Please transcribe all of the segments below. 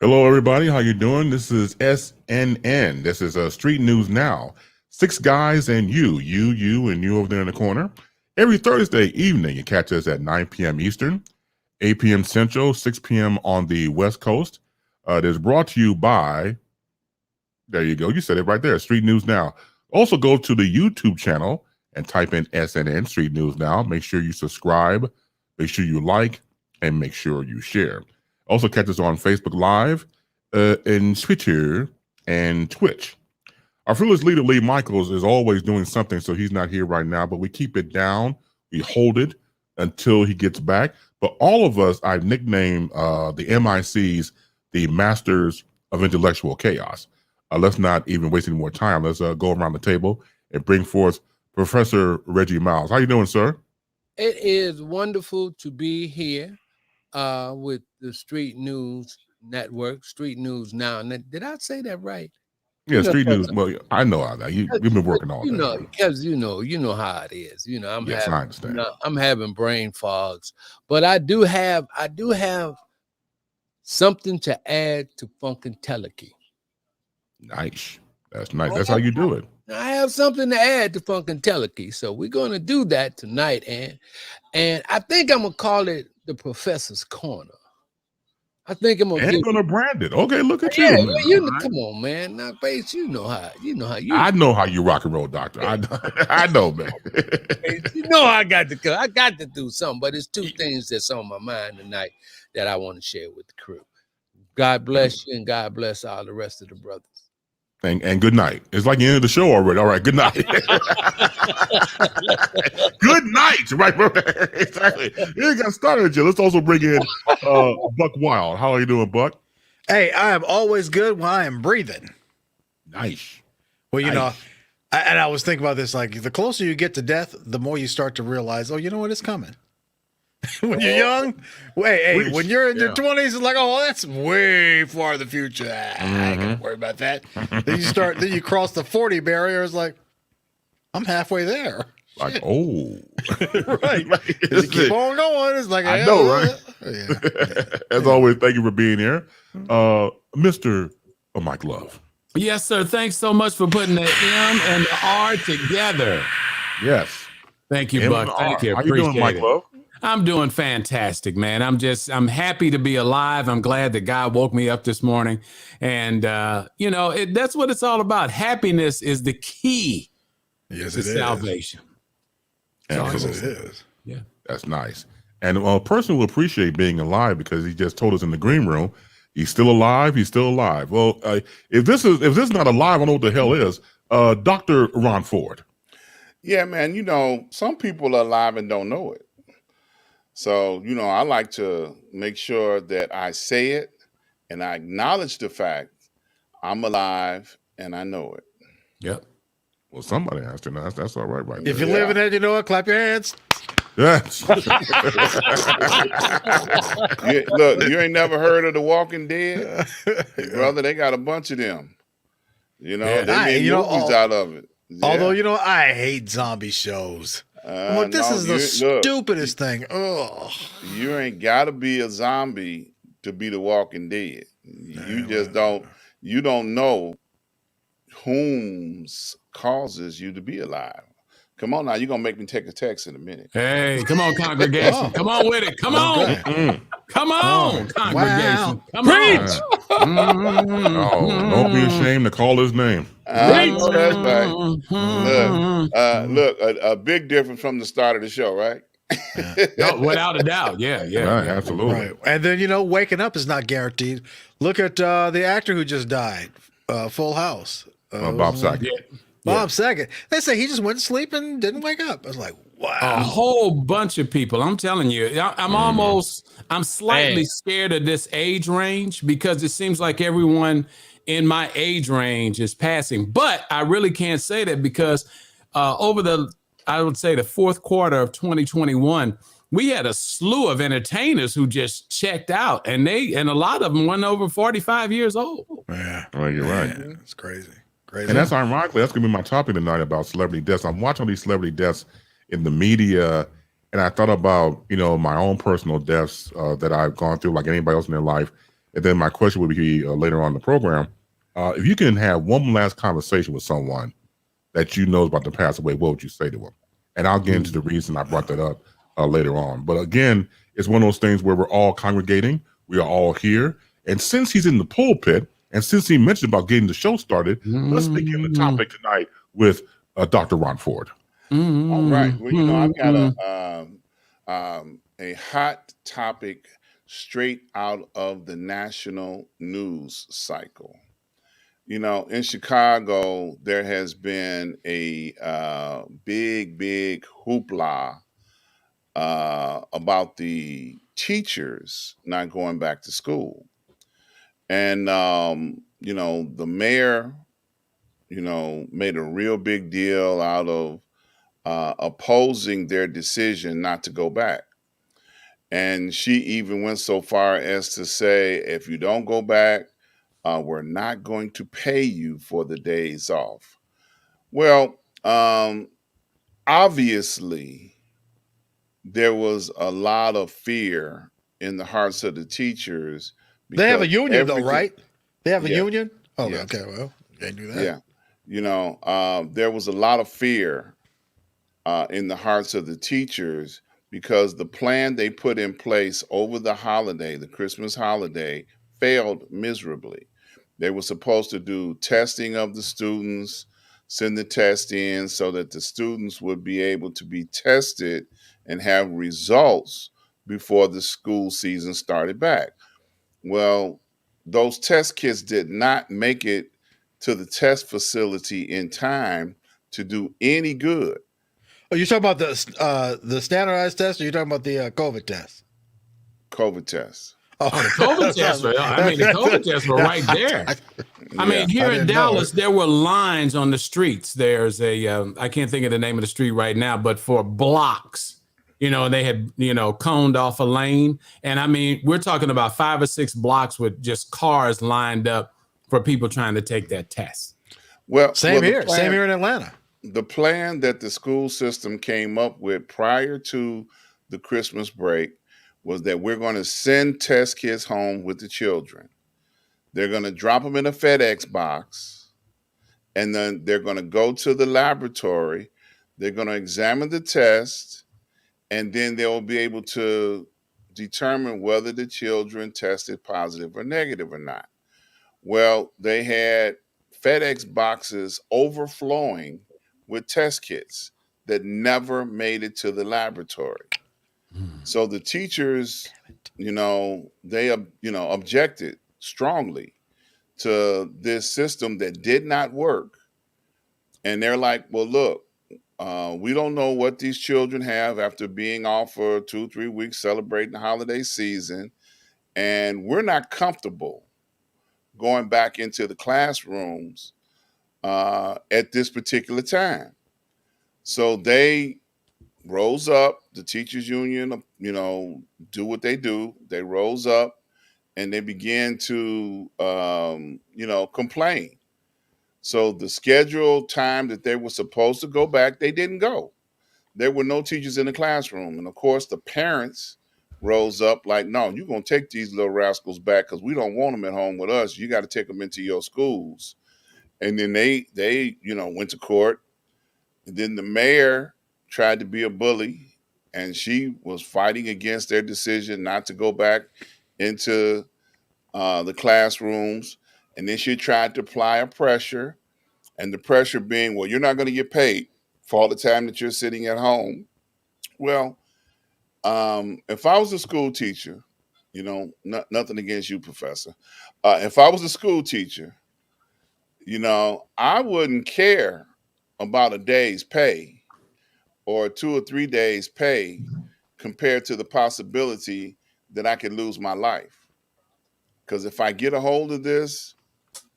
Hello, everybody. How you doing? This is SNN. This is Street News Now. Six guys and you, and you over there in the corner. Every Thursday evening, you catch us at 9 p.m. Eastern, 8 p.m. Central, 6 p.m. on the West Coast. It is brought to you by, there you go, you said it right there, Street News Now. Also go to the YouTube channel and type in SNN, Street News Now. Make sure you subscribe, make sure you like, and make sure you share. Also catch us on Facebook Live, and Twitter, and Twitch. Our fearless leader, Lee Michaels, is always doing something, so he's not here right now, but we keep it down. We hold it until he gets back. But all of us, I've nicknamed the MICs the Masters of Intellectual Chaos. Let's not even waste any more time. Let's go around the table and bring forth Professor Reggie Miles. How you doing, sir? It is wonderful to be here with the Street News Network, Street News Now. Did I say that right? Yeah, Street News. Well, I know how that. You've been working all day. Because you know how it is. Yes, I understand. I'm having brain fogs, but I do have something to add to Funkadelic. Nice. That's nice. That's how you do it. I have something to add to Funkadelic, so we're going to do that tonight, and I think I'm gonna call it the Professor's Corner. I think I'm gonna brand it. Okay, look at you. Come on, man. Now, Bates, you know how you. I know how you rock and roll, doctor. I know, man. You know I got to do something, but it's two things that's on my mind tonight that I want to share with the crew. God bless you, and God bless all the rest of the brothers. And good night. It's like the end of the show already. All right, good night. Good night. Right, exactly. You got started, Jill. Let's also bring in Buck Wild. How are you doing, Buck? Hey, I am always good when I am breathing. Nice. Well, you know, I was thinking about this, like the closer you get to death, the more you start to realize, oh, you know what, it's coming. When you're young, when you're in your 20s, it's like, oh, well, that's way far in the future. I ain't gonna worry about that. Then you cross the 40 barrier. It's like, I'm halfway there. Like, oh, right. You keep on going. It's like, I know, right? As always, thank you for being here, Mr. Mike Love. Yes, sir. Thanks so much for putting the M and the R together. Yes. Thank you, Buck. Thank you. How you doing, Mike Love? I'm doing fantastic, man. I'm happy to be alive. I'm glad that God woke me up this morning. And, that's what it's all about. Happiness is the key to salvation. Yes, it is. Yeah. That's nice. And a person will appreciate being alive because he just told us in the green room, he's still alive. He's still alive. Well, if this is not alive, I don't know what the hell is. Dr. Ron Ford. Yeah, man, some people are alive and don't know it. So, I like to make sure that I say it and I acknowledge the fact I'm alive and I know it. Yep. Well, somebody has to know. That's all right, right? If you're living it, you know it. Clap your hands. Yes. Look, you ain't never heard of The Walking Dead, brother? They got a bunch of them. They made movies out of it. Yeah. Although I hate zombie shows. This is the stupidest thing. Oh, you ain't got to be a zombie to be The Walking Dead. You just don't. You don't know whom's causes you to be alive. Come on now, you're gonna make me take a text in a minute. Hey, come on, congregation. Come on with it. Come on. Come on, congregation. Wow. Preach. Don't be ashamed to call his name. That's right. Look, a big difference from the start of the show, right? No, without a doubt. Yeah. Right, absolutely. Right. And then waking up is not guaranteed. Look at the actor who just died, Full House. Bob Saget. Yeah. Bob Saget. They say he just went to sleep and didn't wake up. I was like, wow. A whole bunch of people. I'm telling you, I'm slightly scared of this age range because it seems like everyone in my age range is passing. But I really can't say that because over the fourth quarter of 2021, we had a slew of entertainers who just checked out, and a lot of them went over 45 years old. Yeah. Well, you're right. It's crazy. And that's ironically, that's going to be my topic tonight about celebrity deaths. I'm watching these celebrity deaths in the media, and I thought about, my own personal deaths that I've gone through like anybody else in their life. And then my question would be later on in the program, if you can have one last conversation with someone that you know is about to pass away, what would you say to them? And I'll get into the reason I brought that up later on. But again, it's one of those things where we're all congregating. We are all here. And since he's in the pulpit, and since he mentioned about getting the show started, let's begin the topic tonight with Dr. Ron Ford. All right. Well, you know, I've got a hot topic straight out of the national news cycle. You know, in Chicago, there has been a big hoopla about the teachers not going back to school. And, you know, the mayor, you know, made a real big deal out of opposing their decision not to go back. And she even went so far as to say, if you don't go back, we're not going to pay you for the days off. Well, obviously, there was a lot of fear in the hearts of the teachers. They have a union, though, right? They have a Yeah. union? Oh, Yes. okay. Well, can't do that. Yeah. You know, there was a lot of fear in the hearts of the teachers because the plan they put in place over the holiday, the Christmas holiday, failed miserably. They were supposed to do testing of the students, send the test in so that the students would be able to be tested and have results before the school season started back. Well, those test kits did not make it to the test facility in time to do any good. Oh, you're talking about the standardized test, or you're talking about the COVID test? COVID tests. Oh, the COVID tests were, I mean, the COVID tests were right there. I mean, here in Dallas, there were lines on the streets. There's a, I can't think of the name of the street right now, but for blocks, you know, they had, you know, coned off a lane. And I mean, we're talking about 5 or 6 blocks with just cars lined up for people trying to take that test. Well, same here in Atlanta. The plan that the school system came up with prior to the Christmas break was that we're going to send test kits home with the children. They're going to drop them in a FedEx box, and then they're going to go to the laboratory. They're going to examine the test, and then they'll be able to determine whether the children tested positive or negative or not. Well, they had FedEx boxes overflowing with test kits that never made it to the laboratory. So the teachers, you know, they, you know, objected strongly to this system that did not work. And they're like, well, look, we don't know what these children have after being off for 2-3 weeks celebrating the holiday season. And we're not comfortable going back into the classrooms at this particular time. So they rose up, the teachers union, you know, do what they do. They rose up and they began to, you know, complain. So the scheduled time that they were supposed to go back, they didn't go. There were no teachers in the classroom. And of course, the parents rose up like, no, you're going to take these little rascals back because we don't want them at home with us. You got to take them into your schools. And then they, you know, went to court. And then the mayor tried to be a bully, and she was fighting against their decision not to go back into the classrooms. And then she tried to apply a pressure, and the pressure being, well, you're not going to get paid for all the time that you're sitting at home. Well, if I was a school teacher, you know, nothing against you, Professor. If I was a school teacher, you know, I wouldn't care about a day's pay or 2 or 3 days pay compared to the possibility that I could lose my life. Because if I get a hold of this,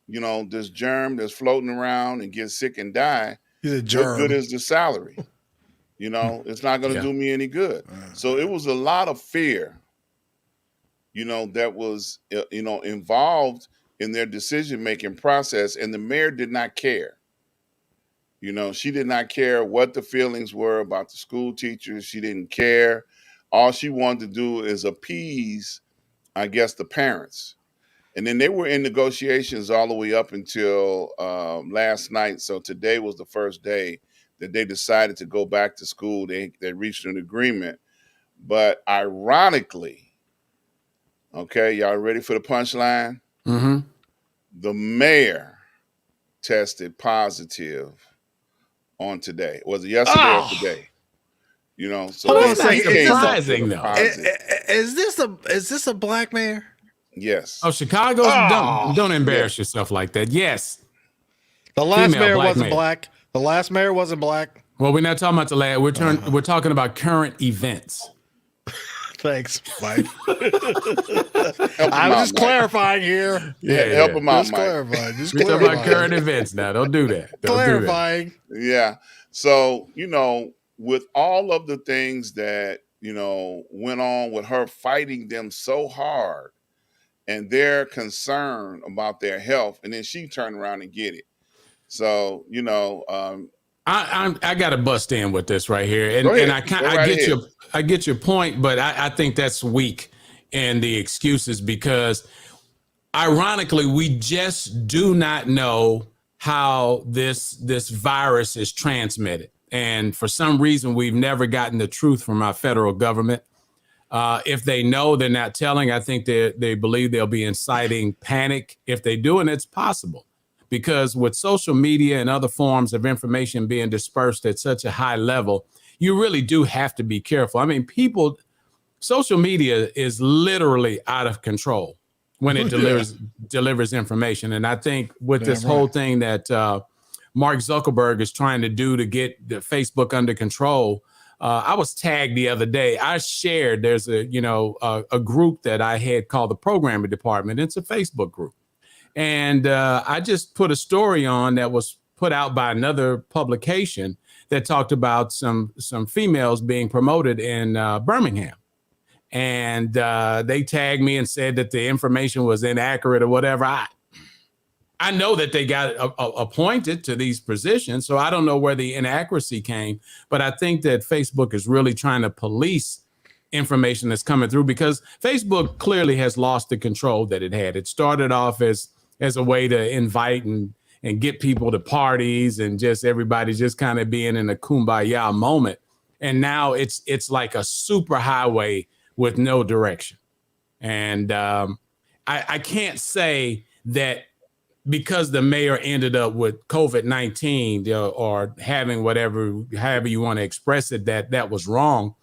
you know, this germ that's floating around and get sick and die, what good is the salary? You know, it's not going to do me any good. So it was a lot of fear, you know, that was, you know, involved in their decision-making process. And the mayor did not care. You know, she did not care what the feelings were about the school teachers. She didn't care. All she wanted to do is appease, I guess, the parents. And then they were in negotiations all the way up until last night. So today was the first day that they decided to go back to school. They reached an agreement. But ironically, okay, y'all ready for the punchline? Mm-hmm. The mayor tested positive on today. Was it yesterday or today? You know, so that's not surprising though. Is this a black mayor? Yes. Oh, Chicago! Don't embarrass yourself like that. Yes. The last mayor wasn't black. The last mayor wasn't black. Well, we're not talking about the last. We're talking about current events. Thanks, Mike. I was just clarifying here. Help him out, Just Mike. clarifying. Just We're talking clarifying. about current events now. Don't do that. Don't clarifying. do that. Yeah. So, you know, with all of the things that, you know, went on with her fighting them so hard and their concern about their health, and then she turned around and get it. So, you know, I got to bust in with this right here, and I get your point, but I think that's weak in the excuses because, ironically, we just do not know how this virus is transmitted, and for some reason, we've never gotten the truth from our federal government. If they know, they're not telling. I think they believe they'll be inciting panic. If they do, and it's possible. Because with social media and other forms of information being dispersed at such a high level, you really do have to be careful. I mean, social media is literally out of control when it delivers information. And I think with this whole thing that Mark Zuckerberg is trying to do to get the Facebook under control, I was tagged the other day. I shared, there's a group that I had called the Programming Department. It's a Facebook group. And I just put a story on that was put out by another publication that talked about some females being promoted in Birmingham. And they tagged me and said that the information was inaccurate or whatever. I know that they got appointed to these positions, so I don't know where the inaccuracy came. But I think that Facebook is really trying to police information that's coming through because Facebook clearly has lost the control that it had. It started off as a way to invite and get people to parties and just everybody just kind of being in a kumbaya moment. And now it's like a super highway with no direction. And I can't say that because the mayor ended up with COVID-19 or having however you want to express it, that was wrong.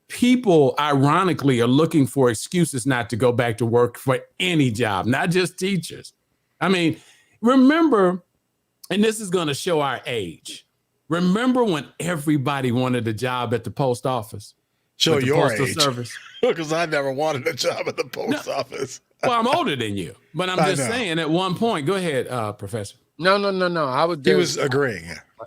People, ironically, are looking for excuses not to go back to work for any job, not just teachers. I mean, remember, and this is going to show our age. Remember when everybody wanted a job at the post office? Show your postal age. Service? Because I never wanted a job at the post office. Well, I'm older than you, but I'm just saying at one point. Go ahead, Professor. No. He was agreeing.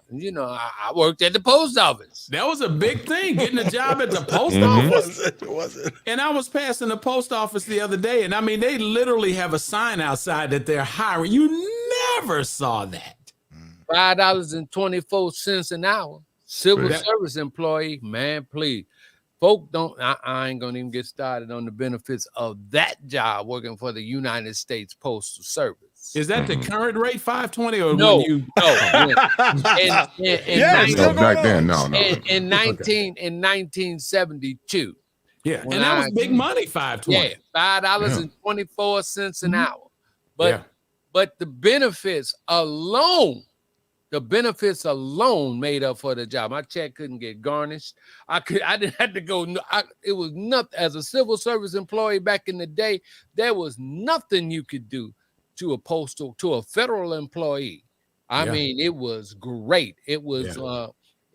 You know, I worked at the post office. That was a big thing, getting a job at the post office. It wasn't. And I was passing the post office the other day, and I mean, they literally have a sign outside that they're hiring. You never saw that. $5.24 an hour. Civil service employee, man, please. Folk don't, I ain't gonna even get started on the benefits of that job working for the United States Postal Service. Is that the current rate, 520, or no? when you? No. Back then, no. In 1972. Yeah, and that was big money, 520. Yeah, $5.24 an hour. But the benefits alone made up for the job. My check couldn't get garnished. I didn't have to go. It was nothing. As a civil service employee back in the day, there was nothing you could do to a federal employee. I mean, it was great. It was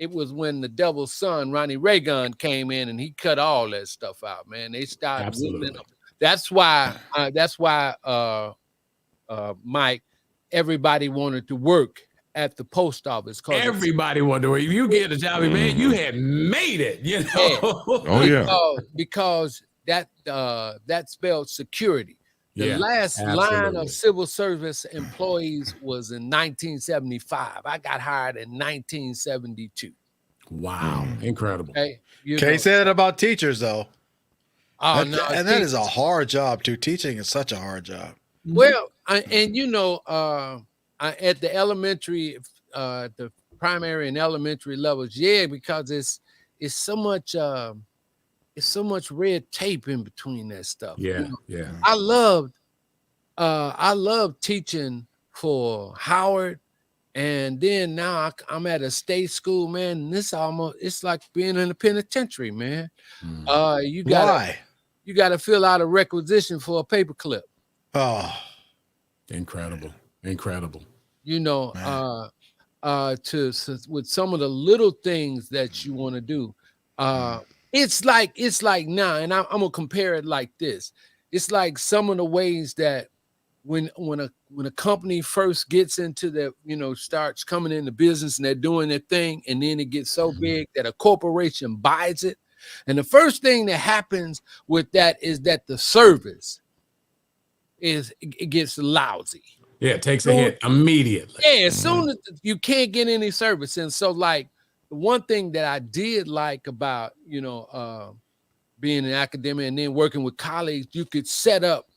when the devil's son, Ronnie Reagan, came in and he cut all that stuff out, man. They started moving up. That's why Mike, everybody wanted to work at the post office. Everybody wanted to work. If you get a job, man, you had made it, you know. Because that spelled security. The last line of civil service employees was in 1975. I got hired in 1972. Wow, incredible. Okay, can't say that about teachers though. Oh, that is a hard job too. Teaching is such a hard job. Well, at the elementary, the primary and elementary levels, yeah, because it's so much red tape in between that stuff. Yeah, yeah. I love teaching for Howard, and then now I'm at a state school, man. And it's like being in a penitentiary, man. You gotta fill out a requisition for a paperclip. Oh, incredible. With some of the little things that you want to do. It's like now, and I'm gonna compare it like this. It's like some of the ways that when a company first gets into the, starts coming into business and they're doing their thing, and then it gets so big that a corporation buys it. And the first thing that happens with that is that the service it gets lousy. Yeah, it takes a hit immediately. Yeah, as soon as you can't get any service. And so, like, the one thing that I did like about, being an academic and then working with colleagues, you could set up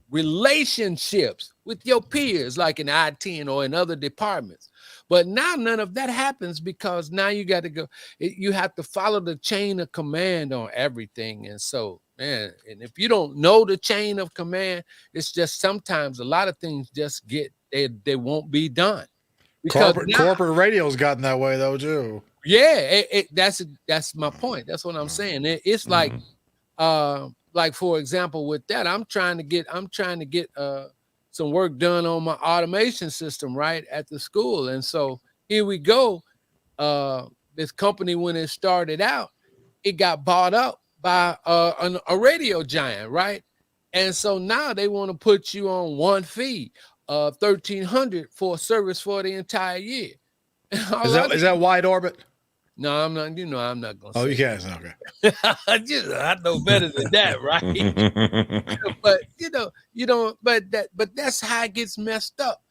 relationships with your peers, like in IT or in other departments. But now none of that happens, because now you got to go, you have to follow the chain of command on everything. And so, man, and if you don't know the chain of command, it's just sometimes a lot of things just they won't be done. Corporate radio's gotten that way though too. Yeah, that's my point. That's what I'm saying. It's like for example, with that, I'm trying to get some work done on my automation system right at the school. And so here we go. This company, when it started out, it got bought up by a radio giant, right? And so now they want to put you on one fee, $1,300 for a service for the entire year. Is that wide orbit? No, I'm not. I'm not gonna. Oh, you can't. Okay. I know better than that, right? But that's how it gets messed up.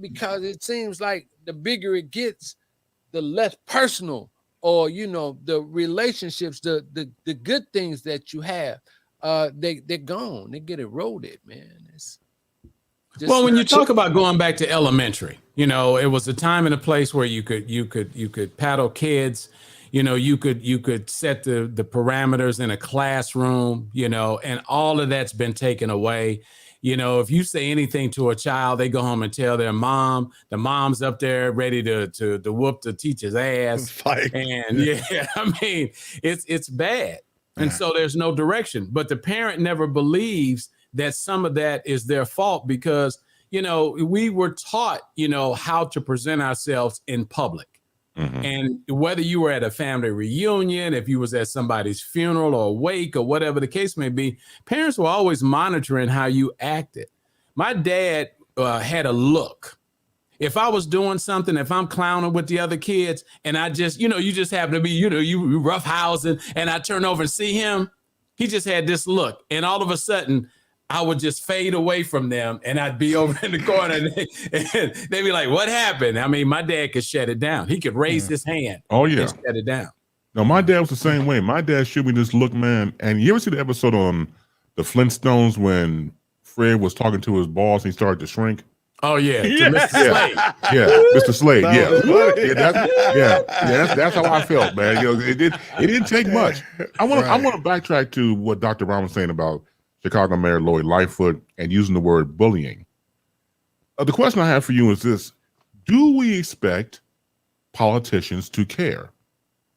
Because it seems like the bigger it gets, the less personal, or the relationships, the good things that you have, they're gone. They get eroded, man. Well, when you talk about going back to elementary, it was a time and a place where you could paddle kids, you could set the parameters in a classroom, and all of that's been taken away. If you say anything to a child, they go home and tell their mom. The mom's up there ready to whoop the teacher's ass. Fight. And yeah, I mean, it's bad. And so there's no direction. But the parent never believes that some of that is their fault, because, we were taught, how to present ourselves in public. Mm-hmm. And whether you were at a family reunion, if you was at somebody's funeral or wake or whatever the case may be, parents were always monitoring how you acted. My dad had a look. If I was doing something, if I'm clowning with the other kids and I just, you just happen to be, you roughhousing, and I turn over and see him, he just had this look. And all of a sudden, I would just fade away from them, and I'd be over in the corner, and they'd be like, what happened? I mean, my dad could shut it down. He could raise his hand. Oh, yeah. And shut it down. No, my dad was the same way. My dad showed me this look, man. And you ever see the episode on the Flintstones when Fred was talking to his boss and he started to shrink? Oh, yeah. Mr. Slade. Yeah, Mr. Slade. That's how I felt, man. It didn't take much. I want to backtrack to what Dr. Brown was saying about Chicago Mayor Lori Lightfoot and using the word bullying. The question I have for you is this: do we expect politicians to care?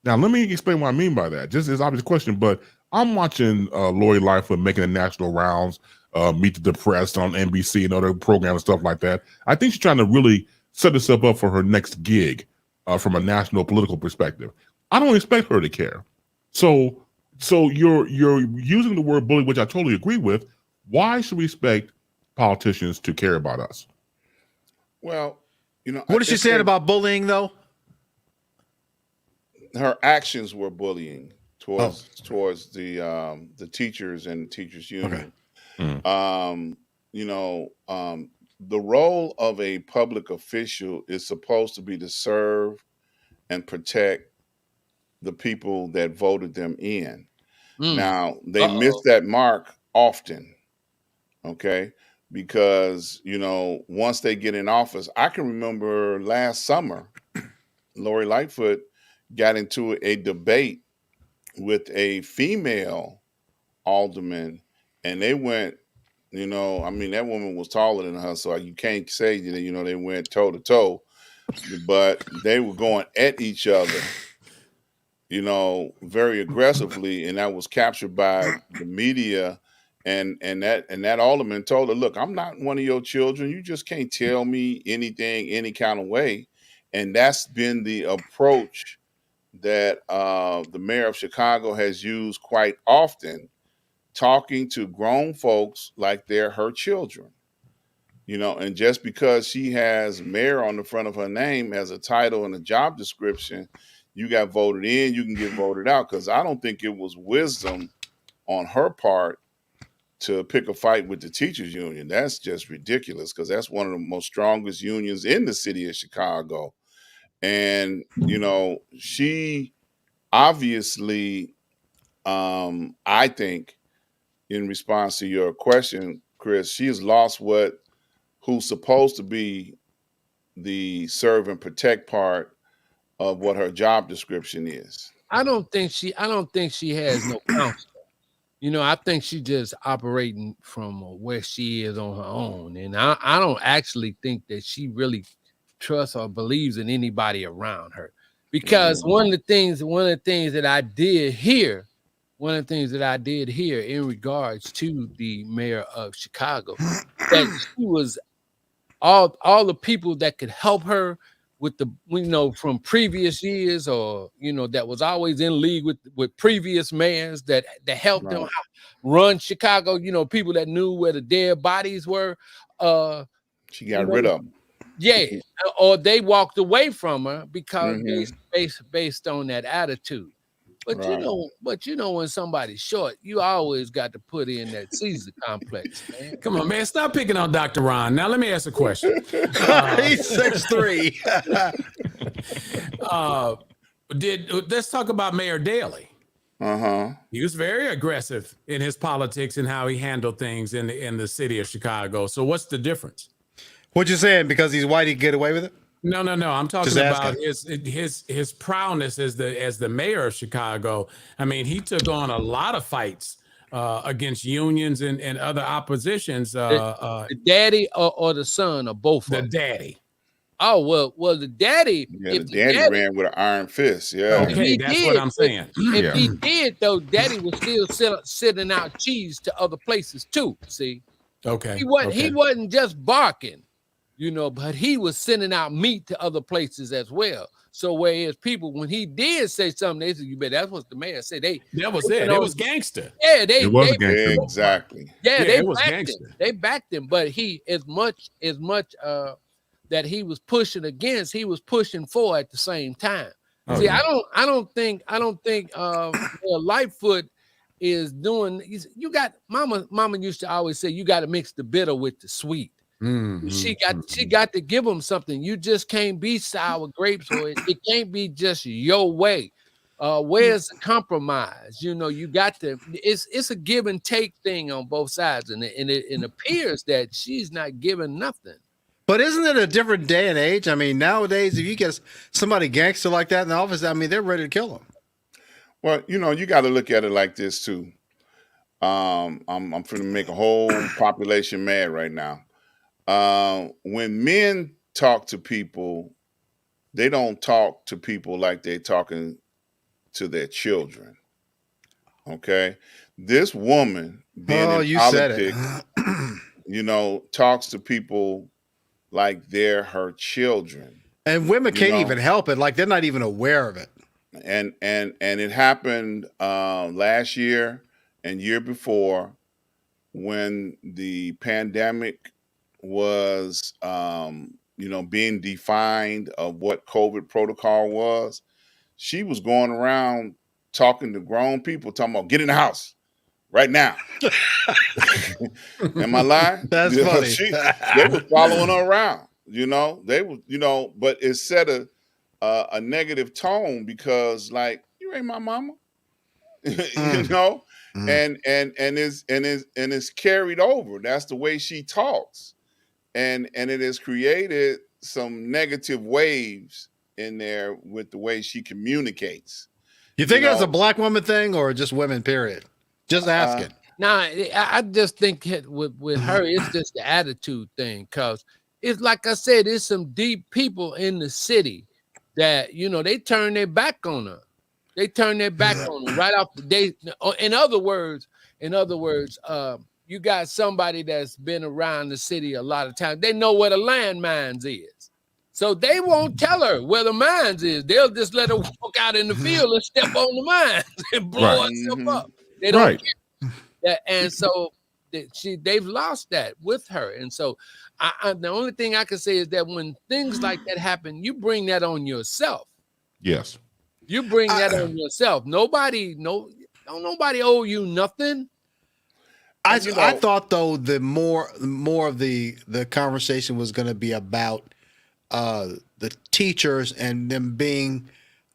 Now, let me explain what I mean by that. Just as obvious question, but I'm watching Lori Lightfoot making the national rounds, Meet the Depressed on NBC and other programs and stuff like that. I think she's trying to really set herself up for her next gig from a national political perspective. I don't expect her to care. So you're using the word bully, which I totally agree with. Why should we expect politicians to care about us? Well, what is she saying about bullying, though? Her actions were bullying towards the teachers and the teachers union. Okay. The role of a public official is supposed to be to serve and protect the people that voted them in. Now, they miss that mark often, okay? because, you know, once they get in office, I can remember last summer, Lori Lightfoot got into a debate with a female alderman, and they went, you know, I mean, that woman was taller than her, so you can't say that, you know, they went toe to toe, but they were going at each other, you know, very aggressively, and that was captured by the media. And that alderman told her, "Look, I'm not one of your children. You just can't tell me anything any kind of way." And that's been the approach that the mayor of Chicago has used quite often, talking to grown folks like they're her children. You know, and just because she has mayor on the front of her name as a title and a job description, you got voted in, you can get voted out. Because I don't think it was wisdom on her part to pick a fight with the teachers union. That's just ridiculous, because that's one of the most strongest unions in the city of Chicago. And, you know, she obviously, I think, in response to your question, Chris, she has lost who's supposed to be the serve and protect part of what her job description is. I don't think she has no counsel. You know, I think she just operating from where she is on her own. And I don't actually think that she really trusts or believes in anybody around her. Because one of the things that I did here in regards to the mayor of Chicago, that she was all the people that could help her with the, you know, from previous years, or, you know, that was always in league with previous mayors that helped them run Chicago, you know, people that knew where the dead bodies were. She got rid of them. Yeah, or they walked away from her because based on that attitude. But you know, when somebody's short, you always got to put in that Caesar complex, man. Come on, man. Stop picking on Dr. Ron. Now let me ask a question. He's 6'3". Let's talk about Mayor Daley. He was very aggressive in his politics and how he handled things in the city of Chicago. So what's the difference? What you saying? Because he's white, he get away with it? No. I'm talking about his prowess as the mayor of Chicago. I mean, he took on a lot of fights against unions and other oppositions. The daddy or the son, or both? The daddy. Oh, well, the daddy. Yeah, the daddy ran with an iron fist. Yeah. Okay, that's what I'm saying. If he did, though, daddy was still sending out cheese to other places too. See. Okay. He wasn't just barking. You know, but he was sending out meat to other places as well. So whereas people, when he did say something, they said, "You bet." That's what the mayor said. That was it. It was gangster. Yeah, it was gangster. Exactly. Yeah, it was gangster. They backed him, but he as much that he was pushing against, he was pushing for at the same time. See, I don't think Lightfoot is doing. You got Mama used to always say, you got to mix the bitter with the sweet. She got to give them something. You just can't be sour grapes, or it can't be just your way. Where's the compromise? You know, you got to. It's a give and take thing on both sides, and it appears that she's not giving nothing. But isn't it a different day and age? I mean, nowadays, if you get somebody gangster like that in the office, I mean, they're ready to kill them. Well, you know, you got to look at it like this too. I'm going to make a whole population mad right now. When men talk to people, they don't talk to people like they're talking to their children. Okay, this woman being in politics, you know, talks to people like they're her children. And women can't even help it; like they're not even aware of it. And it happened last year and year before, when the pandemic was being defined of what COVID protocol was. She was going around talking to grown people, talking about, get in the house right now. Am I lying? That's funny. They were following her around, they were, but it set a negative tone, because like, you ain't my mama, and is carried over. That's the way she talks, and it has created some negative waves in there with the way she communicates. You think that's a black woman thing or just women? Period. Just asking. Now, I just think with her, it's just the attitude thing, because it's like I said, it's some deep people in the city that they turn their back on her. They turn their back on her right off the day. In other words, you got somebody that's been around the city a lot of times. They know where the landmines is. So they won't tell her where the mines is. They'll just let her walk out in the field and step on the mines and blow herself up. They don't care. And so they've lost that with her. And so the only thing I can say is that when things like that happen, you bring that on yourself. Yes. You bring that on yourself. Nobody owe you nothing. I thought though the more of the conversation was going to be about the teachers and them being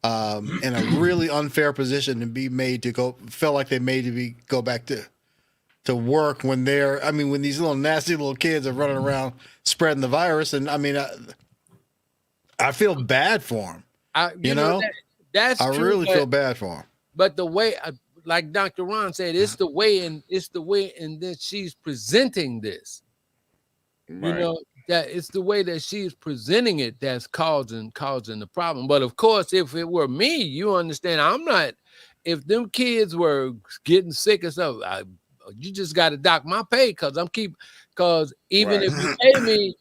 in a really unfair position and felt like they made to go back to work when when these little nasty little kids are running around spreading the virus. And I feel bad for them. I really feel bad for them. But the way, like Dr. Ron said, it's the way in that she's presenting this. Right. That it's the way that she's presenting it that's causing the problem. But of course, if it were me, you understand, if them kids were getting sick or something, you just got to dock my pay because even if you pay me,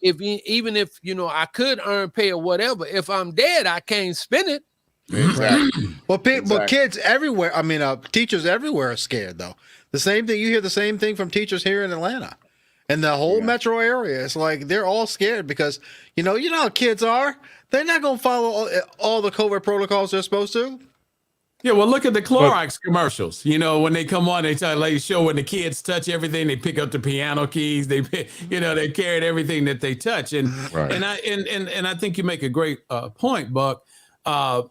even if I could earn pay or whatever, if I'm dead, I can't spend it. Exactly. But kids everywhere, teachers everywhere are scared though. The same thing, you hear the same thing from teachers here in Atlanta and the whole metro area. It's like they're all scared because you know how kids are. They're not going to follow all the COVID protocols they're supposed to. Yeah, well, look at the Clorox commercials. When they come on, they show when the kids touch everything, they pick up the piano keys. They carry everything that they touch, and I think you make a great point, Buck. I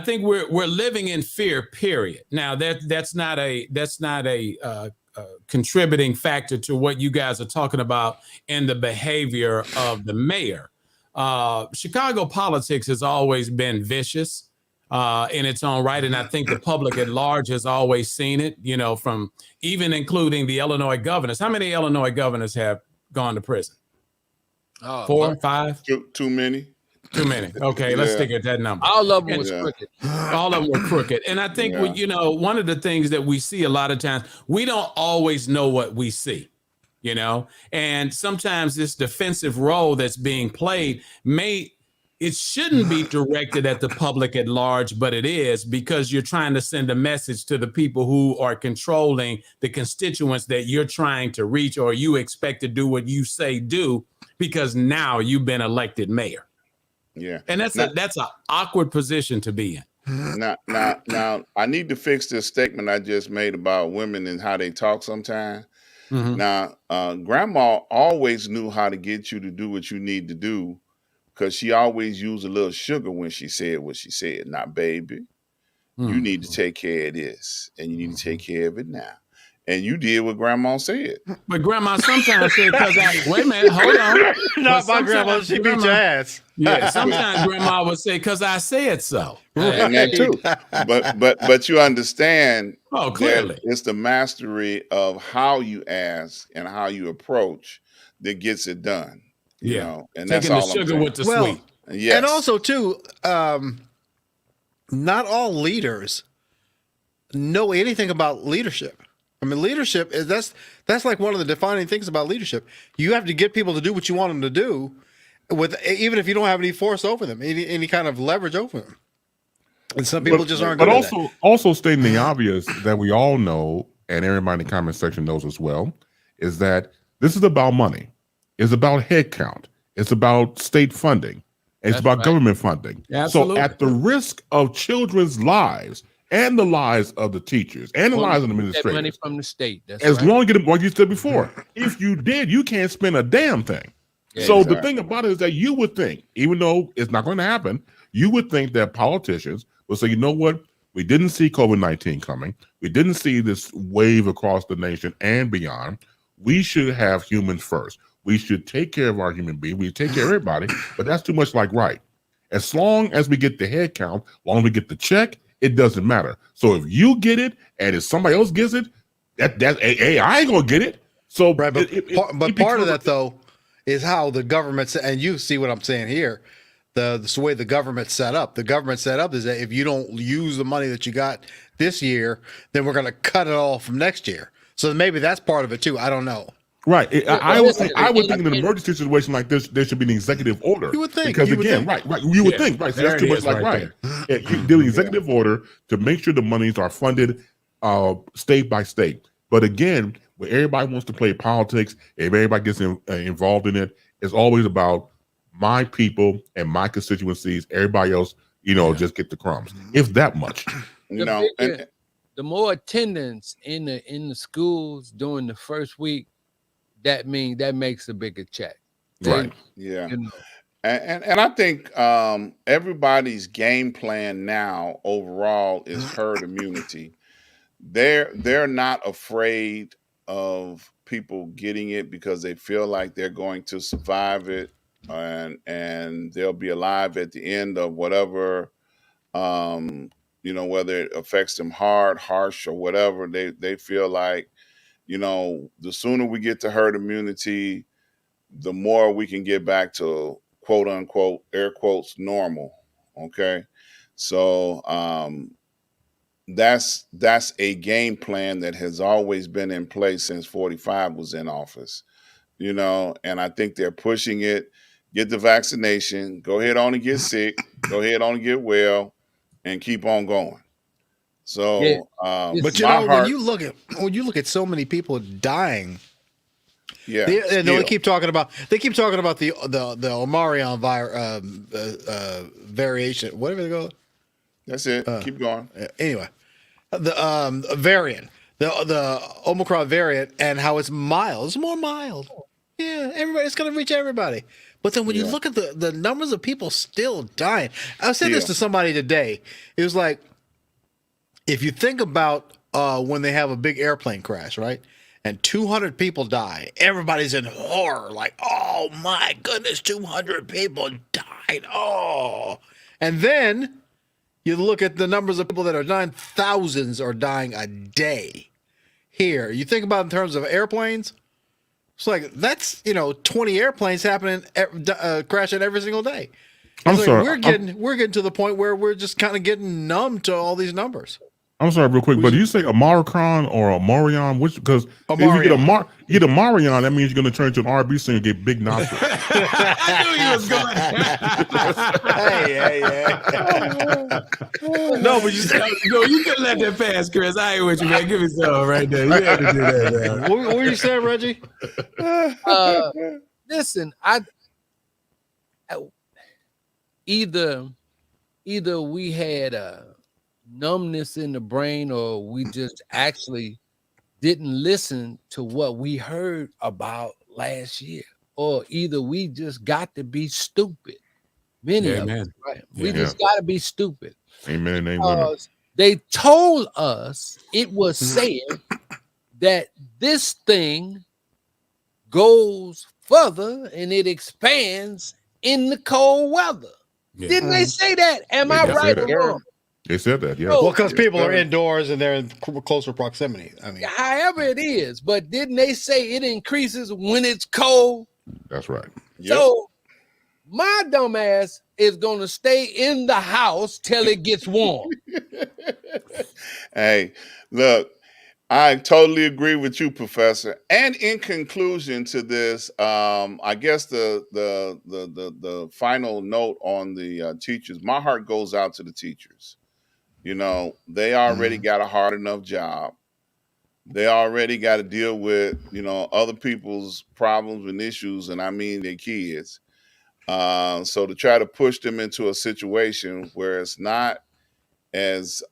think we're living in fear. Period. Now that's not a contributing factor to what you guys are talking about in the behavior of the mayor. Chicago politics has always been vicious. In its own right. And I think the public at large has always seen it, from even including the Illinois governors. How many Illinois governors have gone to prison? 4, 5? Too many. Too many. Okay, let's stick at that number. All of them was crooked. All of them were crooked. And I think, one of the things that we see a lot of times, we don't always know what we see, and sometimes this defensive role that's being played it shouldn't be directed at the public at large, but it is because you're trying to send a message to the people who are controlling the constituents that you're trying to reach, or you expect to do what you say do because now you've been elected mayor. Yeah. And that's an awkward position to be in. Now, I need to fix this statement I just made about women and how they talk sometimes. Mm-hmm. Now, grandma always knew how to get you to do what you need to do, because she always used a little sugar when she said what she said. Now, baby, you need to take care of this, and you need to take care of it now. And you did what grandma said. But grandma sometimes said, wait a minute, hold on. Not my grandma, she beat your ass. Yeah, sometimes grandma would say, because I said so. And that too. But you understand, clearly, it's the mastery of how you ask and how you approach that gets it done. And that's taking all the sugar with the sweet. Yes. And also too, not all leaders know anything about leadership. Leadership is that's like one of the defining things about leadership. You have to get people to do what you want them to do, even if you don't have any force over them, any kind of leverage over them. And some people just aren't good at that. But also stating the obvious that we all know, and everybody in the comment section knows as well, is that this is about money. It's about headcount. It's about state funding. It's about government funding. Absolutely. So at the risk of children's lives and the lives of the teachers and the lives of the administrators, money from the state. As long as you get, like you said before, if you did, you can't spend a damn thing. Yeah, so the thing about it is that you would think, even though it's not going to happen, you would think that politicians will say, you know what, We didn't see COVID-19 coming. We didn't see this wave across the nation and beyond. We should have humans first. We should take care of our human being. We take care of everybody, but that's too much like right. As long as we get the head count, as long as we get the check, it doesn't matter. So if you get it and if somebody else gets it, hey, I ain't gonna get it. So, right, but part of that though is how the government, and you see what I'm saying here, the way the government's set up. The government set up is that if you don't use the money that you got this year, then we're going to cut it all from next year. So maybe that's part of it too. I don't know. Right. I would think in an emergency situation like this, there should be an executive order. You would think. Because again, right. You would think, right. So that's too much like right. Yeah, you do an executive order to make sure the monies are funded state by state. But again, when everybody wants to play politics, if everybody gets involved in it, it's always about my people and my constituencies. Everybody else, just get the crumbs. If that much. The more attendance in the schools during the first week, that makes a bigger check. Right. Yeah. And I think everybody's game plan now overall is herd immunity. They're not afraid of people getting it because they feel like they're going to survive it and they'll be alive at the end of whatever, whether it affects them hard, harsh, or whatever. They feel like, the sooner we get to herd immunity, the more we can get back to quote unquote, air quotes, normal. Okay. So, that's a game plan that has always been in place since 45 was in office, and I think they're pushing it. Get the vaccination, go ahead on and get sick, go ahead on and get well, and keep on going. So, but when you look at so many people dying, they keep talking about the Omarion variation, whatever they go. That's it. Keep going. Anyway, the variant, the Omicron variant, and how it's mild. It's more mild. Yeah, it's going to reach everybody. But then when you look at the numbers of people still dying, I said this to somebody today. It was like, if you think about when they have a big airplane crash, right? And 200 people die, everybody's in horror. Like, oh my goodness, 200 people died. Oh, and then you look at the numbers of people that are dying, thousands are dying a day. Here, you think about in terms of airplanes, it's like that's 20 airplanes happening, crashing every single day. I'm sorry, we're getting to the point where we're just kind of getting numb to all these numbers. I'm sorry, real quick, but do you say Omicron or Omarion? Which, because if you get Omarion, that means you're going to turn into an R&B singer and get big nostrils. I knew he was going. No, but you couldn't let that pass, Chris. I ain't with you, man. Give me some right there. You had to do that, man. What were you saying, Reggie? Listen, either we had numbness in the brain, or we just actually didn't listen to what we heard about last year, or either we just got to be stupid. Many of us, right? We just got to be stupid. Amen. Amen. They told us it was said that this thing goes further and it expands in the cold weather. Yeah. Didn't they say that? Am I right or wrong? They said that, yeah. Well, because people are indoors and they're in closer proximity. I mean, however it is, but didn't they say it increases when it's cold? That's right. So my dumb ass is going to stay in the house till it gets warm. Hey, look, I totally agree with you, Professor. And in conclusion to this, I guess the final note on the teachers, my heart goes out to the teachers. They already got a hard enough job. They already got to deal with, other people's problems and issues, and I mean their kids. So to try to push them into a situation where it's not as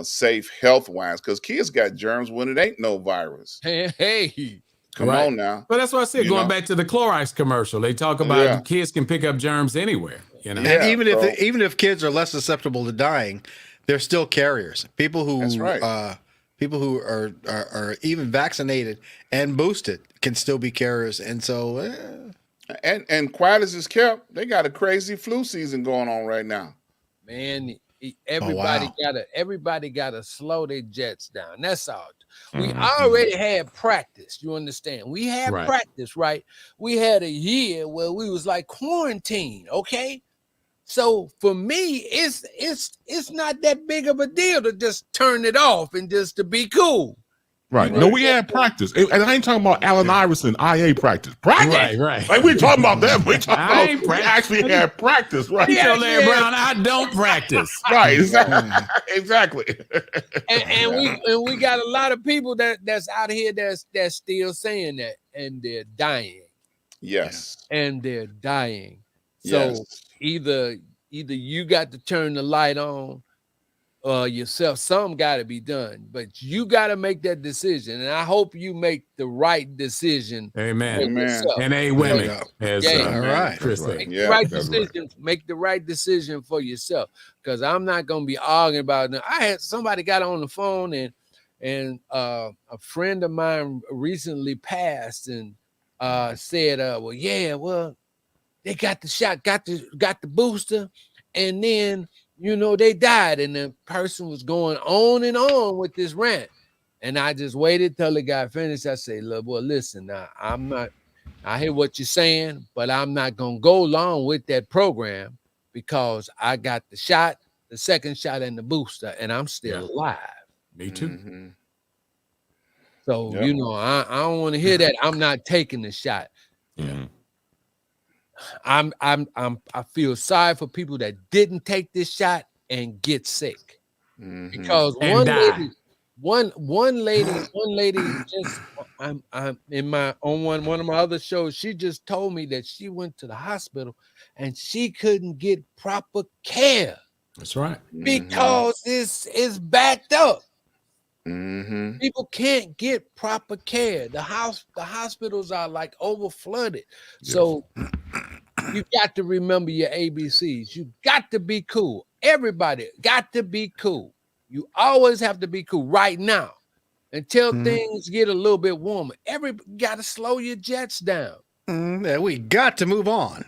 safe health-wise, because kids got germs when it ain't no virus. Hey. Come on now. But that's what I said, going back to the Clorox commercial, they talk about kids can pick up germs anywhere. And even if kids are less susceptible to dying, They're still carriers. People who That's right. people who are even vaccinated and boosted can still be carriers. And so And quiet as it's kept, they got a crazy flu season going on right now. Man, wow. everybody gotta slow their jets down. That's all. We Mhm. already had practice. You understand? We had Right. practice, right? We had a year where we was like quarantine. Okay. So for me, it's not that big of a deal to just turn it off and just to be cool. Right. You No, know, we had practice. And I ain't talking about Allen Iverson, IA practice. Practice. Right, right. Like we talking about that. We talking I ain't about we practice. actually had practice, right? Yeah. Tell Larry Brown I don't practice. Right. Exactly. and we got a lot of people that's out here that's still saying that, and they're dying. Yes. And they're dying. So Yes. either you got to turn the light on yourself. Some got to be done, but you got to make that decision. And I hope you make the right decision. Amen. Amen. yourself. And a women. As, Yeah. All right. Chris That's said. Make Yeah, the right that's decision. Make the right decision for yourself. Because I'm not gonna be arguing about it. I had somebody got on the phone and a friend of mine recently passed and said, well, yeah, well, they got the shot, got the booster, and then they died, and the person was going on and on with this rant. And I just waited till it got finished. I say, look, boy, listen, now I hear what you're saying, but I'm not gonna go along with that program because I got the shot, the second shot, and the booster, and I'm still alive. Me too. Mhm. So Yep. I don't want to hear that. I'm not taking the shot. Mhm. I feel sorry for people that didn't take this shot and get sick. Mhm. Because And one die. lady, one lady just I'm in my on one of my other shows, she just told me that she went to the hospital and she couldn't get proper care That's right. because it's backed up. Mhm. People can't get proper care. The hospitals are like over flooded. So you got to remember your ABCs. You got to be cool. Everybody got to be cool. You always have to be cool right now until things get a little bit warmer. Everybody got to slow your jets down. Yeah, we got to move on.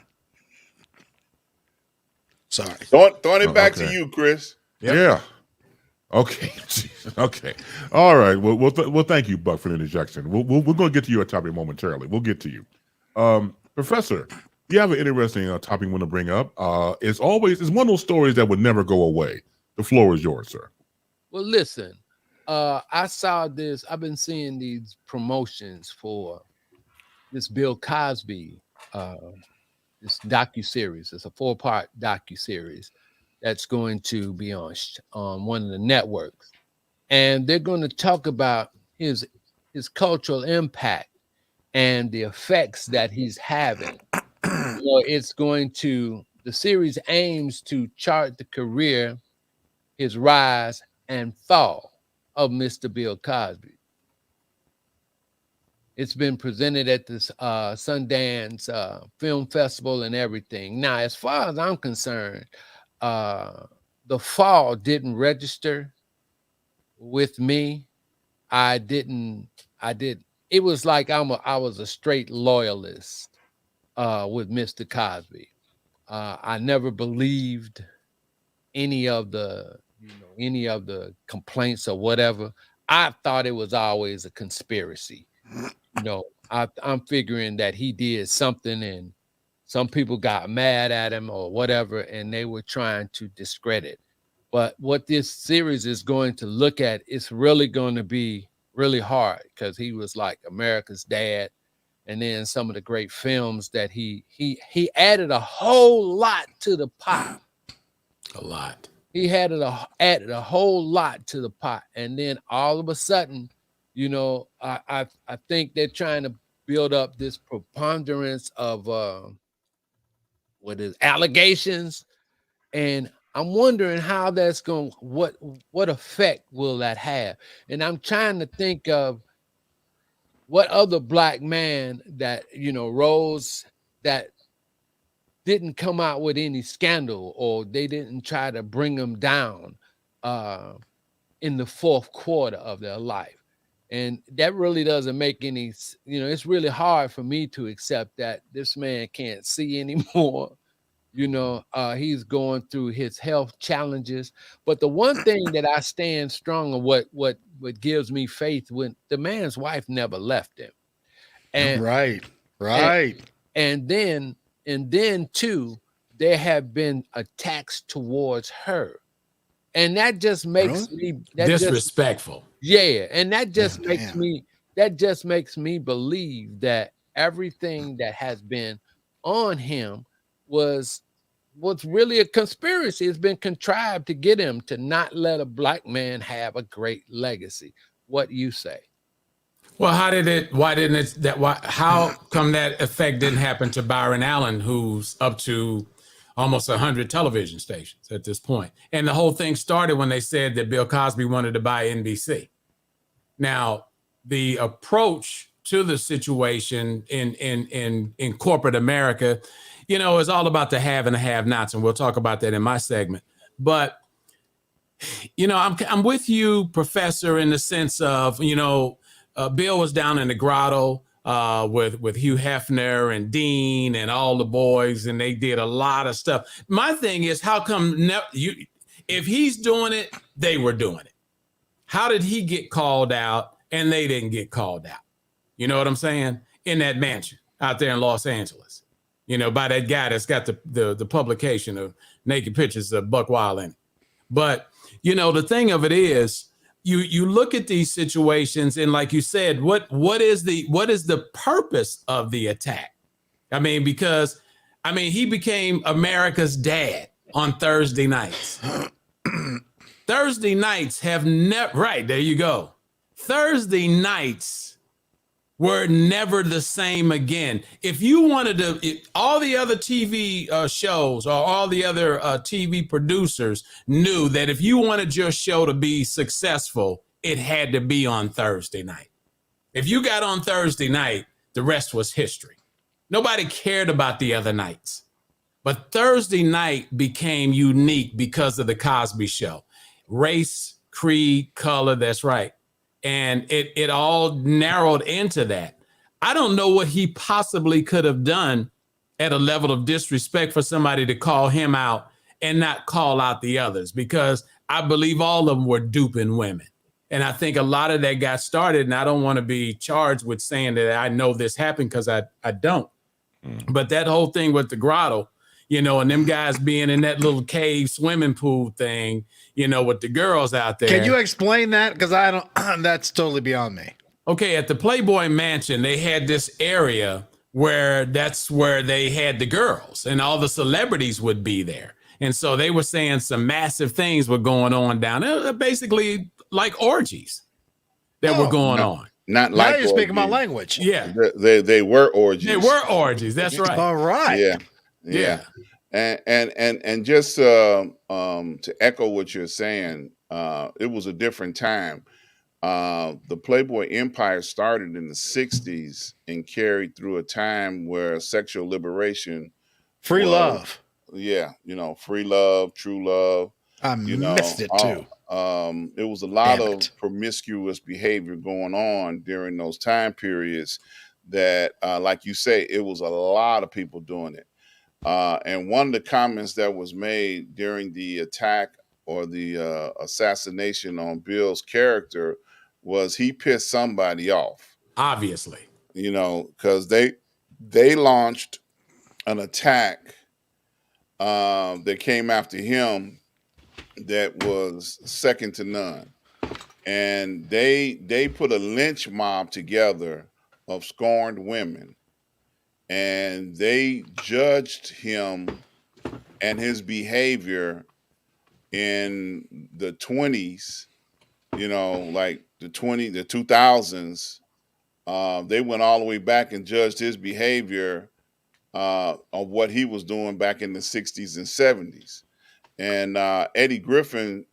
Sorry. Throwing it back to Okay. you, Chris. Yep. Yeah. Okay. Okay. All right. Well, thank you, Buck, for the interjection. We're going to get to your topic momentarily. We'll get to you. Professor, you have an interesting topic you want to bring up. It's one of those stories that would never go away. The floor is yours, sir. Well, listen, I saw this. I've been seeing these promotions for this Bill Cosby, this docuseries. It's a 4-part docuseries that's going to be on one of the networks, and they're going to talk about his cultural impact and the effects that he's having. The series aims to chart the career, his rise and fall of Mr. Bill Cosby. It's been presented at this Sundance Film Festival and everything. Now, as far as I'm concerned, the fall didn't register with me. It was like I was a straight loyalist with Mr. Cosby. I never believed any of the complaints or whatever. I thought it was always a conspiracy. I'm figuring that he did something and some people got mad at him or whatever, and they were trying to discredit. But what this series is going to look at, it's really going to be really hard because he was like America's dad. And then some of the great films that he added a whole lot to the pot. A lot. He added a whole lot to the pot. And then all of a sudden, I think they're trying to build up this preponderance of allegations. And I'm wondering how that's going, what effect will that have? And I'm trying to think of what other black man that, rose that didn't come out with any scandal or they didn't try to bring him down in the fourth quarter of their life. And that really doesn't make any, it's really hard for me to accept that this man can't see anymore. He's going through his health challenges. But the one thing that I stand strong on, what gives me faith, when the man's wife never left him. And right. And then too, there have been attacks towards her. And that just makes me disrespectful. And that just makes me believe that everything that has been on him was really a conspiracy. It's been contrived to get him to not let a black man have a great legacy. What you say? Well, how come that effect didn't happen to Byron Allen, who's up to almost 100 television stations at this point? And the whole thing started when they said that Bill Cosby wanted to buy NBC. Now, the approach to the situation in corporate America, is all about the have and the have-nots, and we'll talk about that in my segment. But, I'm with you, Professor, in the sense of, Bill was down in the grotto with Hugh Hefner and Dean and all the boys, and they did a lot of stuff. My thing is, how come if he's doing it, they were doing it? How did he get called out and they didn't get called out? You know what I'm saying? In that mansion out there in Los Angeles, by that guy that's got the publication of naked pictures of Buck Wild in it. But, the thing of it is, you look at these situations, and like you said, what is the purpose of the attack? Because he became America's dad on Thursday nights. Thursday nights have never, right, there you go. Thursday nights were never the same again. If you wanted to, all the other TV shows or all the other TV producers knew that if you wanted your show to be successful, it had to be on Thursday night. If you got on Thursday night, the rest was history. Nobody cared about the other nights. But Thursday night became unique because of the Cosby Show. Race, creed, color, that's right. And it all narrowed into that. I don't know what he possibly could have done at a level of disrespect for somebody to call him out and not call out the others, because I believe all of them were duping women. And I think a lot of that got started, and I don't want to be charged with saying that I know this happened, because I don't. But that whole thing with the grotto, and them guys being in that little cave swimming pool thing, with the girls out there. Can you explain that? Because I don't, that's totally beyond me. Okay, at the Playboy Mansion, they had this area that's where they had the girls, and all the celebrities would be there. And so they were saying some massive things were going on down there, basically like orgies that were going on. Not like now you're speaking my language. Yeah. They were orgies. They were orgies. That's right. All right. Yeah. And just to echo what you're saying, it was a different time. The Playboy empire started in the 60s and carried through a time where sexual liberation, free love. Yeah, free love, true love. I missed it too. It was a lot of promiscuous behavior going on during those time periods that, like you say, it was a lot of people doing it. And one of the comments that was made during the attack or the assassination on Bill's character was he pissed somebody off. Obviously. Because they launched an attack that came after him that was second to none. And they put a lynch mob together of scorned women. And they judged him and his behavior in the 20s, like the 2000s. They went all the way back and judged his behavior of what he was doing back in the 60s and 70s. And Eddie Griffin,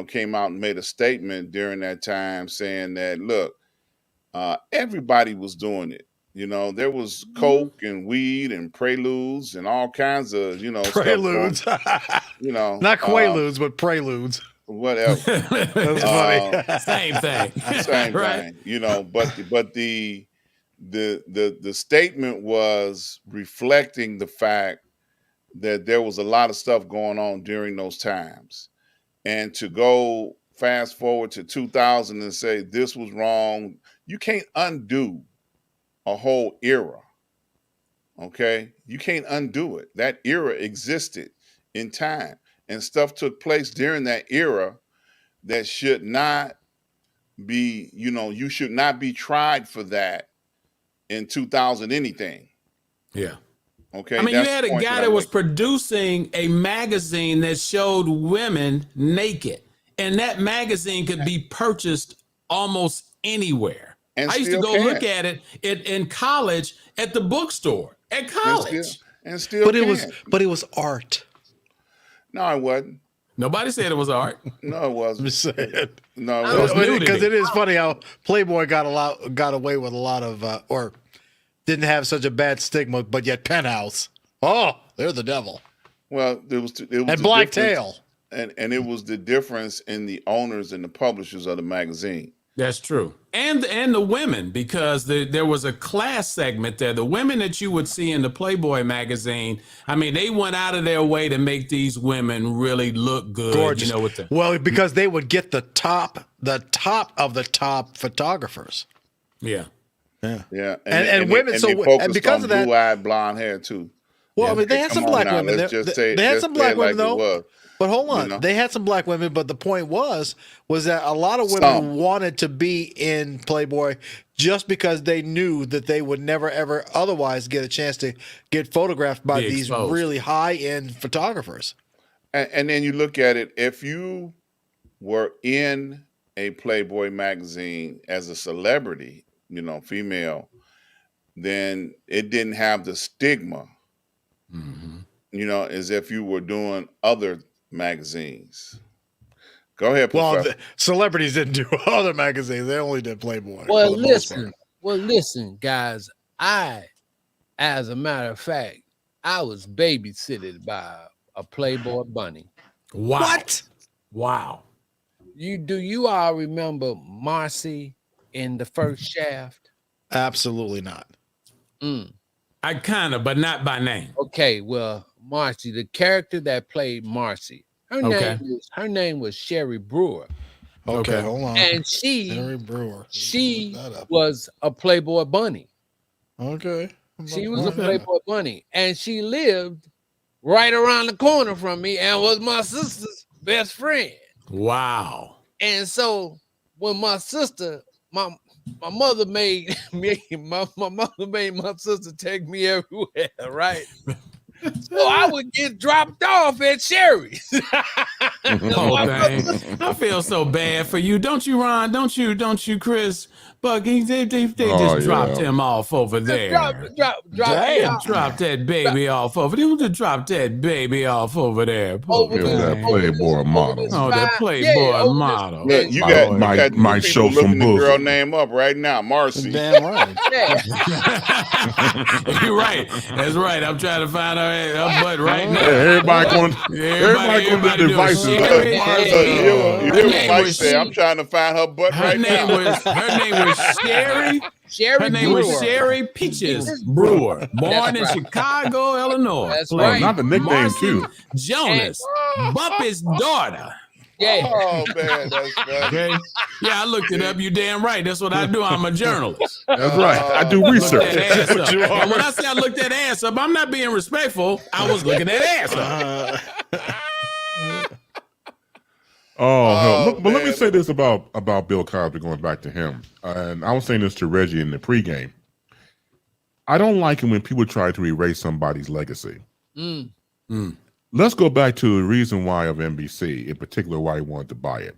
came out and made a statement during that time saying that, look, everybody was doing it. There was coke and weed and preludes and all kinds of, preludes. Stuff not quaaludes, but preludes. whatever. That's funny. Same thing. Same Right? thing, you know. But the statement was reflecting the fact that there was a lot of stuff going on during those times, and to go fast forward to 2000 and say this was wrong, you can't undo a whole era. Okay, you can't undo it. That era existed in time, and stuff took place during that era that should not be, you know, you should not be tried for that in 2000 anything. Yeah. Okay. I mean, you That's had the a point guy that that I'm was making. producing a magazine that showed women naked, and that magazine could be purchased almost anywhere. And I used to still go can. look at it in college at the bookstore at college. And still But can. it was art. No, it wasn't. Nobody said it was art. No, it wasn't. I'm just saying. No, It it was wasn't. nudity. Because it is funny how Playboy got away with a lot of, or didn't have such a bad stigma, but yet Penthouse, oh, they're the devil. Well, it was And the Black difference- Tail. and it was the difference in the owners and the publishers of the magazine. That's true. And the women, because there was a class segment there. The women that you would see in the Playboy magazine, I mean, they went out of their way to make these women really look good. Gorgeous. You know, with the Well, because they would get the top of the top photographers. yeah. Yeah, And women, so- they focused and because on of that- blue-eyed blonde hair too. Well, Yeah. I mean, they had Come some on black now, women. let's They just say- they had just some say black it like women, it though. was. But hold on, You know? they had some black women, but the point was that a lot of women Some. wanted to be in Playboy just because they knew that they would never ever otherwise get a chance to get photographed by Be these exposed. really high-end photographers. And then you look at it, if you were in a Playboy magazine as a celebrity, you know, female, then it didn't have the stigma, you know, as if you were doing other magazines. Go ahead, Well, Professor. celebrities didn't do other magazines; they only did Playboy. Well, for the most part. listen, guys. As a matter of fact, I was babysitted by a Playboy bunny. Wow. What? Wow. You all remember Marcy in the first Shaft? Absolutely not. I kind of, but not by name. Okay, well, Marcy, the character that played Marcy, her name was Sherry Brewer, Okay, Okay. hold on. and she Harry Brewer. she Look that up. was a Playboy bunny. Okay. She was a Playboy bunny, and she lived right around the corner from me, and was my sister's best friend. Wow. And so when my sister, my mother made me, my mother made my sister take me everywhere, right? So I would get dropped off at Sherry's. Oh, dang. I feel so bad for you. Don't you, Ron? Don't you, Chris? Buggy, they just Oh, dropped yeah. him off over there. drop Damn. Drop that baby off over there. Just drop that baby off over there. Over It was there. that Playboy model. Oh, that Yeah, Playboy over this- model. Look, you Might- got you might- got two might people show some looking the girl bosom. name up right now, Marcy. Damn right. You're right. That's right. I'm trying to find her butt right now. Everybody going Everybody to the doing devices. shit. Look, Yeah. you hear Her what name Mike was said? I'm trying to find her butt Her right name now. was Sherry. Sherry Her name was Brewer. Sherry Peaches Brewer, born in right. Chicago, Illinois. That's Played right. Not the nickname, Marcy too. Jonas, Bumpy's daughter. Yeah. Oh man, that's funny. Okay. Yeah, I looked it up. You damn right. That's what I do. I'm a journalist. That's right. I do Look research. that ass up. you are. And when I say I looked that ass up, I'm not being respectful. I was looking that ass up. Oh, hell. Look, but let me man. say this about Bill Cosby, going back to him. And I was saying this to Reggie in the pregame. I don't like it when people try to erase somebody's legacy. Let's go back to the reason why of NBC, in particular, why he wanted to buy it.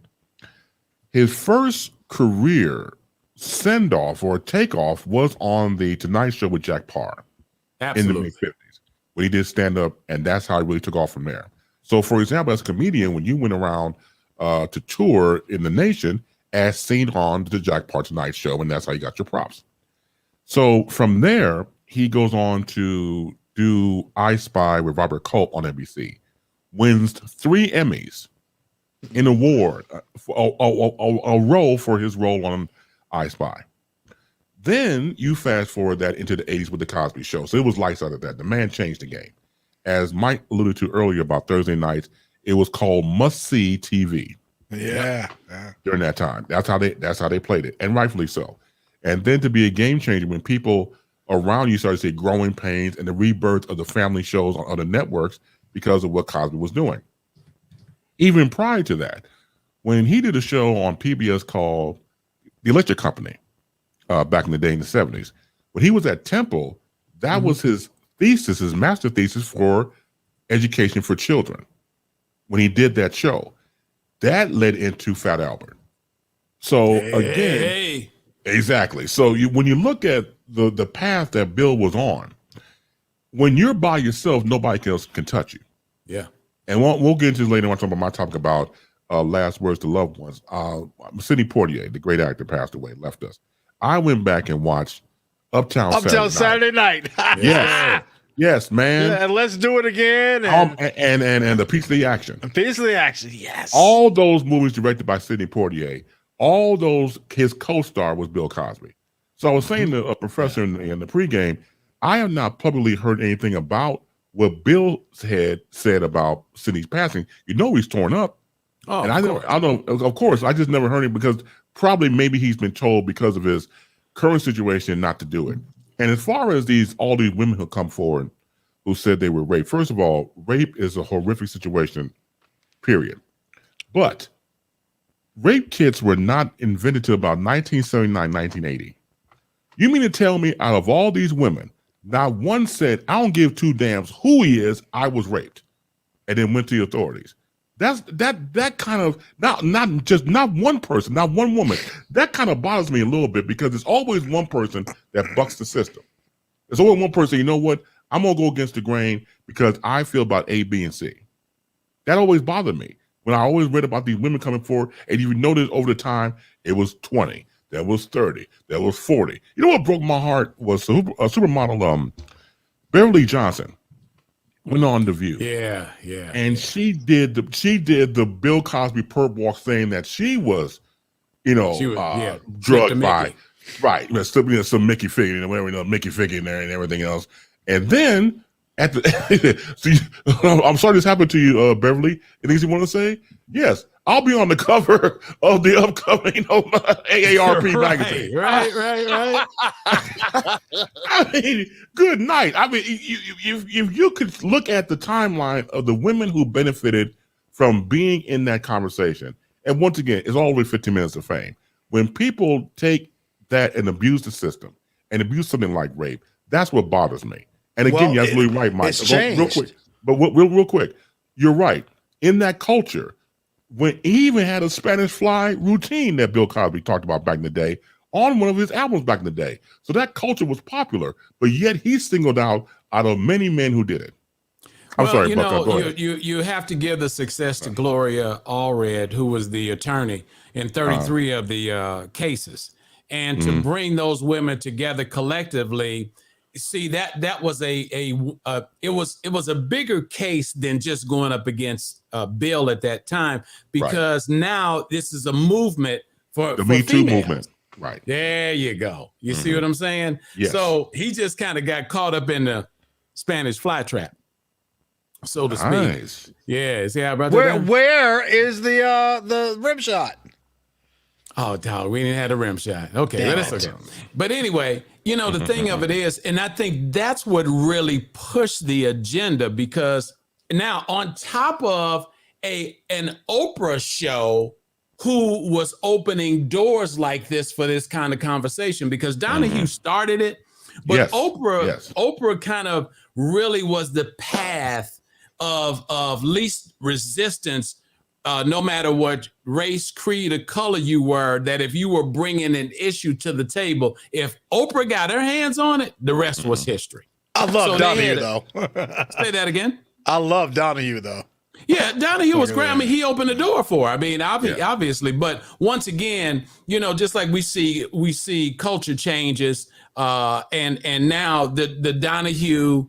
His first career send-off or takeoff was on the Tonight Show with Jack Parr in the Absolutely. mid-50s, when he did stand-up, and that's how he really took off from there. So, for example, as a comedian, when you went around to tour in the nation, as seen on the Jack Parr Tonight Show, and that's how you got your props. So from there, he goes on to do I Spy with Robert Culp on NBC, wins 3 Emmys, an award for a role for his role on I Spy. Then you fast forward that into the 80s with the Cosby Show. So it was lights out of that. The man changed the game. As Mike alluded to earlier about Thursday nights, it was called must-see TV. Yeah. During that time. That's how they played it, and rightfully so. And then to be a game changer when people around you started to see Growing Pains and the rebirth of the family shows on other networks because of what Cosby was doing. Even prior to that, when he did a show on PBS called The Electric Company, back in the day in the 70s, when he was at Temple, that was his thesis, his master thesis for education for children. When he did that show, that led into Fat Albert. So again, exactly. So when you look at the path that Bill was on, when you're by yourself, nobody else can touch you. Yeah. And we'll get into this later. I want to talk about my topic about last words to loved ones. Sidney Poitier, the great actor, passed away, left us. I went back and watched Uptown Saturday Night. Yes, man. Yeah, and let's do it again. And the Piece of the Action. Piece of the Action, yes. All those movies directed by Sidney Poitier, all those, his co-star was Bill Cosby. So I was saying to a professor in the pregame, I have not publicly heard anything about what Bill had said about Sidney's passing. You know he's torn up. Oh, and of course, I just never heard it because probably maybe he's been told because of his current situation not to do it. And as far as all these women who come forward who said they were raped, first of all, rape is a horrific situation, period. But rape kits were not invented till about 1979, 1980. You mean to tell me out of all these women, not one said, I don't give two damns who he is, I was raped, and then went to the authorities? That kind of, not one person, not one woman. That kind of bothers me a little bit because there's always one person that bucks the system. There's always one person, you know what? I'm going to go against the grain because I feel about A, B, and C. That always bothered me. When I always read about these women coming forward, and you notice over the time, it was 20, that was 30, that was 40. You know what broke my heart was a supermodel, Beverly Johnson. Went on The View. Yeah. And she did the Bill Cosby perp walk saying that she was, drugged by, right, some Mickey figure, whatever, Mickey figure in there and everything else. And then at the, I'm sorry this happened to you, Beverly. Anything you want to say? Yes, I'll be on the cover of the upcoming AARP magazine. Right. I mean, good night. I mean, if you could look at the timeline of the women who benefited from being in that conversation, and once again, it's always 15 minutes of fame. When people take that and abuse the system and abuse something like rape, that's what bothers me. And again, you're absolutely right, Mike. It's changed. Real quick, but real quick, you're right. In that culture, when he even had a Spanish fly routine that Bill Cosby talked about back in the day on one of his albums back in the day. So that culture was popular, but yet he's singled out of many men who did it. I'm sorry, Buck, go ahead. You have to give the success to Gloria Allred, who was the attorney in 33 of the cases. And to bring those women together collectively, see that was it was a bigger case than just going up against Bill at that time, because now this is a movement for Me Too females. movement. Right. There you go. You see what I'm saying? Yes. So he just kind of got caught up in the Spanish fly trap, so to speak. Nice. Yeah. See how about Where is the rim shot? Oh, dog, we didn't have a rim shot. Okay, that's okay. But anyway, the thing of it is, and I think that's what really pushed the agenda, because now on top of an Oprah show who was opening doors like this for this kind of conversation, because Donahue started it, but Oprah kind of really was the path of least resistance. No matter what race, creed, or color you were, that if you were bringing an issue to the table, if Oprah got her hands on it, the rest was history. I love Donahue, though. Say that again. I love Donahue, though. Yeah, Donahue was great. I mean, he opened the door for her. I mean, obviously, but once again, just like we see culture changes, and now the Donahue,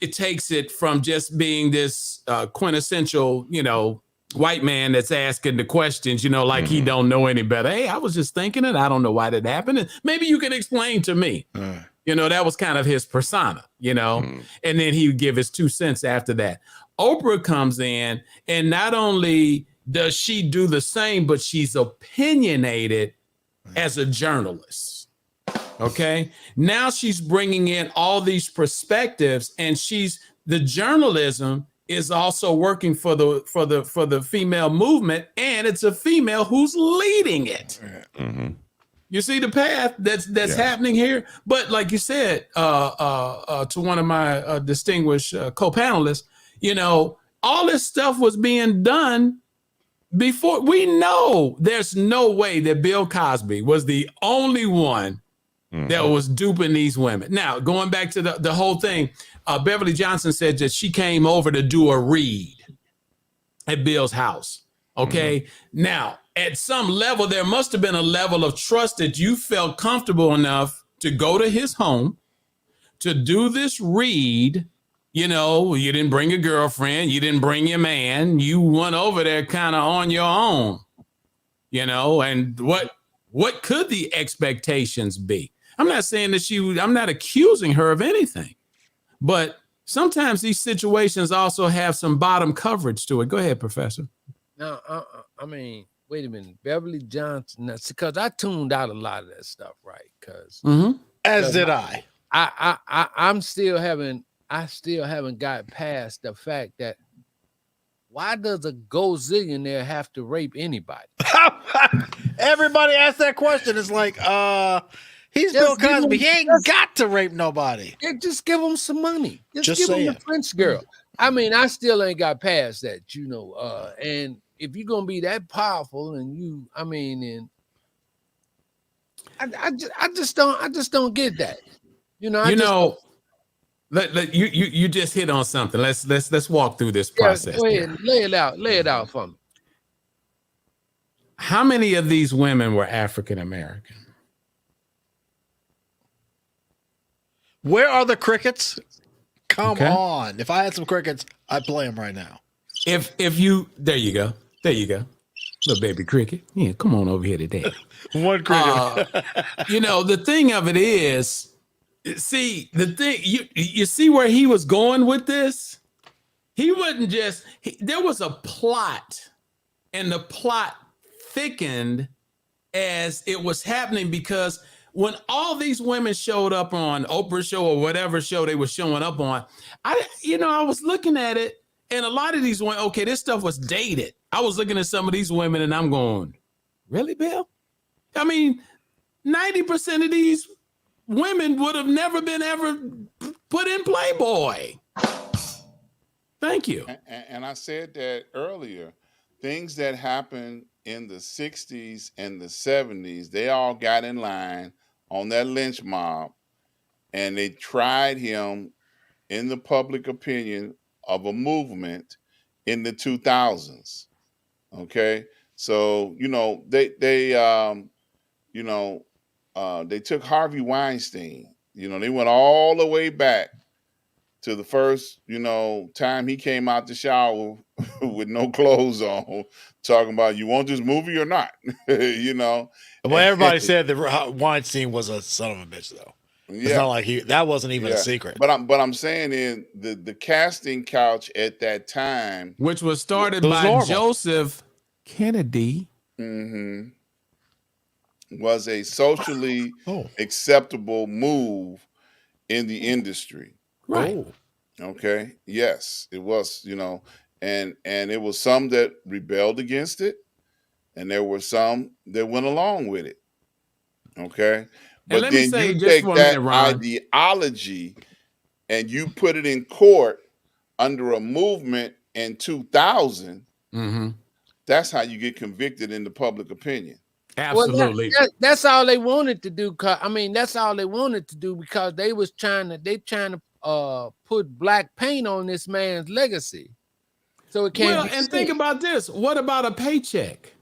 it takes it from just being this quintessential, white man that's asking the questions, like he don't know any better. Hey, I was just thinking it. I don't know why that happened. And maybe you can explain to me. That was kind of his persona, and then he would give his 2 cents after that. Oprah comes in, and not only does she do the same, but she's opinionated as a journalist. Okay. Now she's bringing in all these perspectives, and the journalism is also working for the female movement, and it's a female who's leading it. You see the path that's happening here. But like you said, to one of my distinguished co-panelists, all this stuff was being done before. We know there's no way that Bill Cosby was the only one that was duping these women. Now, going back to the whole thing, Beverly Johnson said that she came over to do a read at Bill's house. Okay. Now, at some level, there must have been a level of trust that you felt comfortable enough to go to his home to do this read. You didn't bring a girlfriend, you didn't bring your man, you went over there kind of on your own, and what could the expectations be? I'm not saying that I'm not accusing her of anything, but sometimes these situations also have some bottom coverage to it. Go ahead, Professor. Now, I mean, wait a minute, Beverly Johnson. Because I tuned out a lot of that stuff, right? Because as did I. I still haven't got past the fact that why does a gozillionaire have to rape anybody? Everybody asks that question. It's like, he's Bill Cosby. He ain't got to rape nobody. Just give him some money. Just give saying. him the French girl. I mean, I still ain't got past that, and if you're gonna be that powerful, and I just don't get that. You just hit on something. Let's walk through this process. Go ahead, lay it out for me. How many of these women were African American? Where are the crickets? Come on. If I had some crickets, I'd play them right now. There you go. Little baby cricket. Yeah, come on over here today. One cricket. The thing of it is, see, you see where he was going with this? He wasn't there was a plot, and the plot thickened as it was happening, because when all these women showed up on Oprah's show or whatever show they were showing up on, I was looking at it, and a lot of these women, okay, this stuff was dated. I was looking at some of these women, and I'm going, really, Bill? I mean, 90% of these women would have never been ever put in Playboy. Thank you. And I said that earlier. Things that happened in the 60s and the 70s, they all got in line on that lynch mob, and they tried him in the public opinion of a movement in the 2000s. Okay, so they took Harvey Weinstein. They went all the way back to the first time he came out the shower with no clothes on, talking about, you want this movie or not? Well, everybody said that Weinstein was a son of a bitch, though. It's not like that wasn't even a secret. But I'm saying, in the casting couch at that time, which was started by Joseph Kennedy, was a socially acceptable move in the industry. Right. Okay. Yes, it was, and it was some that rebelled against it, and there were some that went along with it. Okay. But then you take that ideology and you put it in court under a movement in 2000. That's how you get convicted in the public opinion. Absolutely. Well, that's all they wanted to do. That's all they wanted to do, because they trying to put black paint on this man's legacy, so it can't. Well, and think about this. What about a paycheck?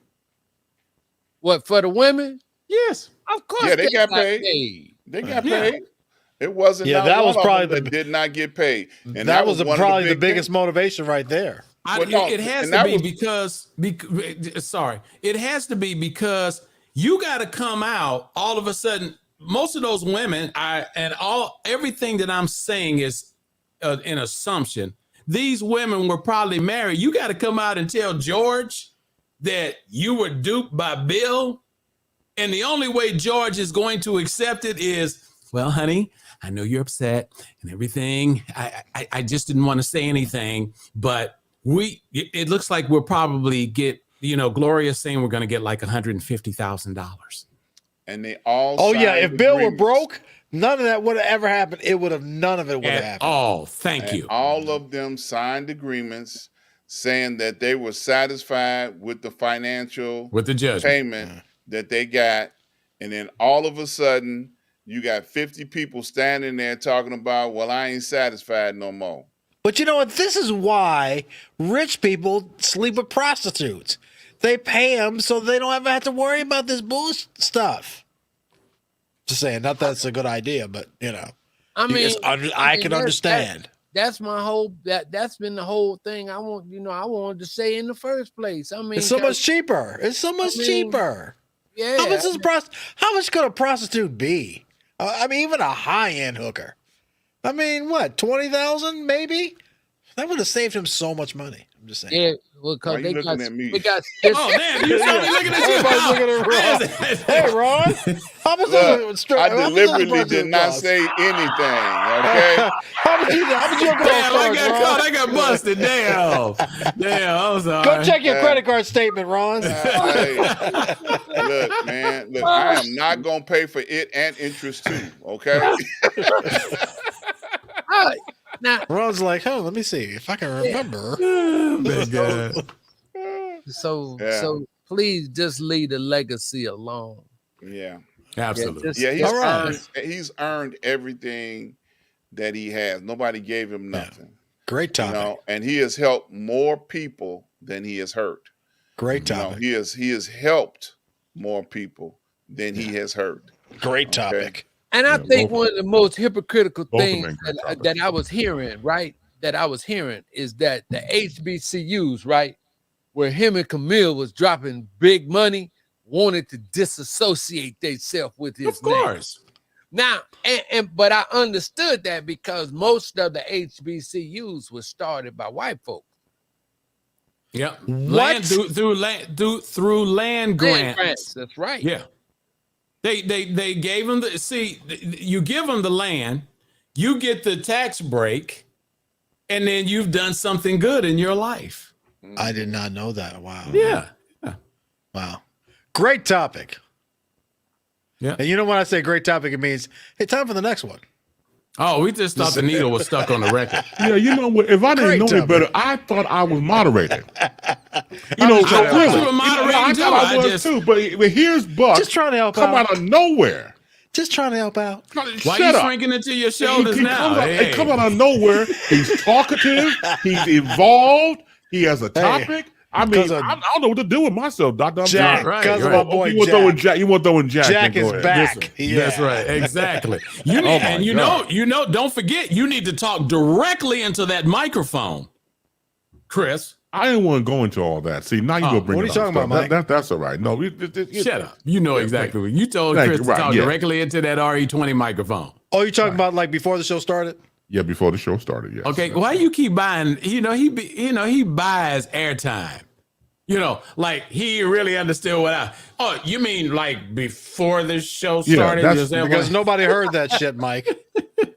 What, for the women? Yes, of course. Yeah, they got paid. They got paid. It wasn't. Yeah, that was probably that did not get paid, and that was probably the biggest motivation right there. It has to be because sorry, it has to be because you got to come out all of a sudden. Most of those women, everything that I'm saying is an assumption. These women were probably married. You got to come out and tell George that you were duped by Bill. And the only way George is going to accept it is, well, honey, I know you're upset and everything. I just didn't want to say anything, but it looks like we'll probably get, Gloria's saying we're going to get like $150,000. And they all. Oh yeah, if Bill were broke, none of that would have ever happened. None of it would have happened. Oh, thank you. All of them signed agreements saying that they were satisfied with the financial payment that they got, and then all of a sudden you got 50 people standing there talking about, well, I ain't satisfied no more. But you know what? This is why rich people sleep with prostitutes. They pay them so they don't ever have to worry about this bullshit stuff. Just saying, not that it's a good idea, but I mean, I can understand. That's my whole. That's been the whole thing. I wanted to say in the first place. I mean, it's so much cheaper. It's so much cheaper. Yeah. How much could a prostitute be? I mean, even a high-end hooker. I mean, what, 20,000 maybe? That would have saved him so much money. I'm just saying. Yeah, well, because they got. Oh man, you started looking at you. Everybody's looking at Ron. Hey, Ron. I deliberately did not say anything. Okay. How would you go? I got busted. Damn. I'm sorry. Go check your credit card statement, Ron. Hey, look, man. Look, I am not gonna pay for it and interest too. Okay. All right. Now, Ron's like, let me see if I can remember. So please just leave the legacy alone. Yeah, absolutely. He's earned everything that he has. Nobody gave him nothing. Great topic. And he has helped more people than he has hurt. Great topic. He has helped more people than he has hurt. Great topic. And I think one of the most hypocritical things that I was hearing, is that the HBCUs, right, where him and Camille was dropping big money, wanted to disassociate themselves with his name. Of course. Now, but I understood that because most of the HBCUs were started by white folks. Yeah. Through land grants. That's right. Yeah. They gave them you give them the land, you get the tax break, and then you've done something good in your life. I did not know that. Wow. Yeah. Wow. Great topic. Yeah. And you know when I say great topic, it means, hey, time for the next one. Oh, we just thought the needle was stuck on the record. Yeah, you know what? If I didn't know any better, I thought I was moderated. You know, you were moderating I was too. But here's Buck. Just trying to help out of nowhere. Just trying to help out. Why are you shrinking into your shoulders now? He comes out of nowhere. He's talkative. He's evolved. He has a topic. I mean, I don't know what to do with myself, Doctor. Jack, because of my boy Jack. You want throwing Jack? Jack is back. That's right. Exactly. Don't forget, you need to talk directly into that microphone, Chris. I didn't want to go into all that. See, now you go bring. What are you talking about, Mike? That's all right. No, shut up. You know exactly what you told Chris to talk directly into that RE20 microphone. Oh, you're talking about like before the show started? Yeah, before the show started. Yes. Okay. Why you keep buying? He buys airtime. Like he really understood what oh, you mean like before the show started? Yeah, because nobody heard that shit, Mike.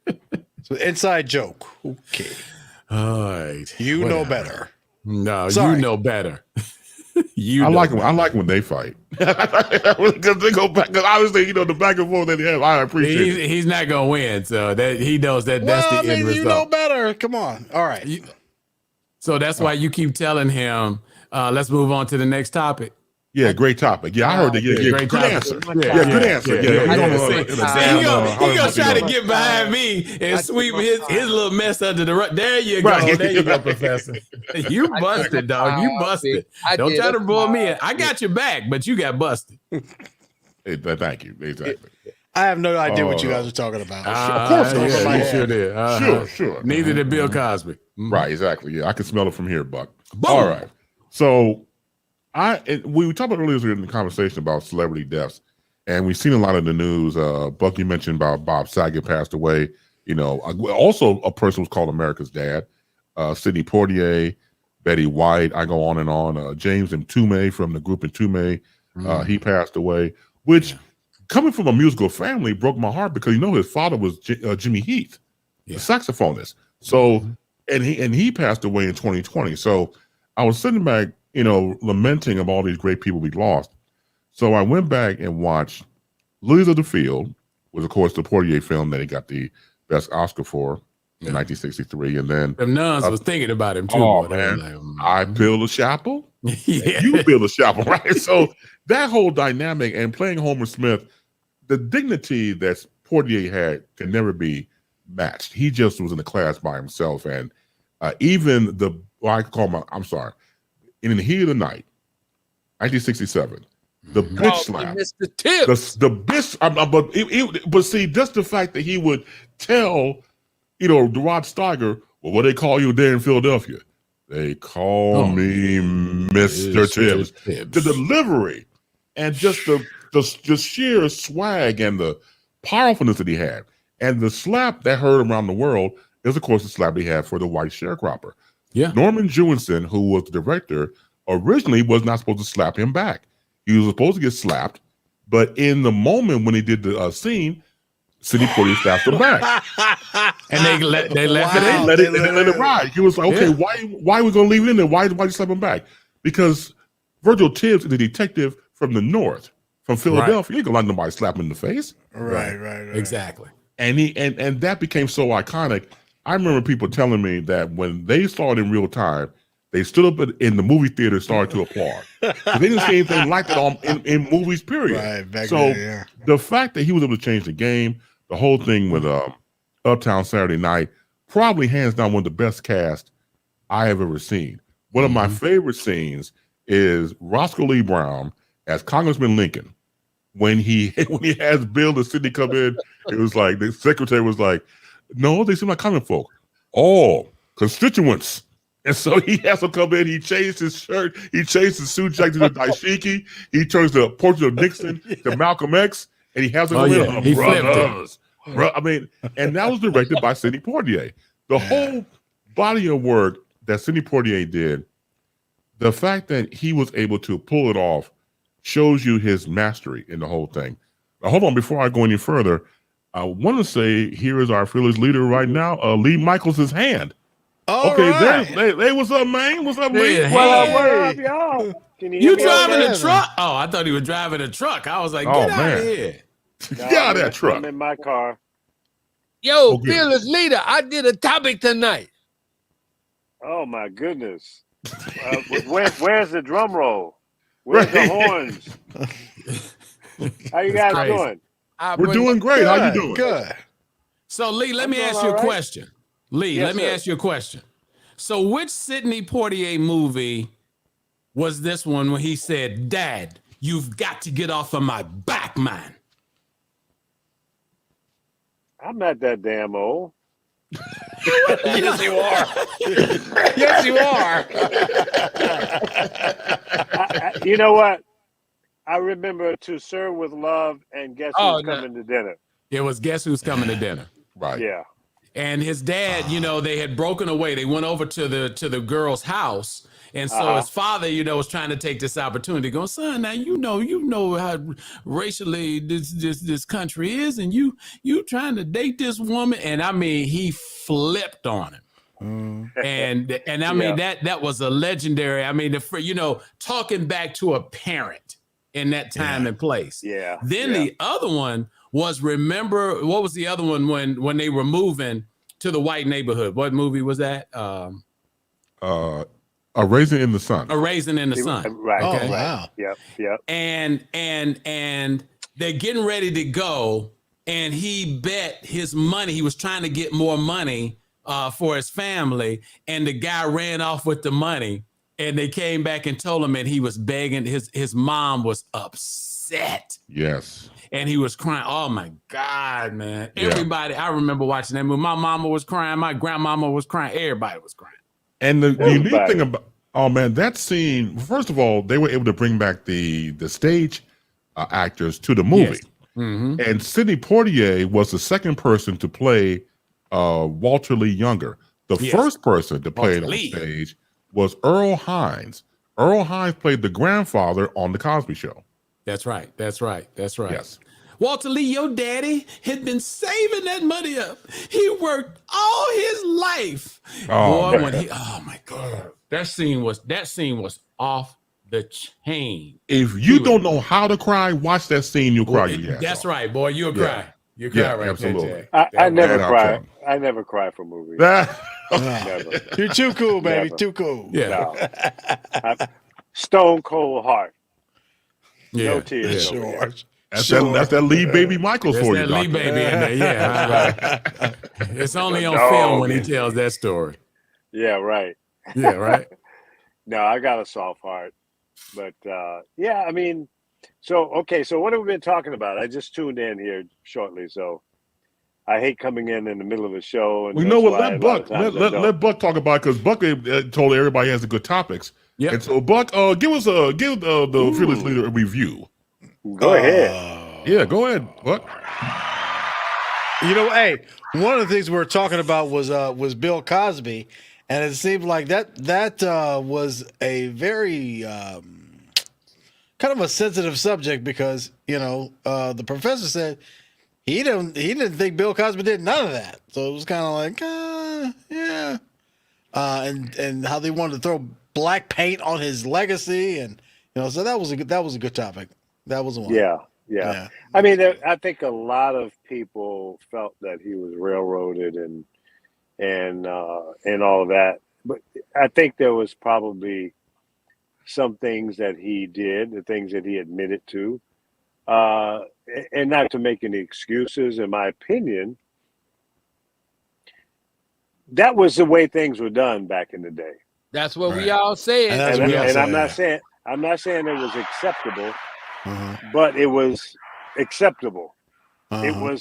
It's an inside joke. Okay. All right. You know better. No, sorry. You know better. I like when they fight. Because they go back. Because obviously, the back and forth that they have, I appreciate it. He's not going to win. So that he knows that's the end result. You know better. Come on. All right. So that's why you keep telling him, let's move on to the next topic. Yeah, great topic. Yeah, I heard that. Yeah, great answer. Good answer. He gonna try to get behind me and sweep his little mess under the rug. There you go. Right. There you go, Professor. You busted, dog. You busted. Don't try to bull me in. I got your back, but you got busted. Hey, thank you. Exactly. I have no idea what you guys are talking about. Of course, you sure did. Sure. Neither did Bill Cosby. Right, exactly. Yeah, I can smell it from here, Buck. Boom. All right. So we talked about earlier in the conversation about celebrity deaths, and we've seen a lot of the news. Buck, you mentioned about Bob Saget passed away. You know, also a person was called America's Dad. Sidney Poitier, Betty White. I go on and on. James Mtume from the group Mtume, he passed away. Which, coming from a musical family, broke my heart because his father was Jimmy Heath, the saxophonist. So, and he passed away in 2020. So, I was sitting back, lamenting of all these great people we lost. So I went back and watched Lilies of the Field, was of course the Poitier film that he got the best Oscar for in 1963, and then the nuns was thinking about him too. Oh man, I build a chapel, you build a chapel, right? So that whole dynamic and playing Homer Smith, the dignity that Poitier had can never be matched. He just was in a class by himself, and even in the heat of the night, 1967, the bitch slap, Mr. Tips. the bitch. But see, just the fact that he would tell, Rod Steiger, well, what they call you there in Philadelphia? They call me Mr. Tibbs. The delivery and just the sheer swag and the powerfulness that he had, and the slap that heard around the world is, of course, the slap he had for the white sharecropper. Yeah, Norman Jewison, who was the director, originally was not supposed to slap him back. He was supposed to get slapped, but in the moment when he did the scene, Sidney Poitier slapped him back, and they let it ride. He was like, okay, why are we gonna leave it in there? Why you slap him back? Because Virgil Tibbs is a detective from the north, from Philadelphia. You ain't gonna let nobody slap him in the face. Right. Exactly. And and that became so iconic. I remember people telling me that when they saw it in real time, they stood up in the movie theater and started to applaud. So they didn't see anything like that in movies, period. Right, the fact that he was able to change the game, the whole thing with Uptown Saturday Night, probably hands down one of the best cast I have ever seen. One of my favorite scenes is Roscoe Lee Brown as Congressman Lincoln. When he has Bill and Sidney come in, it was like the secretary was like, no, they seem like common folk. Oh, constituents. And so he has to come in. He changed his shirt. He changed his suit jacket to the dashiki. He turns the portrait of Nixon to Malcolm X, and he has to come in. He brothers. And that was directed by Sidney Poitier. The whole body of work that Sidney Poitier did, the fact that he was able to pull it off shows you his mastery in the whole thing. Now, hold on, before I go any further, I want to say here is our fearless leader right now, Lee Michaels' hand. Right. Hey, what's up, man? What's up, Lee? Where up, y'all? Can you You hear me driving okay? a truck? Oh, I thought he was driving a truck. I was like, get out of here. Get out of that truck. I'm in my car. Yo, Okay. fearless leader, I did a topic tonight. Oh my goodness. Where's the drum roll? Where's the horns? How you guys crazy. doing? We're doing great. How you doing? Good. So, Lee, let I'm me doing ask you a all right. question. Lee, Yes, let me sir. ask you a question. So, which Sidney Poitier movie was this one when he said, Dad, you've got to get off of my back, man? I'm not that damn old. Yes, you are. Yes, you are. You know what? I remember To Serve with Love and Guess Who's Coming to Dinner. It was Guess Who's Coming to Dinner. Right. Yeah. And his dad, they had broken away. They went over to the girl's house. And so his father, was trying to take this opportunity, going, son, now you know how racially this country is, and you trying to date this woman, and I mean he flipped on him, and I mean that was a legendary. I mean, talking back to a parent in that time and place. Yeah. Then the other one was, remember, what was the other one when they were moving to the white neighborhood? What movie was that? A Raisin in the Sun. A Raisin in the Sun. Right. Oh, Okay. wow. Yep. And they're getting ready to go, and he bet his money. He was trying to get more money for his family, and the guy ran off with the money, and they came back and told him, and he was begging. His mom was upset. Yes. and he was crying. Oh my God, man! Yeah. Everybody, I remember watching that movie. My mama was crying. My grandmama was crying. Everybody was crying. And the unique Everybody. thing about, oh man, that scene. First of all, they were able to bring back the stage actors to the movie. Yes. Mm-hmm. And Sidney Poitier was the second person to play Walter Lee Younger. The Yes. first person to play it Walter on Lee. stage was Earl Hines. Earl Hines played the grandfather on The Cosby Show. That's right. That's right. That's right. Yes. Walter Lee, your daddy had been saving that money up. He worked all his life. Oh, Boy, man. when he, oh my God, that scene was off the chain. If you don't know how to cry, watch that scene. You'll cry. your ass That's off. right, boy. You'll Yeah. cry. You cry Yeah, right absolutely. there, Jack. I never Man, I'll cry. tell you. I never cry for movies. Never. You're too cool, baby. Never. Too cool. Yeah. No. Stone cold heart. Yeah. No tears. Yeah. over Sure. here. That's that Lee Baby Michaels That's for you, that Lee Doctor. baby in there. Yeah. Right. It's only on Dog film when he in tells that story. Yeah, right. Yeah, right. No, I got a soft heart. But yeah, I mean, so what have we been talking about? I just tuned in here shortly, so I hate coming in the middle of a show. And We know that's what. why a Let lot of Buck times I let don't. Buck talk about it, because Buck told everybody he has the good topics. Yep. And so Buck, give the Fearless Leader a review. Go ahead. Yeah, go ahead, Buck. You know, hey, one of the things we were talking about was Bill Cosby, and it seemed like that was a very kind of a sensitive subject because the professor said he didn't think Bill Cosby did none of that, so it was kind of like yeah, and how they wanted to throw black paint on his legacy, and so that was a good topic. That was the one. Yeah. I mean, I think a lot of people felt that he was railroaded and all of that. But I think there was probably some things that he did, the things that he admitted to, and not to make any excuses. In my opinion, that was the way things were done back in the day. That's what we Right. all said. And that's what we all And said. I'm not saying it was acceptable, Uh-huh. but it was acceptable. Uh-huh.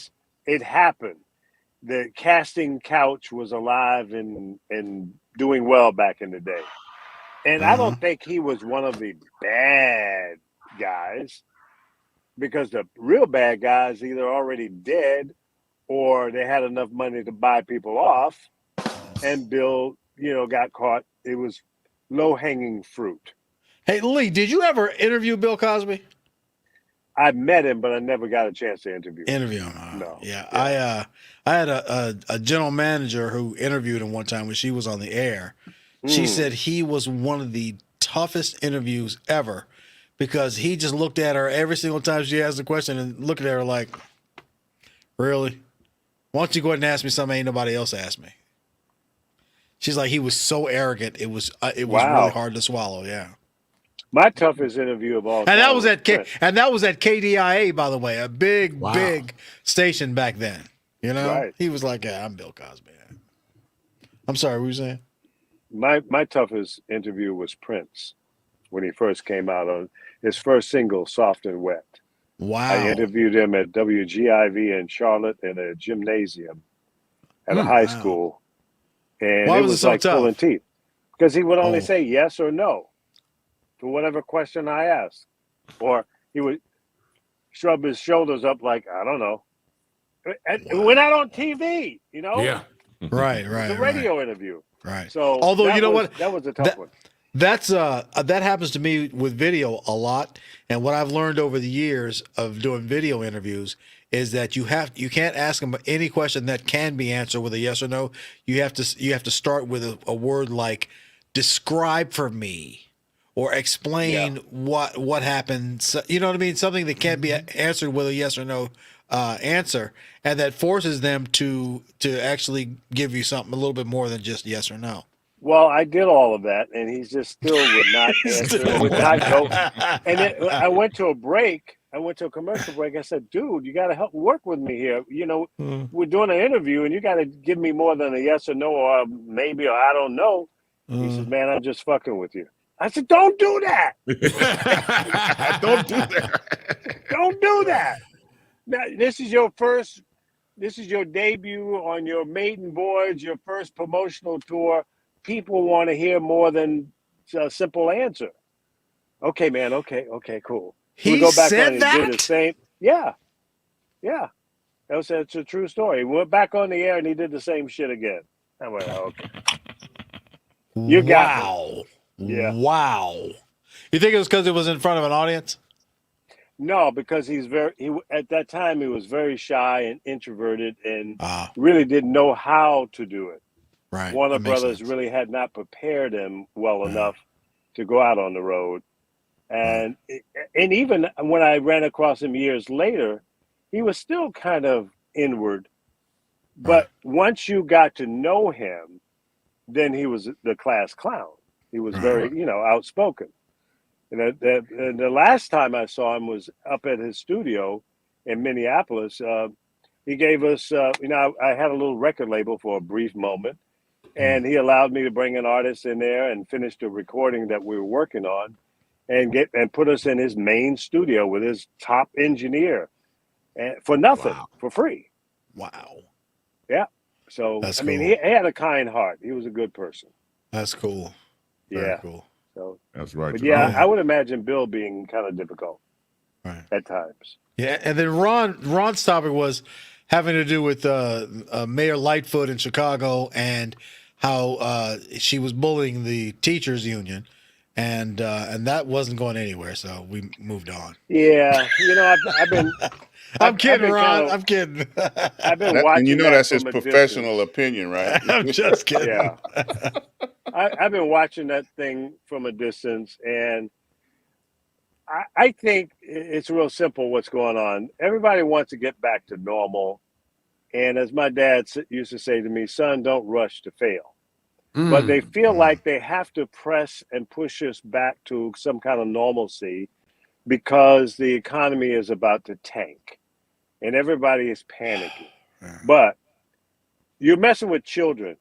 It happened. The casting couch was alive and doing well back in the day. And I don't think he was one of the bad guys, because the real bad guys either already dead or they had enough money to buy people off, and Bill, got caught. It was low-hanging fruit. Hey, Lee, did you ever interview Bill Cosby? I met him, but I never got a chance to interview him. Interview him. No. Yeah. I had a general manager who interviewed him one time when she was on the air. She said he was one of the toughest interviews ever because he just looked at her every single time she asked a question and looked at her like, really? Why don't you go ahead and ask me something ain't nobody else asked me? She's like, he was so arrogant. It was Wow. really hard to swallow. Yeah. My toughest interview of all time. And that was at Prince. KDIA, by the way, a big station back then. Right. He was like, "Yeah, I'm Bill Cosby." I'm sorry, what were you saying? My toughest interview was Prince when he first came out on his first single, "Soft and Wet." Wow. I interviewed him at WGIV in Charlotte in a gymnasium at a high school, and Why it was it was so like tough? pulling teeth because he would only Oh. say yes or no to whatever question I asked, or he would shrug his shoulders up like, I don't know. And we're not on TV, Yeah. Right. It's a radio interview. Right. So Although, that you know was- what? that was a tough one. That's that happens to me with video a lot. And what I've learned over the years of doing video interviews is that you can't ask them any question that can be answered with a yes or no. You have to start with a word like describe for me or explain what happened. So, you know what I mean? Something that can't be answered with a yes or no answer, and that forces them to actually give you something a little bit more than just yes or no. Well, I did all of that, and he just still would not answer, would not go. And then I went to a break. I went to a commercial break. I said, dude, you got to help work with me here. We're doing an interview, and you got to give me more than a yes or no or maybe or I don't know. He says, man, I'm just fucking with you. I said, don't do that. Don't do that. Don't do that. Now, this is your first. This is your debut on your maiden voyage, your first promotional tour. People want to hear more than a simple answer. Okay, man. Okay, cool. He said that? Did the same. Yeah. That's a true story. He went back on the air and he did the same shit again. I went, okay. You got me. Yeah. Wow. You think it was because it was in front of an audience? No, because at that time he was very shy and introverted and really didn't know how to do it. Right. Warner Brothers really had not prepared him well enough to go out on the road. And even when I ran across him years later, he was still kind of inward. But once you got to know him, then he was the class clown. He was very, outspoken. And the last time I saw him was up at his studio in Minneapolis. He gave us, I had a little record label for a brief moment, and he allowed me to bring an artist in there and finish the recording that we were working on, and put us in his main studio with his top engineer, and for nothing, for free. Wow. Yeah. So that's cool. He had a kind heart. He was a good person. That's cool. Very cool. So that's right. But I would imagine Bill being kind of difficult at times. Yeah, and then Ron's topic was having to do with Mayor Lightfoot in Chicago and how she was bullying the teachers union, and that wasn't going anywhere. So we moved on. Yeah, I've been. I'm kidding, Ron. I'm kidding. I've been watching. And that's his professional opinion, right? I'm just kidding. Yeah. I've been watching that thing from a distance, and I think it's real simple what's going on. Everybody wants to get back to normal. And as my dad used to say to me, son, don't rush to fail. But they feel like they have to press and push us back to some kind of normalcy because the economy is about to tank and everybody is panicking. But you're messing with children.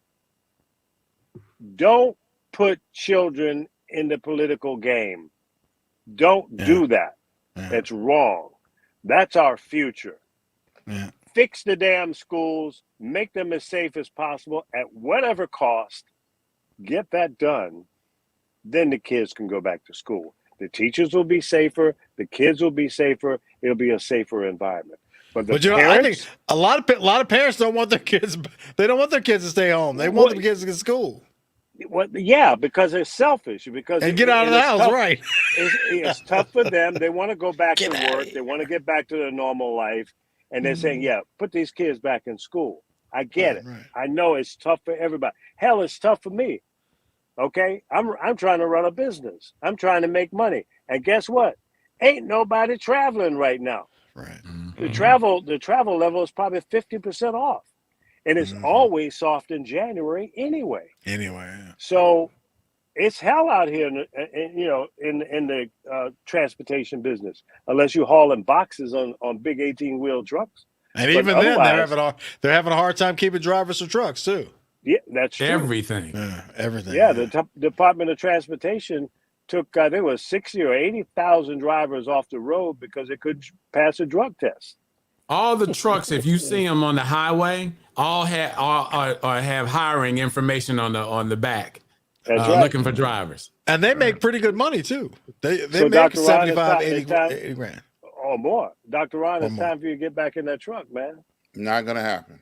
Don't put children in the political game. Don't do that. That's wrong. That's our future. Fix the damn schools, make them as safe as possible at whatever cost. Get that done. Then the kids can go back to school. The teachers will be safer. The kids will be safer. It'll be a safer environment. But parents, I think a lot of parents don't want their kids. They don't want their kids to stay home. They want their kids to get to school. Yeah, because they're selfish. Because get out of the house, right? It's tough for them. They want to go back to work. They want to get back to their normal life, and they're saying, "Yeah, put these kids back in school." I get it. Right. I know it's tough for everybody. Hell, it's tough for me. Okay, I'm trying to run a business. I'm trying to make money, and guess what? Ain't nobody traveling right now. Right. The travel level is probably 50% off. And it's always soft in January anyway. So it's hell out here, in the transportation business, unless you're hauling boxes on big 18-wheel trucks. And even then, they're having a hard time keeping drivers for trucks too. Yeah, that's true. Everything. Everything. Yeah, the Department of Transportation took there was 60 or 80,000 drivers off the road because they couldn't pass a drug test. All the trucks, if you see them on the highway, all have hiring information on the back. That's right. Looking for drivers. And they make pretty good money too. They make 75, 80 grand. Or more. Dr. Ron, it's time for you to get back in that truck, man. Not gonna happen.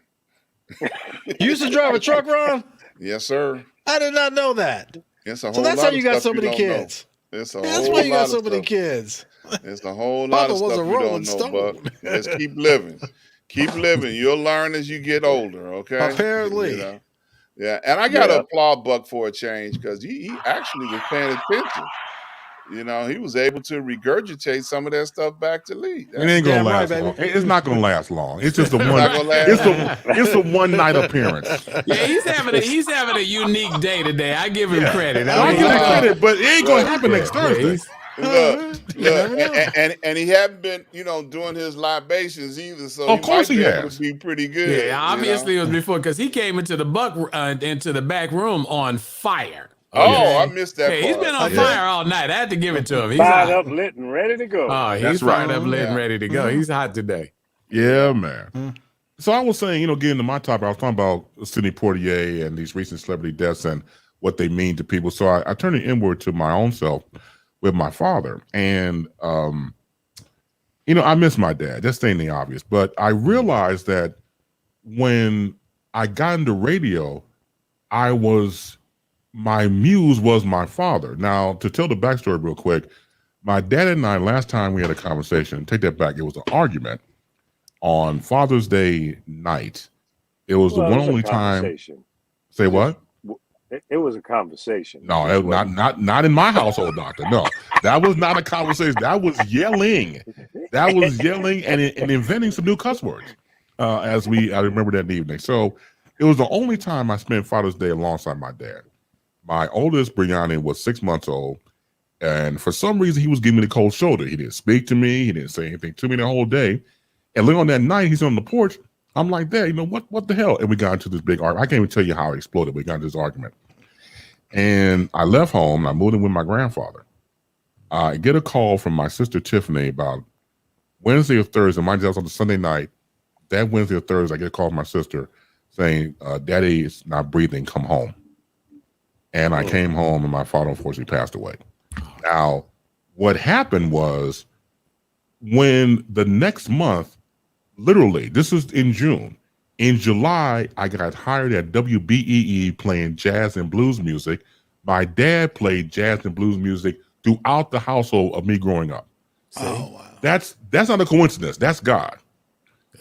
You used to drive a truck, Ron? Yes, sir. I did not know that. So that's how you got so many kids. That's why you got so many kids. It's a whole lot of stuff you don't know, but just keep living. Keep living. You'll learn as you get older, okay? Apparently. Yeah, and I got to applaud Buck for a change because he actually was paying attention. He was able to regurgitate some of that stuff back to Lee. It ain't gonna last long. It's not gonna last long. It's just it's a one night appearance. Yeah, he's having a unique day today. I give him credit. I give him credit, but it ain't gonna happen next Thursday. Look, and he hadn't been, doing his libations either. So of course he has. Be pretty good. Yeah, obviously it was before because he came into the back room on fire. Oh, I missed that part. He's been on fire all night. I had to give it to him. He's fired up, lit, and ready to go. Oh, he's fired up, lit, and ready to go. He's hot today. Yeah, man. So I was saying, getting to my topic, I was talking about Sidney Poitier and these recent celebrity deaths and what they mean to people. So I turned it inward to my own self with my father. And, I miss my dad. That's stating the obvious. But I realized that when I got into radio, my muse was my father. Now, to tell the backstory real quick, my dad and I, last time we had a conversation, take that back, it was an argument on Father's Day night. It was the one only time. Say what? It was a conversation. No, not in my household, doctor. No, that was not a conversation. That was yelling. That was yelling and inventing some new cuss words. I remember that evening. So it was the only time I spent Father's Day alongside my dad. My oldest, Brianna, was 6 months old. And for some reason, he was giving me the cold shoulder. He didn't speak to me. He didn't say anything to me the whole day. And later on that night, he's on the porch. I'm like, Dad, what the hell? And we got into this big argument. I can't even tell you how it exploded. We got into this argument. And I left home. I moved in with my grandfather. I get a call from my sister, Tiffany, about Wednesday or Thursday. Mind you, that was on a Sunday night. That Wednesday or Thursday, I get a call from my sister saying, Daddy is not breathing. Come home. And I came home, and my father, unfortunately, passed away. Now, what happened was when the next month, literally, this was in June. In July, I got hired at WBEE playing jazz and blues music. My dad played jazz and blues music throughout the household of me growing up. Oh, wow. That's not a coincidence. That's God.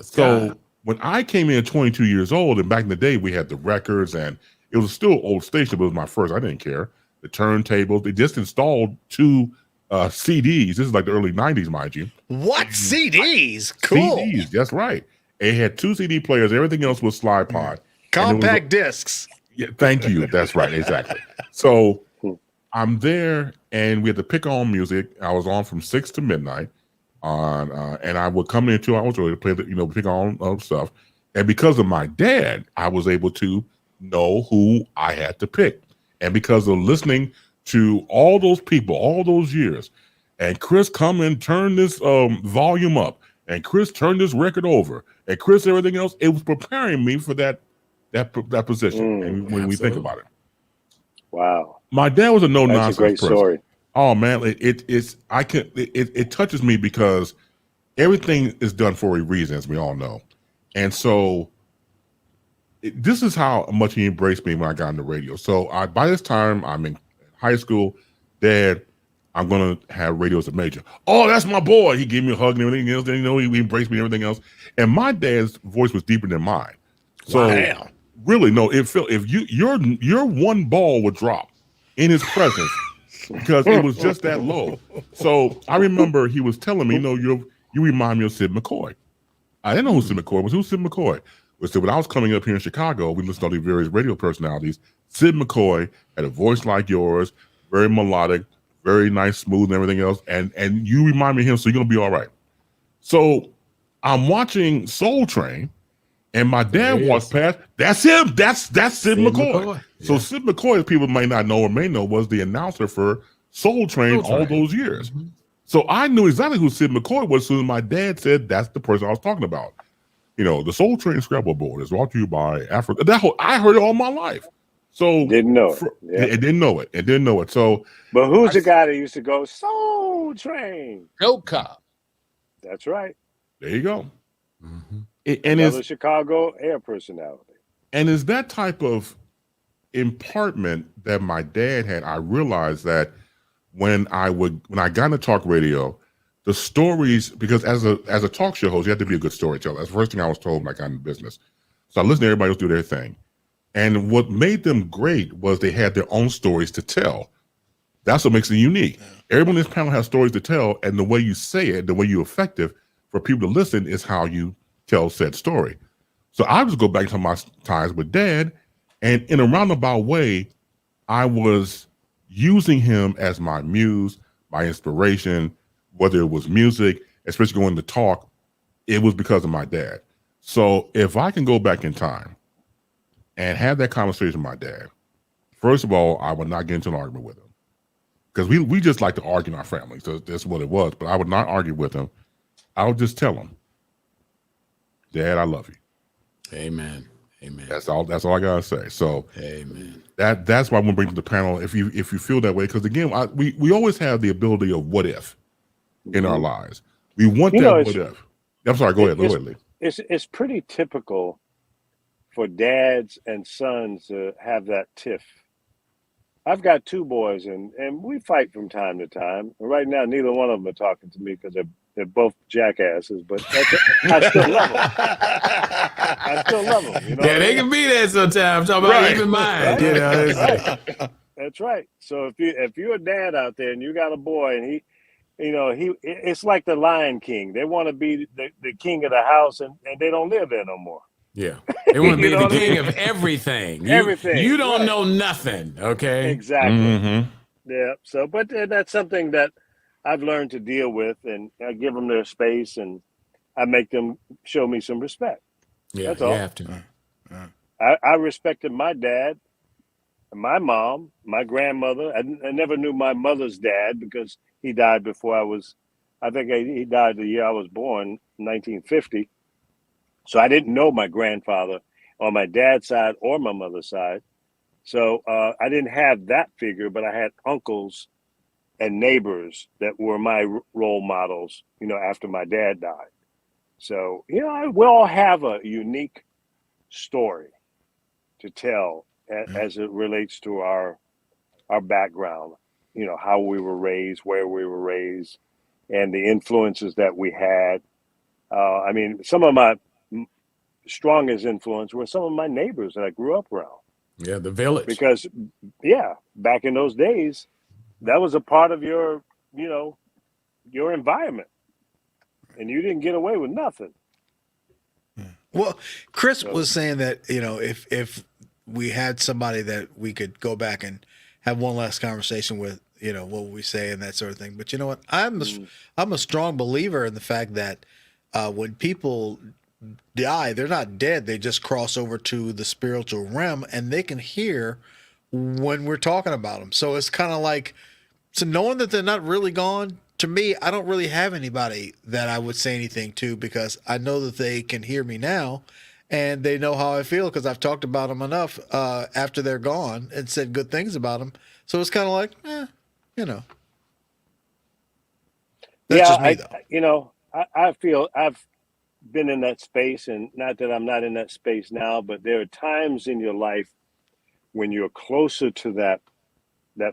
So when I came in at 22 years old, and back in the day, we had the records, and it was still old station, but it was my first. I didn't care. The turntables, they just installed 2 CDs. This is like the early 90s, mind you. What? CDs? Cool. CDs, that's right. It had 2 CD players. Everything else was slide pod. Compact discs. Yeah, thank you. That's right. Exactly. So I'm there, and we had to pick on music. I was on from 6 to midnight. And I would come in 2 hours early to play pick on stuff. And because of my dad, I was able to know who I had to pick. And because of listening to all those people, all those years, and Chris come and turn this volume up, and Chris turned this record over, and Chris everything else, it was preparing me for that position. And when we think about it, wow, my dad was a no nonsense. That's a great person. story. Oh man, it touches me because everything is done for a reason, as we all know, and so this is how much he embraced me when I got on the radio. So by this time, I'm in high school. Dad, I'm gonna have radio as a major. Oh, that's my boy. He gave me a hug and everything else. Then he embraced me and everything else. And my dad's voice was deeper than mine. So really, no, it felt if your one ball would drop in his presence because it was just that low. So I remember he was telling me, you remind me of Sid McCoy. I didn't know who Sid McCoy was. Who's Sid McCoy? So when I was coming up here in Chicago, we listened to all these various radio personalities. Sid McCoy had a voice like yours, very melodic, very nice, smooth, and everything else. And you remind me of him, so you're gonna be all right. So I'm watching Soul Train, and my dad walks past. That's him. That's Sid McCoy. Yeah. So Sid McCoy, as people might not know or may know, was the announcer for Soul Train all those years. Mm-hmm. So I knew exactly who Sid McCoy was as soon as my dad said that's the person I was talking about. The Soul Train Scrabble board is brought to you by Africa. I heard it all my life. So didn't know it. It didn't know it. It didn't know it. So, but who's the guy that used to go Soul Train? Joe Cobb. That's right. There you go. Mm-hmm. And it's Chicago air personality. And it's that type of impartment that my dad had. I realized that when I got into talk radio, the stories, because as a talk show host, you have to be a good storyteller. That's the first thing I was told when I got into business. So I listened to everybody else do their thing. And what made them great was they had their own stories to tell. That's what makes it unique. Everyone in this panel has stories to tell, and the way you say it, the way you're effective for people to listen is how you tell said story. So I just go back to my times with Dad, and in a roundabout way, I was using him as my muse, my inspiration, whether it was music, especially going to talk, it was because of my dad. So if I can go back in time and have that conversation with my dad, first of all, I would not get into an argument with him. Because we just like to argue in our family. So that's what it was. But I would not argue with him. I would just tell him, Dad, I love you. Amen. Amen. That's all I gotta say. So amen. That's why I'm gonna bring to the panel. If you feel that way, because again, we always have the ability of what if in our lives. We want that what if. I'm sorry. Go ahead. Go ahead, Lee. It's pretty typical for dads and sons to have that tiff. I've got 2 boys, and we fight from time to time. Right now, neither one of them are talking to me because they're both jackasses. But I still love them. I still love them. You know, yeah, they can be there sometimes. I'm talking about even mine. Right. You know, Right. That's right. So if you're a dad out there and you got a boy and it's like the Lion King. They want to be the king of the house, and they don't live there no more. yeah, they want to be the king of everything. Everything. You don't know nothing. Okay. Exactly. Mm-hmm. Yeah. So, but that's something that I've learned to deal with, and I give them their space, and I make them show me some respect. Yeah, that's all. You have to. I respected my dad, my mom, my grandmother. I never knew my mother's dad because he died before I think he died the year I was born, 1950. So I didn't know my grandfather on my dad's side or my mother's side. So I didn't have that figure, but I had uncles and neighbors that were my role models, after my dad died. So, we all have a unique story to tell as it relates to our background, how we were raised, where we were raised, and the influences that we had. Some of my strongest influence were some of my neighbors that I grew up around. Yeah, the village. Because, back in those days, that was a part of your environment, and you didn't get away with nothing. Well, Chris was saying that if we had somebody that we could go back and have one last conversation with, what we say and that sort of thing. But you know what? I'm a strong believer in the fact that when people die, they're not dead. They just cross over to the spiritual realm, and they can hear when we're talking about them. So it's kind of like, so knowing that they're not really gone, to me, I don't really have anybody that I would say anything to, because I know that they can hear me now, and they know how I feel because I've talked about them enough after they're gone and said good things about them. So it's kind of like, That's just me, though. I feel I've been in that space, and not that I'm not in that space now, but there are times in your life when you're closer to that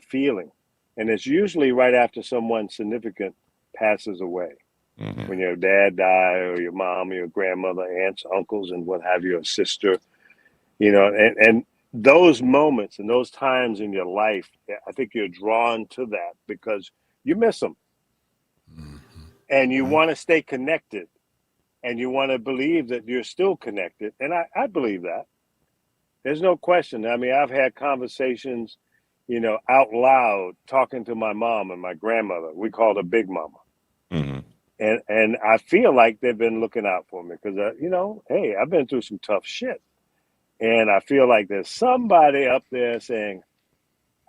feeling. And it's usually right after someone significant passes away. Mm-hmm. When your dad died, or your mom, or your grandmother, aunts, uncles, and what have you, a sister, and those moments and those times in your life, I think you're drawn to that because you miss them. Mm-hmm. And you want to stay connected, and you want to believe that you're still connected. And I believe that. There's no question. I've had conversations, out loud, talking to my mom and my grandmother. We called her Big Mama. Mm-hmm. And I feel like they've been looking out for me because, hey, I've been through some tough shit. And I feel like there's somebody up there saying,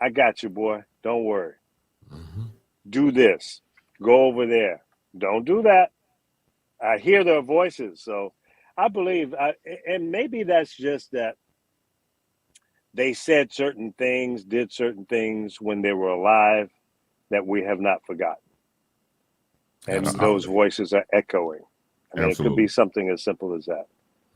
I got you, boy. Don't worry. Mm-hmm. Do this. Go over there. Don't do that. I hear their voices. So I believe, and maybe that's just that they said certain things, did certain things when they were alive that we have not forgotten. And those voices are echoing. It could be something as simple as that.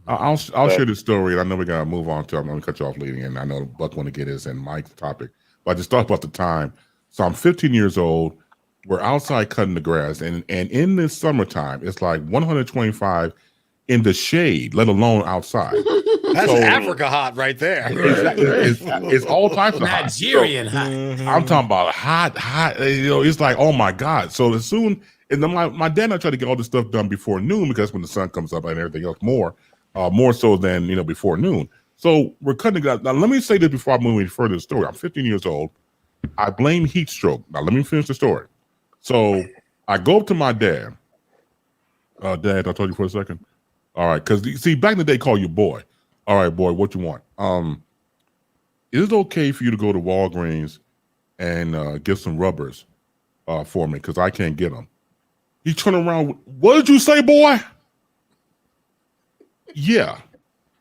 I'll share this story, and I know we got to move on to, I'm going to cut you off, leading, and I know Buck want to get his and Mike's topic, but I just thought about the time. So I'm 15 years old. We're outside cutting the grass, and in this summertime, it's like 125 in the shade, let alone outside. That's Africa hot right there. It's all types of Nigerian hot. I'm talking about hot. It's like, oh my God. So as soon, and then my dad and I try to get all this stuff done before noon, because when the sun comes up and everything else more so than, before noon. So we're cutting it out. Now, let me say this before I move any further in the story. I'm 15 years old. I blame heat stroke. Now, let me finish the story. So I go up to my dad. Dad, I'll tell you for a second. All right, because see, back in the day, call you boy. All right, boy, what you want? Is it okay for you to go to Walgreens and get some rubbers for me? Because I can't get them. He turned around. What did you say, boy? Yeah.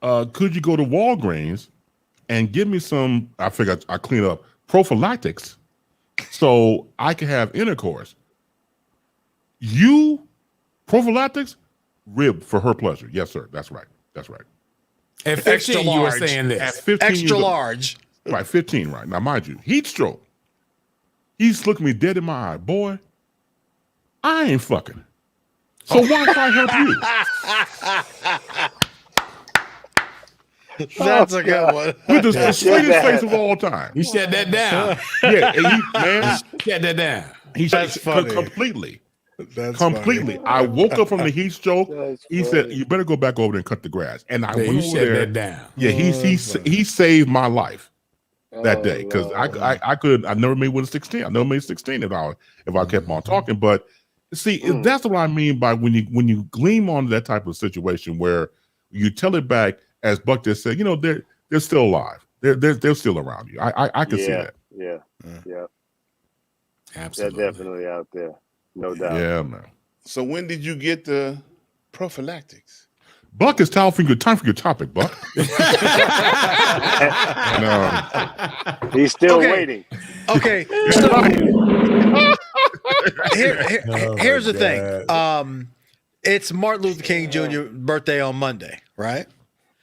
Could you go to Walgreens and give me some, I figure I clean up, prophylactics so I can have intercourse? Prophylactics? Rib for her pleasure. Yes, sir. That's right. That's right. At 15, Extra you were large. saying At this. 15 Extra years old. large. Right, 15, right. Now, mind you, heat stroke. He's looking me dead in my eye. Boy, I ain't fucking. So why should I help you? That's a good one. With the sweetest face of all time. You shut that down. Yeah, and man, Shut that down. That's funny. Completely. That's Completely. funny. I woke up from the heat stroke. That's He said, funny. "You better go back over there and cut the grass." And I Yeah, you went shut over there. that down. Yeah, he saved my life that day because Lord. I never made one 16. I never made 16 if I kept on talking. But see, that's what I mean by when you gleam on that type of situation where you tell it back, as Buck just said, they're still alive. They're still around you. I can see that. Yeah. They're Absolutely. definitely out there. No doubt. Yeah, man. So when did you get the prophylactics? Buck, it's time for your topic, Buck. He's still Okay. waiting. Okay. So here's the thing. It's Martin Luther King Jr. birthday on Monday, right?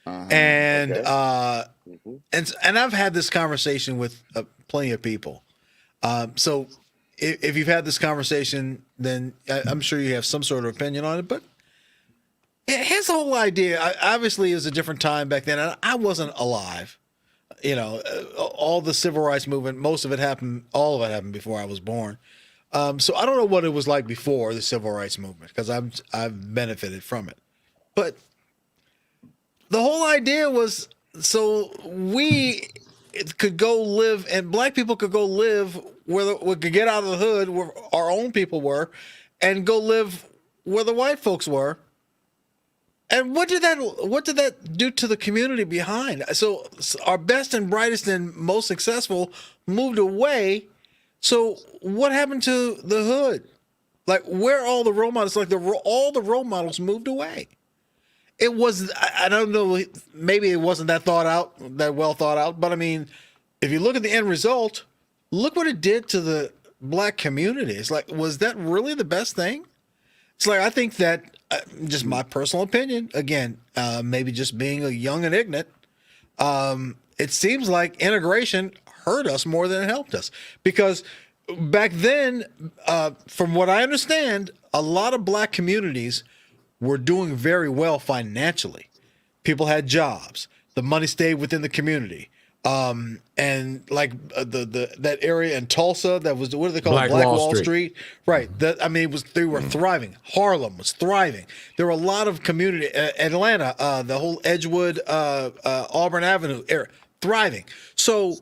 And Okay. and I've had this conversation with plenty of people. So if you've had this conversation, then I'm sure you have some sort of opinion on it. But his whole idea, obviously, it was a different time back then, and I wasn't alive. All the civil rights movement, most of it happened, all of it happened before I was born. So I don't know what it was like before the civil rights movement because I've benefited from it. But the whole idea was so we could go live, and black people could go live where we could get out of the hood where our own people were, and go live where the white folks were. And what did that do to the community behind? So our best and brightest and most successful moved away. So what happened to the hood? Like, where are all the role models? Like all the role models moved away. It was, I don't know, maybe it wasn't that well thought out. But I mean, if you look at the end result, look what it did to the black community. It's like, was that really the best thing? It's like, I think that, just my personal opinion, again, maybe just being a young and ignorant, it seems like integration hurt us more than it helped us. Because back then, from what I understand, a lot of black communities were doing very well financially. People had jobs. The money stayed within the community. And like that area in Tulsa that was, what do they call it? Black Wall Street. Right. They were thriving. Harlem was thriving. There were a lot of community, Atlanta, the whole Edgewood, Auburn Avenue area, thriving. So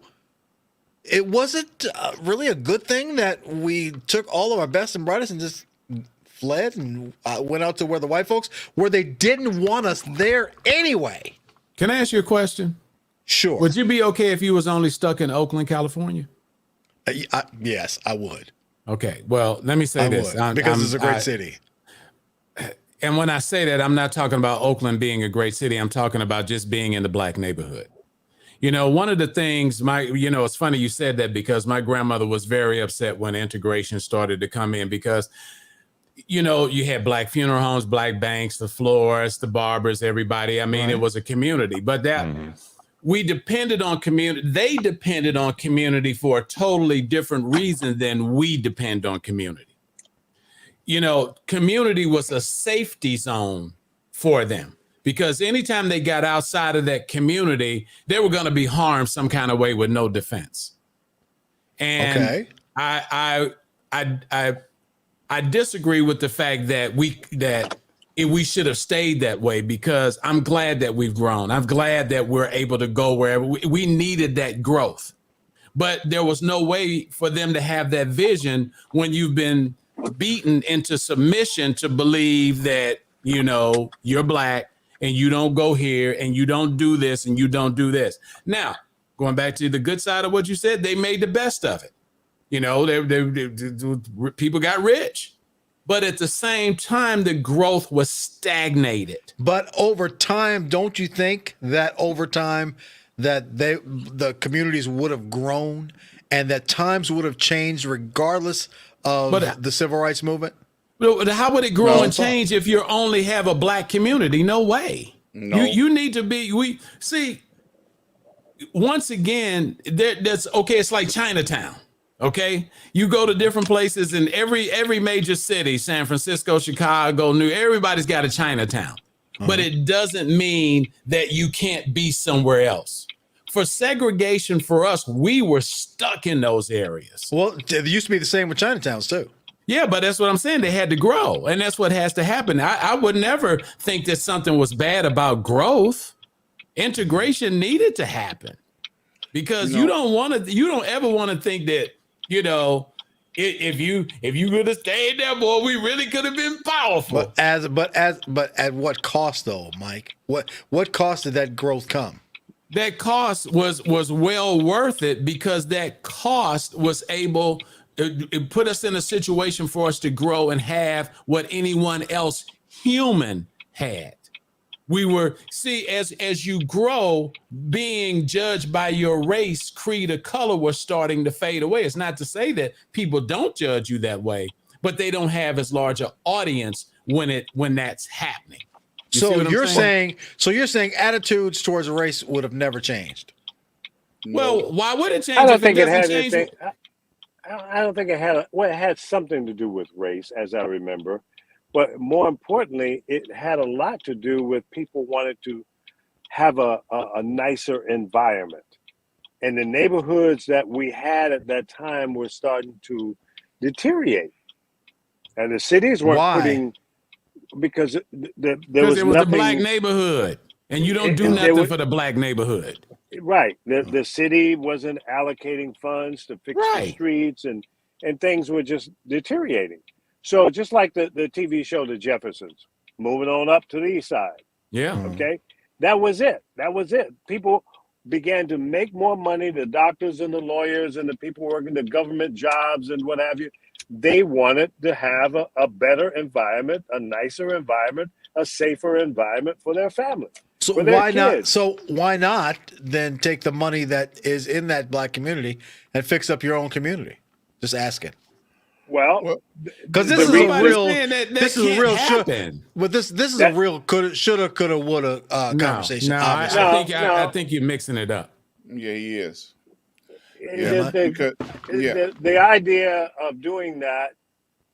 it wasn't really a good thing that we took all of our best and brightest and just fled and went out to where the white folks, where they didn't want us there anyway. Can I ask you a question? Sure. Would you be okay if you was only stuck in Oakland, California? Yes, I would. Okay. Well, let me say this. Because it's a great city. And when I say that, I'm not talking about Oakland being a great city. I'm talking about just being in the black neighborhood. One of the things it's funny you said that because my grandmother was very upset when integration started to come in because, you had black funeral homes, black banks, the florists, the barbers, everybody. I mean, It was a community, but we depended on community. They depended on community for a totally different reason than we depend on community. Community was a safety zone for them because anytime they got outside of that community, they were going to be harmed some kind of way with no defense. And okay. I disagree with the fact that we should have stayed that way because I'm glad that we've grown. I'm glad that we're able to go wherever we needed that growth. But there was no way for them to have that vision when you've been beaten into submission to believe that, you're black and you don't go here and you don't do this and you don't do this. Now, going back to the good side of what you said, they made the best of it. People got rich. but at the same time, the growth was stagnated. But over time, don't you think that over time that the communities would have grown and that times would have changed regardless of the civil rights movement? How would it grow and change if you only have a black community? No way. No. You need to be. Once again, that's okay. It's like Chinatown. Okay, you go to different places in every major city, San Francisco, Chicago, everybody's got a Chinatown, but it doesn't mean that you can't be somewhere else. For segregation, for us, we were stuck in those areas. Well, it used to be the same with Chinatowns too. Yeah, but that's what I'm saying. They had to grow, and that's what has to happen. I would never think that something was bad about growth. Integration needed to happen because you don't ever want to think that, if you could have stayed there, boy, we really could have been powerful. But at what cost though, Mike? What cost did that growth come? That cost was well worth it because that cost was able. It put us in a situation for us to grow and have what anyone else human had. We were, as you grow, being judged by your race, creed, or color was starting to fade away. It's not to say that people don't judge you that way, but they don't have as large an audience when that's happening. You're saying attitudes towards race would have never changed. Well, why would it change? I don't think it had anything. I don't think it had. It had something to do with race, as I remember. But more importantly, it had a lot to do with people wanted to have a nicer environment. And the neighborhoods that we had at that time were starting to deteriorate. And the cities weren't putting, because there was a black neighborhood. And you don't do nothing for the black neighborhood. Right. The city wasn't allocating funds to fix the streets and things were just deteriorating. So just like the TV show The Jeffersons, moving on up to the east side. Yeah. Okay. That was it. People began to make more money. The doctors and the lawyers and the people working the government jobs and what have you. They wanted to have a better environment, a nicer environment, a safer environment for their family. So why not then take the money that is in that black community and fix up your own community? Just asking. Well, because this is a real shoulda, coulda, woulda conversation. I think you're mixing it up. Yeah, he is. The idea of doing that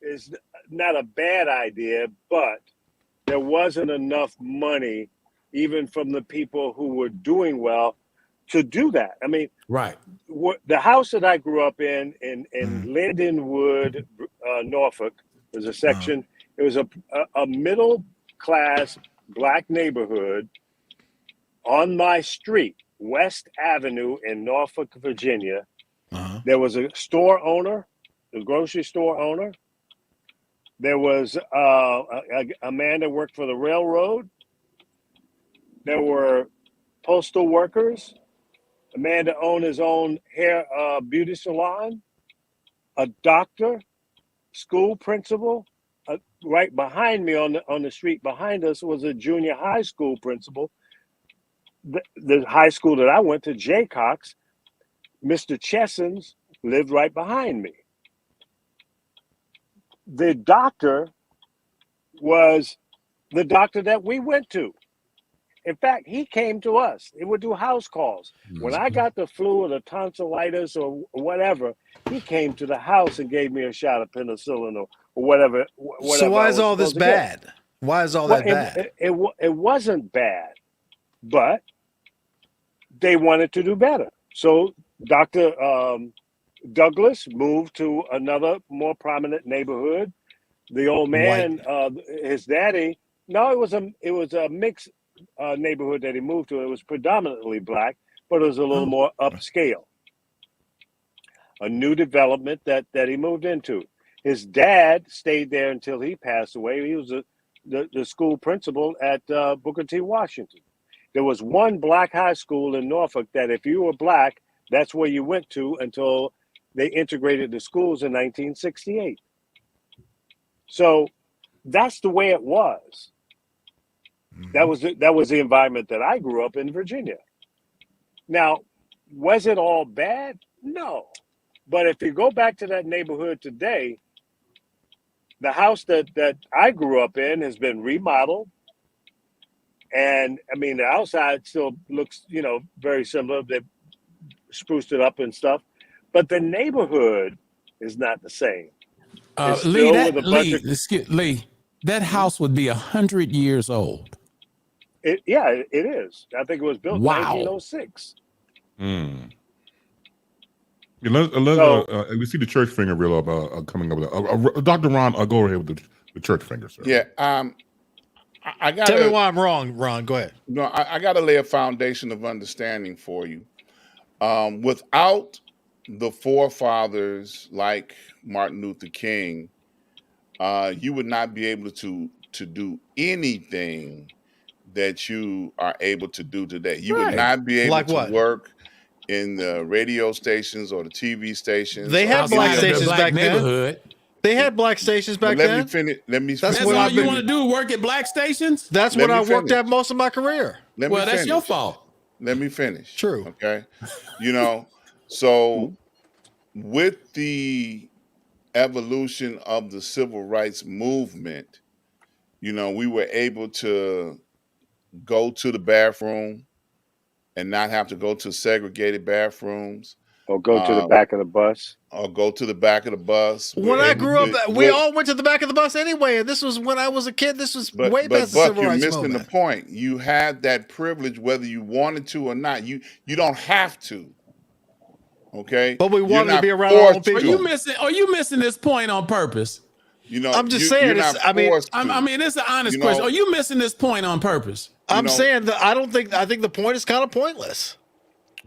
is not a bad idea, but there wasn't enough money, even from the people who were doing well, to do that. I mean, the house that I grew up in Lindenwood, Norfolk, was a section. It was a middle class black neighborhood on my street, West Avenue in Norfolk, Virginia. There was a store owner, a grocery store owner. There was a man that worked for the railroad. There were postal workers, a man that owned his own hair beauty salon, a doctor, school principal. Right behind me on the street behind us was a junior high school principal. The high school that I went to, Jaycox, Mr. Chessons lived right behind me. The doctor was the doctor that we went to. In fact, he came to us. He would do house calls. When I got the flu or the tonsillitis or whatever, he came to the house and gave me a shot of penicillin or whatever. So why is all this bad? Why is all that bad? It wasn't bad, but they wanted to do better. So Dr. Douglas moved to another more prominent neighborhood. The old man, his daddy, it was a mixed neighborhood that he moved to. It was predominantly black, but it was a little more upscale. A new development that he moved into. His dad stayed there until he passed away. He was the school principal at Booker T. Washington. There was one black high school in Norfolk that if you were black, that's where you went to until they integrated the schools in 1968. So that's the way it was. That was the environment that I grew up in Virginia. Now, was it all bad? No. But if you go back to that neighborhood today, the house that I grew up in has been remodeled. And I mean, the outside still looks, very similar. They spruced it up and stuff. But the neighborhood is not the same. Lee, that house would be 100 years old. It is. I think it was built in 1906. We see the church finger reel coming up. Dr. Ron, go ahead with the church finger, sir. Yeah. I got. Tell me why I'm wrong, Ron. Go ahead. No, I got to lay a foundation of understanding for you. Without the forefathers like Martin Luther King, you would not be able to do anything that you are able to do today. You would not be able to work in the radio stations or the TV stations. They had black stations back then. They had black stations back then. Let me finish. That's what all you want to do, work at black stations? That's what I worked at most of my career. That's your fault. Let me finish. True. Okay. So with the evolution of the civil rights movement, we were able to go to the bathroom and not have to go to segregated bathrooms. Or go to the back of the bus. When I grew up, we all went to the back of the bus anyway. And this was when I was a kid. This was way past the civil rights movement. You're missing the point. You had that privilege whether you wanted to or not. You don't have to. Okay? But we wanted to be around our own people. Are you missing this point on purpose? I'm just saying. It's an honest question. Are you missing this point on purpose? I'm saying that I think the point is kind of pointless.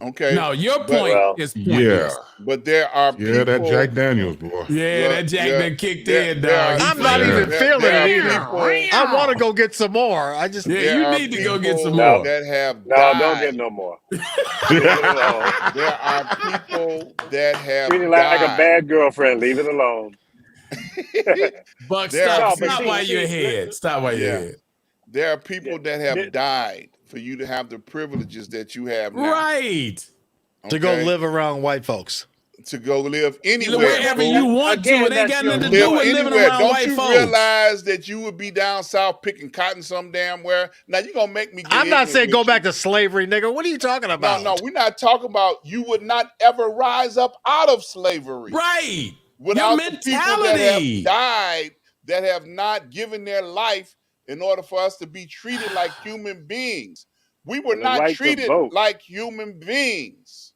Okay. No, your point is pointless. But there are people. Yeah, that Jack Daniels, boy. Yeah, that Jack that kicked in, dog. I'm not even feeling it either. I want to go get some more. You need to go get some more. That have died. No, don't get no more. There are people that have treating like a bad girlfriend. Leave it alone. Buck, stop while you're ahead. Stop while you're ahead. There are people that have died for you to have the privileges that you have now. Right. Okay? To go live around white folks. To go live anywhere. Wherever you want to. It ain't got nothing to do with living around white folks. Don't you realize that you would be down south picking cotton some damn where? Now you're going to make me get I'm not saying go back to slavery, nigga. What are you talking about? No, we're not talking about you would not ever rise up out of slavery. Right. Without the people that have died, that have not given their life in order for us to be treated like human beings. We were not treated like human beings.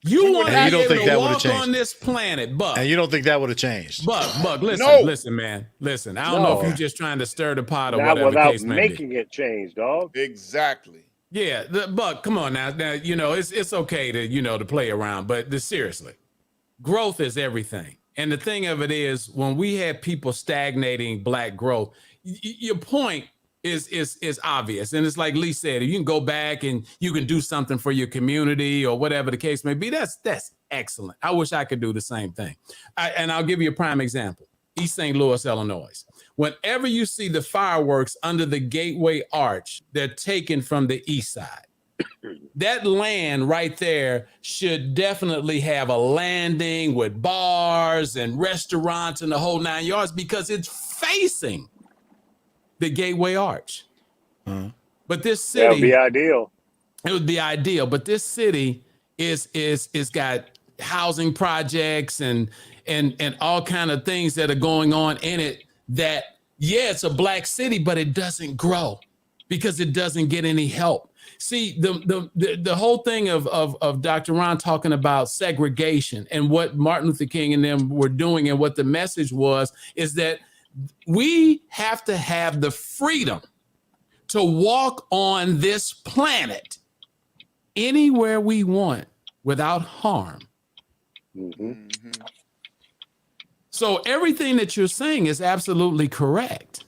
You want to be able to walk on this planet, Buck. And you don't think that would have changed? Buck, listen, man. Listen, I don't know if you're just trying to stir the pot or whatever the case may be. Without making it change, dog. Exactly. Yeah, Buck, come on now. Now, it's okay to play around, but seriously, growth is everything. And the thing of it is, when we have people stagnating black growth, your point is obvious. And it's like Lee said, if you can go back and you can do something for your community or whatever the case may be, that's excellent. I wish I could do the same thing. And I'll give you a prime example. East St. Louis, Illinois. Whenever you see the fireworks under the Gateway Arch, they're taken from the east side. That land right there should definitely have a landing with bars and restaurants and the whole 9 yards because it's facing the Gateway Arch. But this city, that would be ideal. It would be ideal, but this city is got housing projects and all kind of things that are going on in it that, it's a black city, but it doesn't grow because it doesn't get any help. See, the whole thing of Dr. Ron talking about segregation and what Martin Luther King and them were doing and what the message was is that we have to have the freedom to walk on this planet anywhere we want without harm. So everything that you're saying is absolutely correct.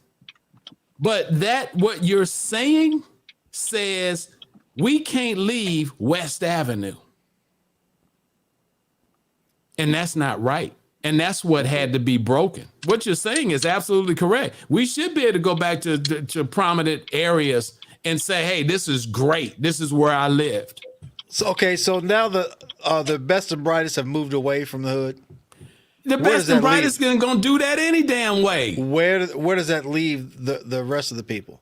But what you're saying says we can't leave West Avenue. And that's not right. And that's what had to be broken. What you're saying is absolutely correct. We should be able to go back to prominent areas and say, hey, this is great. This is where I lived. So, so now the best and brightest have moved away from the hood. The best and brightest going to do that any damn way. Where does that leave the rest of the people?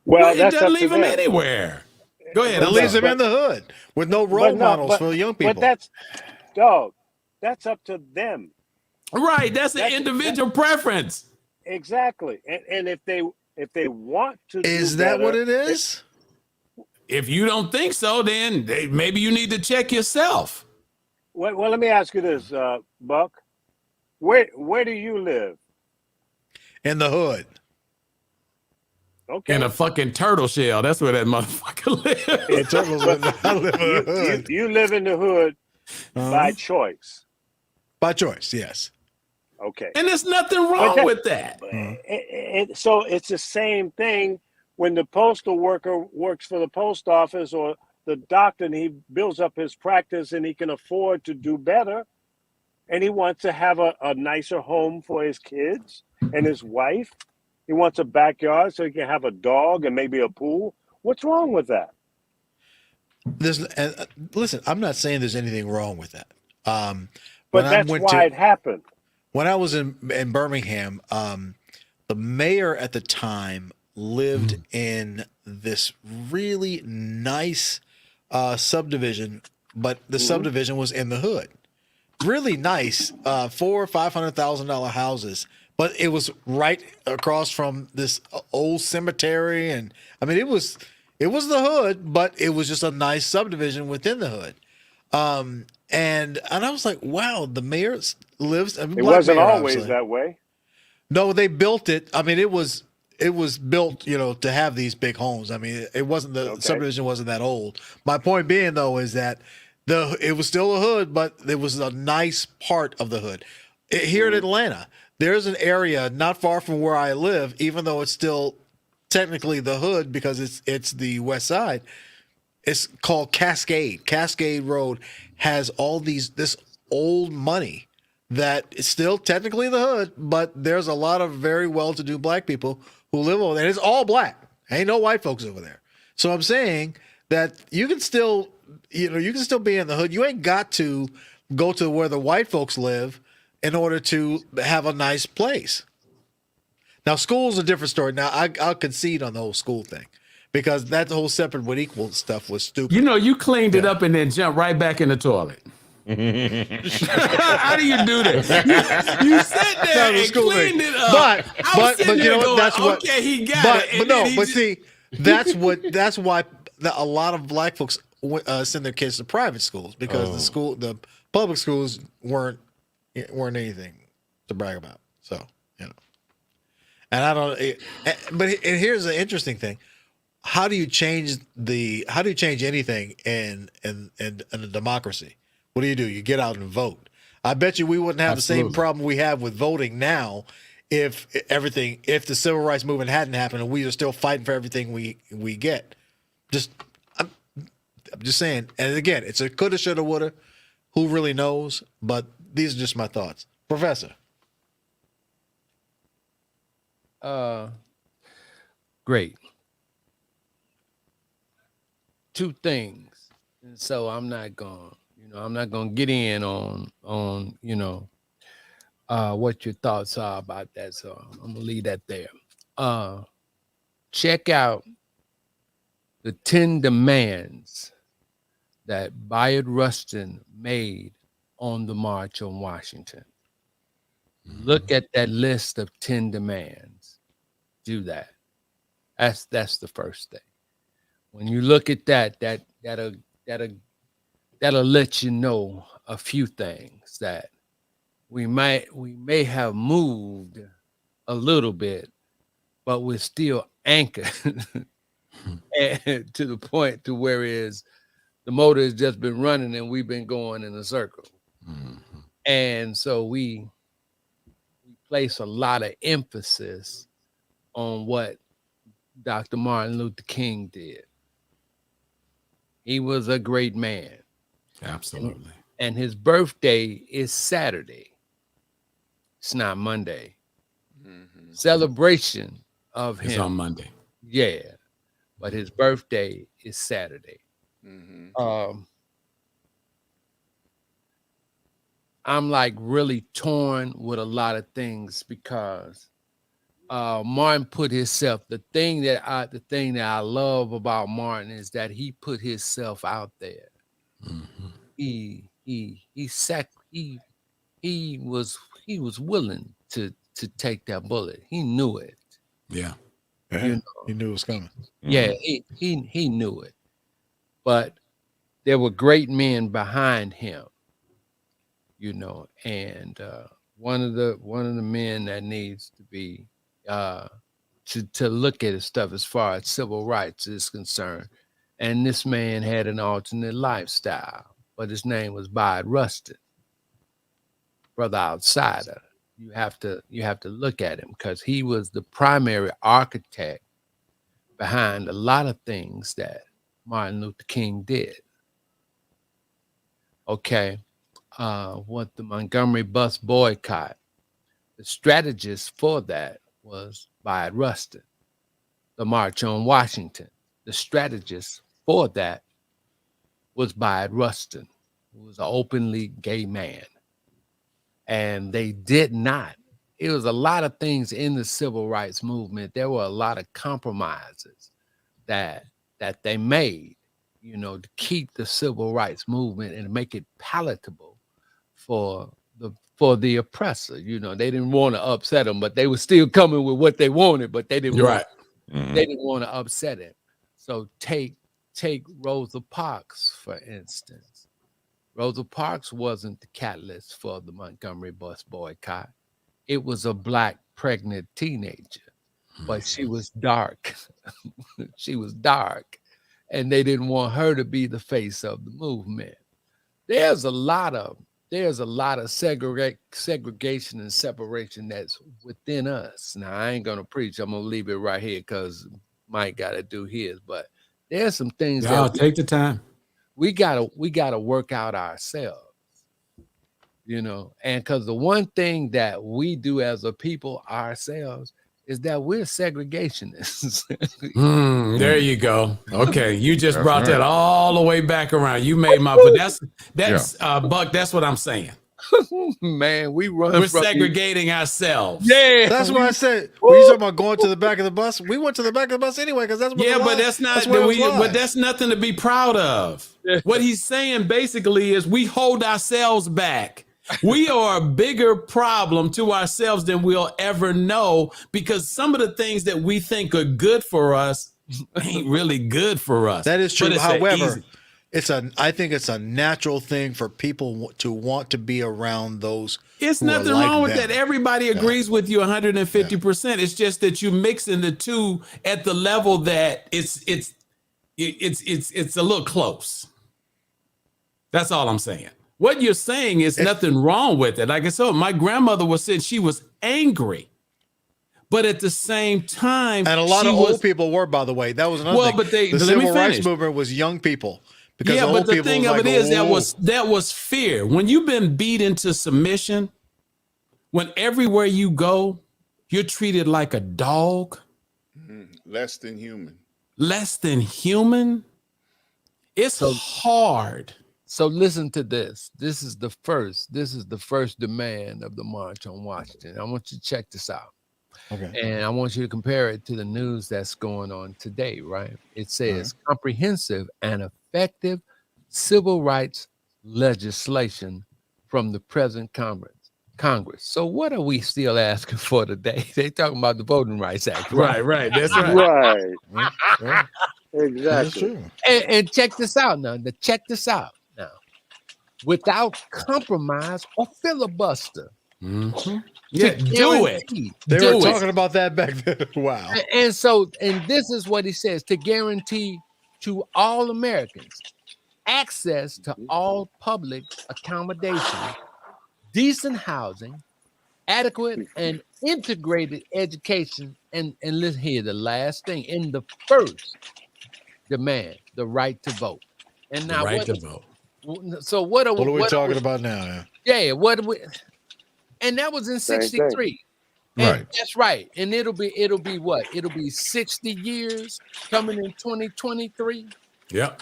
Well, it doesn't leave them anywhere. Go ahead. It leaves them in the hood with no role models for young people. But that's up to them. Right. That's an individual preference. Exactly. And if they want to is that what it is? If you don't think so, then maybe you need to check yourself. Well, let me ask you this, Buck. Where do you live? In the hood. Okay. In a fucking turtle shell. That's where that motherfucker lives. You live in the hood by choice. By choice, yes. Okay. And there's nothing wrong with that. So it's the same thing when the postal worker works for the post office or the doctor, and he builds up his practice and he can afford to do better. And he wants to have a nicer home for his kids and his wife. He wants a backyard so he can have a dog and maybe a pool. What's wrong with that? Listen, I'm not saying there's anything wrong with that. But that's why it happened. When I was in Birmingham, the mayor at the time lived in this really nice subdivision, but the subdivision was in the hood. Really nice, $400,000 or $500,000 houses, but it was right across from this old cemetery, and I mean it was the hood, but it was just a nice subdivision within the hood. And I was like, wow, the mayor lives. It wasn't always that way. No, they built it. I mean, it was built, to have these big homes. I mean, it wasn't the subdivision wasn't that old. My point being, though, is that it was still a hood, but it was a nice part of the hood. Here in Atlanta, there's an area not far from where I live, even though it's still technically the hood because it's the west side. It's called Cascade. Cascade Road has all this old money that is still technically the hood, but there's a lot of very well-to-do black people who live over there. And it's all black. Ain't no white folks over there. So I'm saying that you can still, you can still be in the hood. You ain't got to go to where the white folks live in order to have a nice place. Now, school's a different story. Now, I'll concede on the whole school thing because that whole separate but equal stuff was stupid. You cleaned it up and then jumped right back in the toilet. How do you do this? You sat there and cleaned it up. But you know what? That's what. Okay, he got it. See, that's why a lot of black folks send their kids to private schools because the public schools weren't anything to brag about. So and I don't. But here's the interesting thing: how do you change anything in a democracy? What do? You get out and vote. I bet you we wouldn't have the same problem we have with voting now if the civil rights movement hadn't happened and we are still fighting for everything we get. I'm just saying. And again, it's a coulda, shoulda, woulda. Who really knows? But these are just my thoughts. Professor. Great. Two things. And so I'm not going to get in on what your thoughts are about that. So I'm going to leave that there. Check out the 10 demands that Bayard Rustin made on the March on Washington. Look at that list of 10 demands. Do that. That's the first thing. When you look at that'll let you know a few things that we may have moved a little bit, but we're still anchored to the point to where the motor has just been running and we've been going in a circle. Mm-hmm. And so we place a lot of emphasis on what Dr. Martin Luther King did. He was a great man. Absolutely. And his birthday is Saturday. It's not Monday. Mhm. Celebration of It's him. on Monday. Yeah, but his birthday is Saturday. Mhm. I'm like really torn with a lot of things because Martin put himself. The thing that I love about Martin is that he put himself out there. Mhm. He was willing to take that bullet. He knew it. Yeah. Yeah, You know, he knew it was coming. yeah, he knew it. But there were great men behind him, you know, and one of the men that needs to be to look at his stuff as far as civil rights is concerned. And this man had an alternate lifestyle, but his name was Bayard Rustin, Brother Outsider. You have to look at him because he was the primary architect behind a lot of things that Martin Luther King did. Okay. What the Montgomery Bus Boycott, the strategist for that was Bayard Rustin. The March on Washington, the strategist for that was Bayard Rustin, who was an openly gay man. And they did not. It was a lot of things in the civil rights movement. There were a lot of compromises that they made, you know, to keep the civil rights movement and make it palatable for the oppressor. You know, they didn't want to upset them, but they were still coming with what they wanted, but they didn't want, they didn't want to upset him. So take Rosa Parks, for instance. Rosa Parks wasn't the catalyst for the Montgomery Bus Boycott. It was a Black pregnant teenager, but she was dark. She was dark, and they didn't want her to be the face of the movement. There's a lot of segregation and separation that's within us. Now, I ain't gonna preach. I'm gonna leave it right here because Mike got to do his. But there's some things that take the time. We gotta work out ourselves, you know. And because the one thing that we do as a people ourselves is that we're segregationists. There you go. Okay, you just brought right. that all the way back around. You made my, but that's Buck. That's what I'm saying. Man, we're segregating ourselves. Yeah, that's what I said. When you talking about going to the back of the bus, we went to the back of the bus anyway because that's what. Yeah, but that's not. But that's nothing to be proud of. What he's saying basically is we hold ourselves back. We are a bigger problem to ourselves than we'll ever know because some of the things that we think are good for us ain't really good for us. That is true. However, I think it's a natural thing for people to want to be around those. It's nothing wrong with that. Everybody agrees with you 150%. It's just that you mixing the two at the level that it's a little close. That's all I'm saying. What you're saying is nothing wrong with it. Like I said, my grandmother was saying she was angry, but at the same time, and a lot of old people were, by the way. That was another thing. But the civil rights movement was young people. Because but the thing of it is that was fear. When you've been beat into submission, when everywhere you go, you're treated like a dog. Less than human. Less than human. It's hard. So listen to this. This is the first demand of the March on Washington. I want you to check this out. Okay. And I want you to compare it to the news that's going on today, right? It says comprehensive and effective civil rights legislation from the present Congress. So what are we still asking for today? They talking about the Voting Rights Act. Right. That's right. Right. Exactly. That's true. And check this out now. Check this out now. Without compromise or filibuster. Mm-hmm. Yeah, do it. They were talking about that back then. Wow. And this is what he says: to guarantee to all Americans access to all public accommodation, decent housing, adequate and integrated education, and listen here, the last thing in the first demand, the right to vote. And now the right to vote. So what are we talking about now? Yeah, what are we? And that was in Same thing. 63. And Right. that's right. And it'll be what? It'll be 60 years coming in 2023. Yep.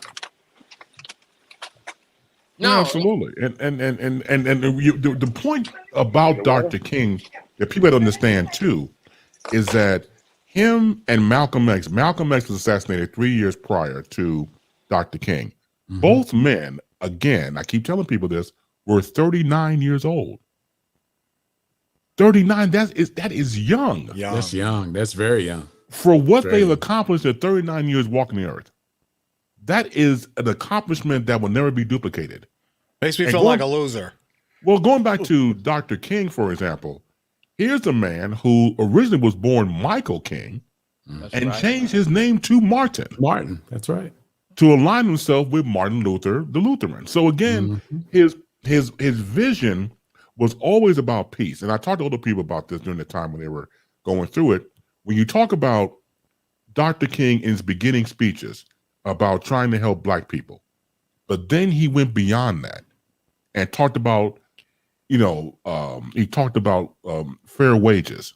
Yeah, No, absolutely. The point about Dr. King that people don't understand too is that him and Malcolm X was assassinated 3 years prior to Dr. King. Mhm. Both men, again, I keep telling people this, were 39 years old. 39, that is young. That's young. That's very young. For what Very they've young. accomplished in 39 years walking the earth. That is an accomplishment that will never be duplicated. Makes me And feel going- like a loser. Well, going back to Dr. King, for example, here's a man who originally was born Michael King that's and right. changed his name to Martin Martin. That's right. to align himself with Martin Luther, the Lutheran. So again, his vision was always about peace. And I talked to other people about this during the time when they were going through it. When you talk about Dr. King in his beginning speeches about trying to help Black people, but then he went beyond that and talked about, he talked about fair wages.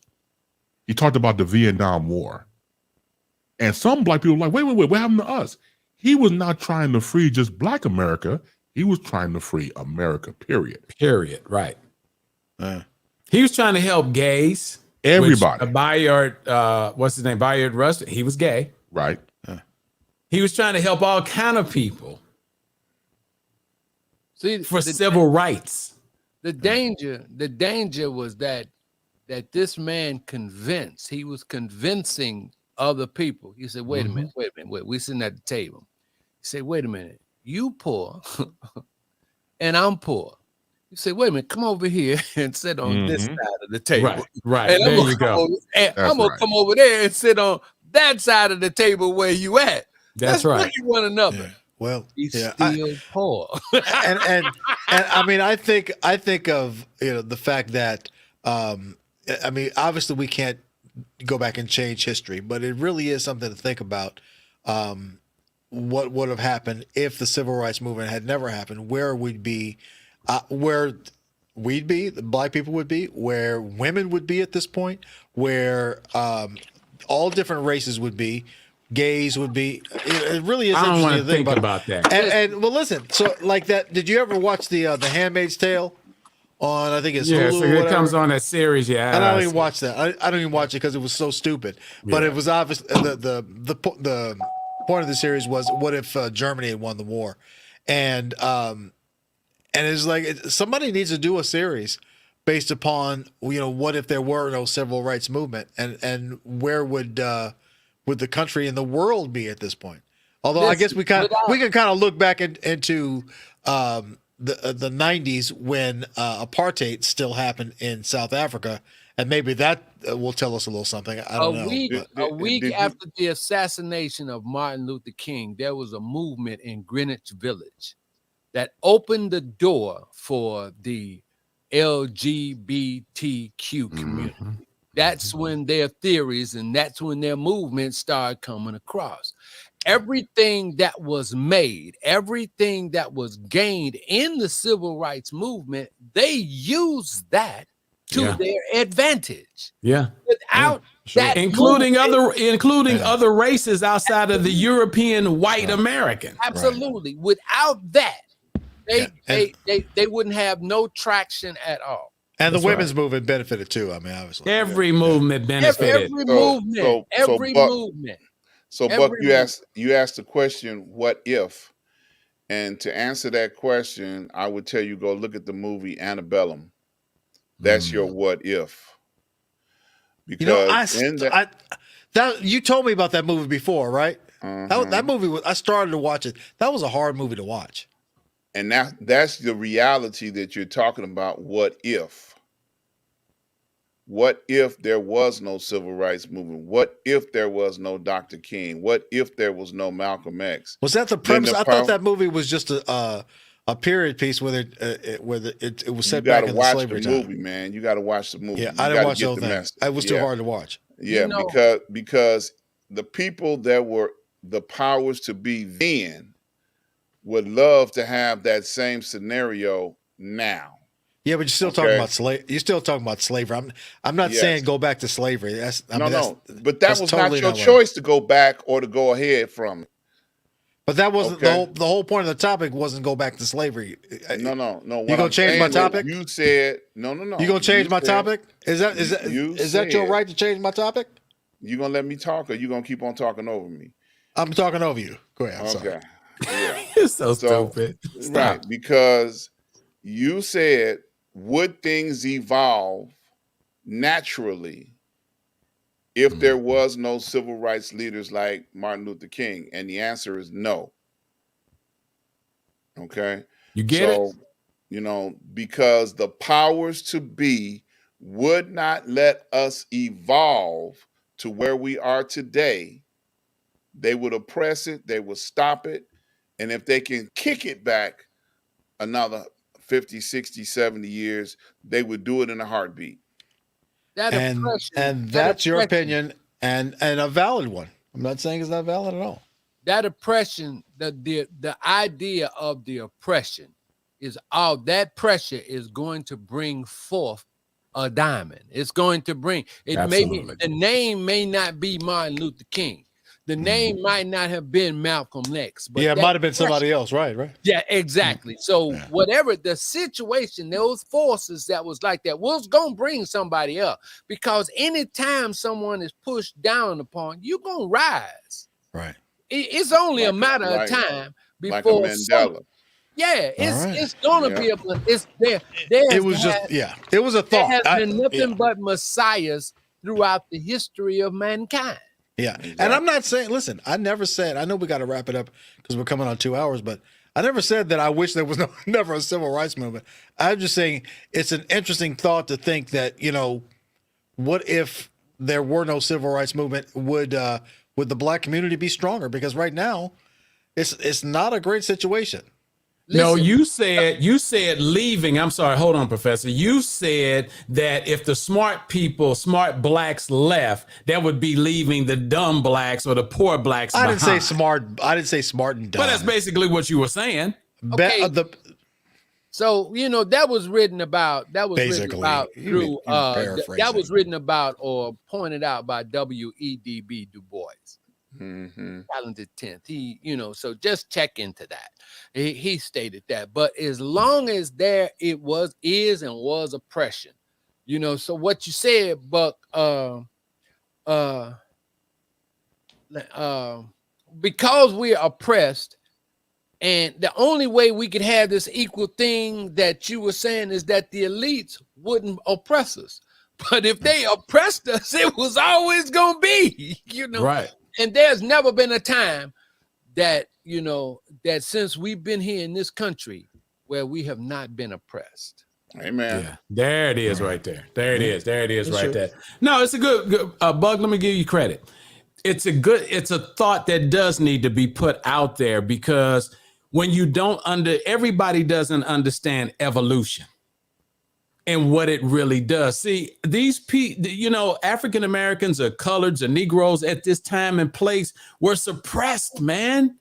He talked about the Vietnam War. And some Black people were like, wait, what happened to us? He was not trying to free just Black America. He was trying to free America, period. Period. Right. He was trying to help gays. Everybody. Bayard, what's his name? Bayard Rustin. He was gay. Right. He was trying to help all kind of people See, for civil rights. the danger was that this man he was convincing other people. He said, wait a minute, we're sitting at the table. He said, wait a minute, you poor and I'm poor. You say, wait a minute, come over here and sit on this side of the table. Right. And There you go. I'm gonna come over there and sit on that side of the table where you at. That's Let's right. look at one another. Yeah. Well, He's yeah, still poor. and I mean, I think of the fact that I mean, obviously we can't go back and change history, but it really is something to think about. What would have happened if the civil rights movement had never happened? Where we'd be, the Black people would be, where women would be at this point, where all different races would be. Gays would be. It really is I don't interesting want to to think think about that. And well, listen. So like that. Did you ever watch the Handmaid's Tale on? I think it's Yeah, Hulu. so or it whatever? comes on that series. Yeah, And I don't even watch that. I don't even watch it because it was so stupid. But it was obvious. The point of the series was, what if Germany had won the war? And it's like somebody needs to do a series based upon what if there were no civil rights movement, and where would the country and the world be at this point? Although I guess we can kind of look back into the 90s when apartheid still happened in South Africa, and maybe that will tell us a little something. I don't know. A week after the assassination of Martin Luther King, there was a movement in Greenwich Village that opened the door for the LGBTQ community. That's when their theories and that's when their movements started coming across. Everything that was made, everything that was gained in the civil rights movement, they used that to their advantage. Yeah. Without that, including other races outside of the European white American. Absolutely. Right. Without that, they wouldn't have no traction at all. And the women's movement benefited too. I mean, obviously, every movement benefited. Every movement. So, Buck, you asked the question, "What if?" And to answer that question, I would tell you go look at the movie Antebellum. That's your what if. Because you told me about that movie before, right? That movie I started to watch it. That was a hard movie to watch. And that's the reality that you're talking about. What if? What if there was no civil rights movement? What if there was no Dr. King? What if there was no Malcolm X? Was that the premise? I thought that movie was just a period piece where it was set back in the slavery time. You got to watch the movie, man. You got to watch the movie. Yeah, I didn't watch the whole thing. It was too hard to watch. Yeah, because the people that were the powers to be then would love to have that same scenario now. Yeah, but you're still talking about You're still talking about slavery. I'm not saying go back to slavery. But that was totally not your choice to go back or to go ahead from it. But that wasn't the whole point of the topic. Wasn't go back to slavery. No. You gonna change my topic? You said no. You gonna change my topic? Is that your right to change my topic? You gonna let me talk, or you gonna keep on talking over me? I'm talking over you. Go ahead. I'm sorry. Yeah. You're so stupid. Stop. Right, because you said, would things evolve naturally if there was no civil rights leaders like Martin Luther King? And the answer is no. Okay. You get it? You know, because the powers to be would not let us evolve to where we are today. They would oppress it, they would stop it. And if they can kick it back another 50, 60, 70 years, they would do it in a heartbeat. And that's your opinion and a valid one. I'm not saying it's not valid at all. That oppression, the idea of the oppression is all that pressure is going to bring forth a diamond. It's going to bring it. Maybe the name may not be Martin Luther King. The name might not have been Malcolm X, but it might have been somebody else, right? Yeah, exactly. So whatever the situation, those forces that was like that was gonna bring somebody up, because anytime someone is pushed down upon, you're gonna rise. Right. It's only a matter of time before like a Mandela. It's gonna be it's there. It was it was a thought. There has been nothing but messiahs throughout the history of mankind. Yeah. Exactly. And I'm not saying, listen, I never said, I know we got to wrap it up because we're coming on 2 hours, but I never said that I wish there was never a civil rights movement. I'm just saying it's an interesting thought to think that, you know, what if there were no civil rights movement? Would the black community be stronger? Because right now it's not a great situation. Listen, no, you said leaving. I'm sorry. Hold on, Professor. You said that if the smart people, smart blacks left, that would be leaving the dumb blacks or the poor blacks behind. I didn't say smart. I didn't say smart and dumb. But that's basically what you were saying. Okay. So, you know, that was written about. That was basically written about through. That was written about or pointed out by W.E.B. Du Bois. Talented 10th. He, you know, so just check into that. He stated that. But as long as there it was, is, and was oppression, you know. So what you said, Buck, because we are oppressed, and the only way we could have this equal thing that you were saying is that the elites wouldn't oppress us. But if they oppressed us, it was always gonna be, you know. Right. And there's never been a time that, you know, that since we've been here in this country where we have not been oppressed. Amen. Yeah, there it is right there. There it is. There it is right there. No, it's a good Bug, let me give you credit. It's a thought that does need to be put out there, because when you everybody doesn't understand evolution and what it really does. See, these people, you know, African Americans or coloreds or Negroes at this time and place were suppressed, man.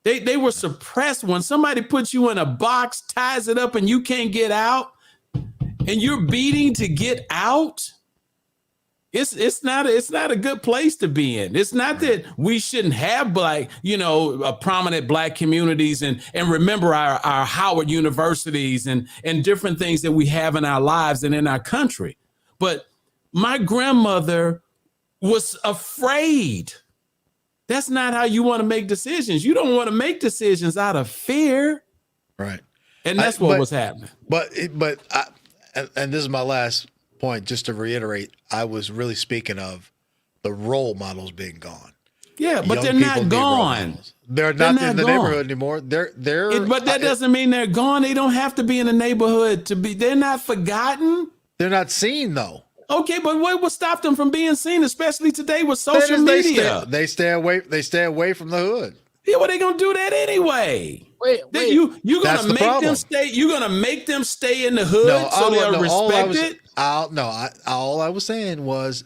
They were suppressed. When somebody puts you in a box, ties it up, and you can't get out, and you're beating to get out, it's not a good place to be in. It's not that we shouldn't have black, you know, prominent black communities and remember our Howard universities and different things that we have in our lives and in our country. But my grandmother was afraid. That's not how you want to make decisions. You don't want to make decisions out of fear. Right. And that's what was happening. But this is my last point, just to reiterate, I was really speaking of the role models being gone. Yeah, but they're not gone. They're not in the neighborhood anymore. But that doesn't mean they're gone. They don't have to be in the neighborhood to be. They're not forgotten. They're not seen though. Okay, but what would stop them from being seen, especially today with social media? They stay away from the hood. Yeah, well, they're gonna do that anyway. Wait. You're gonna make them stay. You're gonna make them stay in the hood so they'll respect it. All I was saying was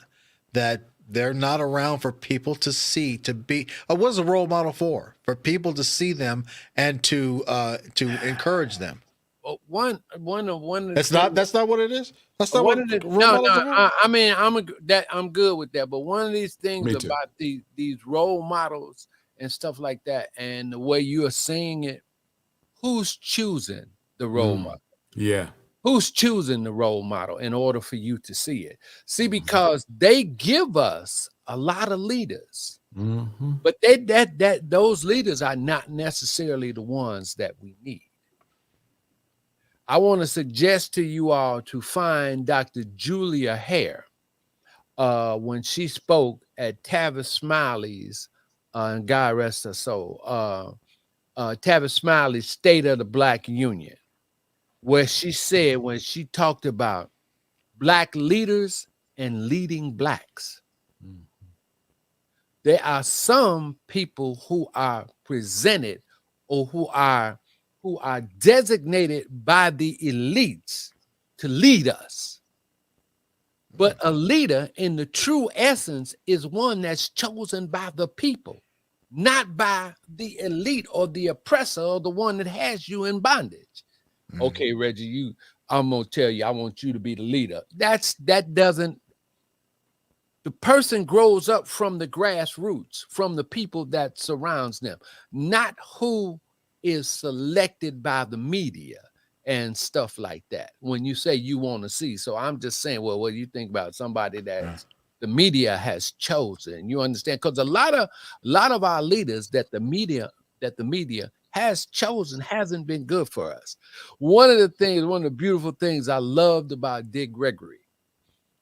that they're not around for people to see, to be. What is a role model for? For people to see them and to encourage them. one of That's not what it is. That's not one what of the, role no, models no. are. I mean, I'm good with that. But one of these things Me too. about these role models and stuff like that, and the way you are seeing it, who's choosing the role model? Yeah. Who's choosing the role model in order for you to see it? See, because they give us a lot of leaders, but those leaders are not necessarily the ones that we need. I want to suggest to you all to find Dr. Julia Hare when she spoke at Tavis Smiley's, and God rest her soul, Tavis Smiley's State of the Black Union, where she said, when she talked about Black leaders and leading Blacks, there are some people who are presented or who are designated by the elites to lead us. But a leader in the true essence is one that's chosen by the people, not by the elite or the oppressor or the one that has you in bondage. Okay, Reggie, I'm gonna tell you, I want you to be the leader. That doesn't. The person grows up from the grassroots, from the people that surrounds them, not who is selected by the media and stuff like that. When you say you want to see, so I'm just saying, well, what do you think about somebody that the media has chosen? You understand? Because a lot of our leaders that the media has chosen hasn't been good for us. One of the beautiful things I loved about Dick Gregory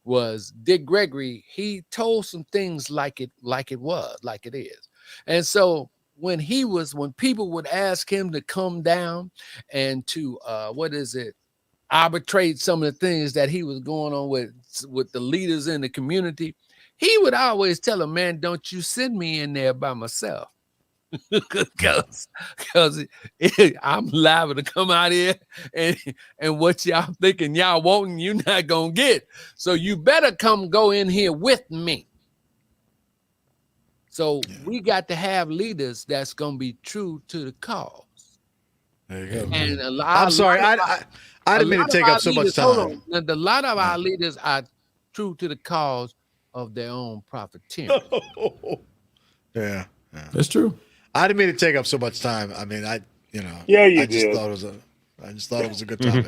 was he told some things like it is. And so when people would ask him to come down and to arbitrate some of the things that he was going on with the leaders in the community, he would always tell them, man, don't you send me in there by myself. Because I'm liable to come out here and what y'all thinking y'all wanting, you're not gonna get. So you better go in here with me. So we got to have leaders that's gonna be true to the cause. There you go. And I'm sorry, I didn't mean to take up so much time. A lot of our leaders are true to the cause of their own profiteering. Yeah, That's true. I didn't mean to take up so much time. I mean, I just thought it was a good topic.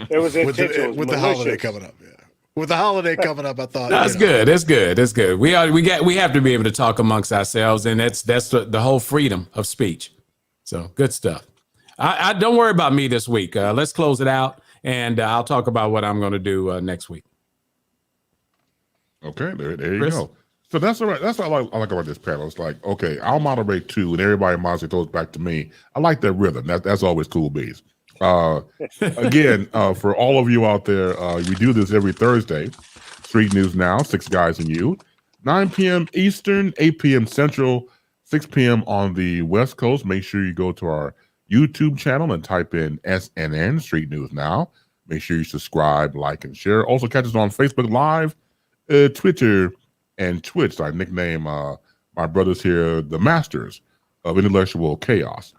It was intentional. with the holiday coming up. Yeah. With the holiday coming up, I thought that's good. That's good. That's good. We have to be able to talk amongst ourselves, and that's the whole freedom of speech. So good stuff. I don't worry about me this week. Let's close it out, and I'll talk about what I'm going to do next week. Okay, there you go. So that's all right. That's what I like about this panel. It's like, okay, I'll moderate too, and everybody moderates throws back to me. I like that rhythm. That's always cool beans. Again, for all of you out there, we do this every Thursday. Street News Now, 6 Guys and You, 9 p.m. Eastern, 8 p.m. Central, 6 p.m. on the West Coast. Make sure you go to our YouTube channel and type in SNN, Street News Now. Make sure you subscribe, like, and share. Also catch us on Facebook Live, Twitter, and Twitch. I nickname my brothers here the masters of intellectual chaos.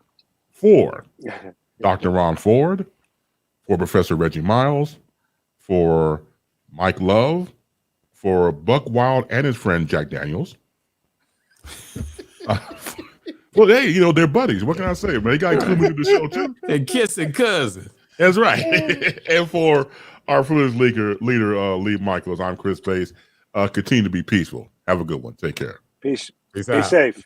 For Dr. Ron Ford, for Professor Reggie Miles, for Mike Love, for Buck Wild and his friend Jack Daniels. Well, hey, they're buddies. What can I say, man? They got to include me to the show too. And kissing cousins. That's right. And for our fearless leader, Lee Michaels, I'm Chris Pace. Continue to be peaceful. Have a good one. Take care. Peace. Peace Be out. safe.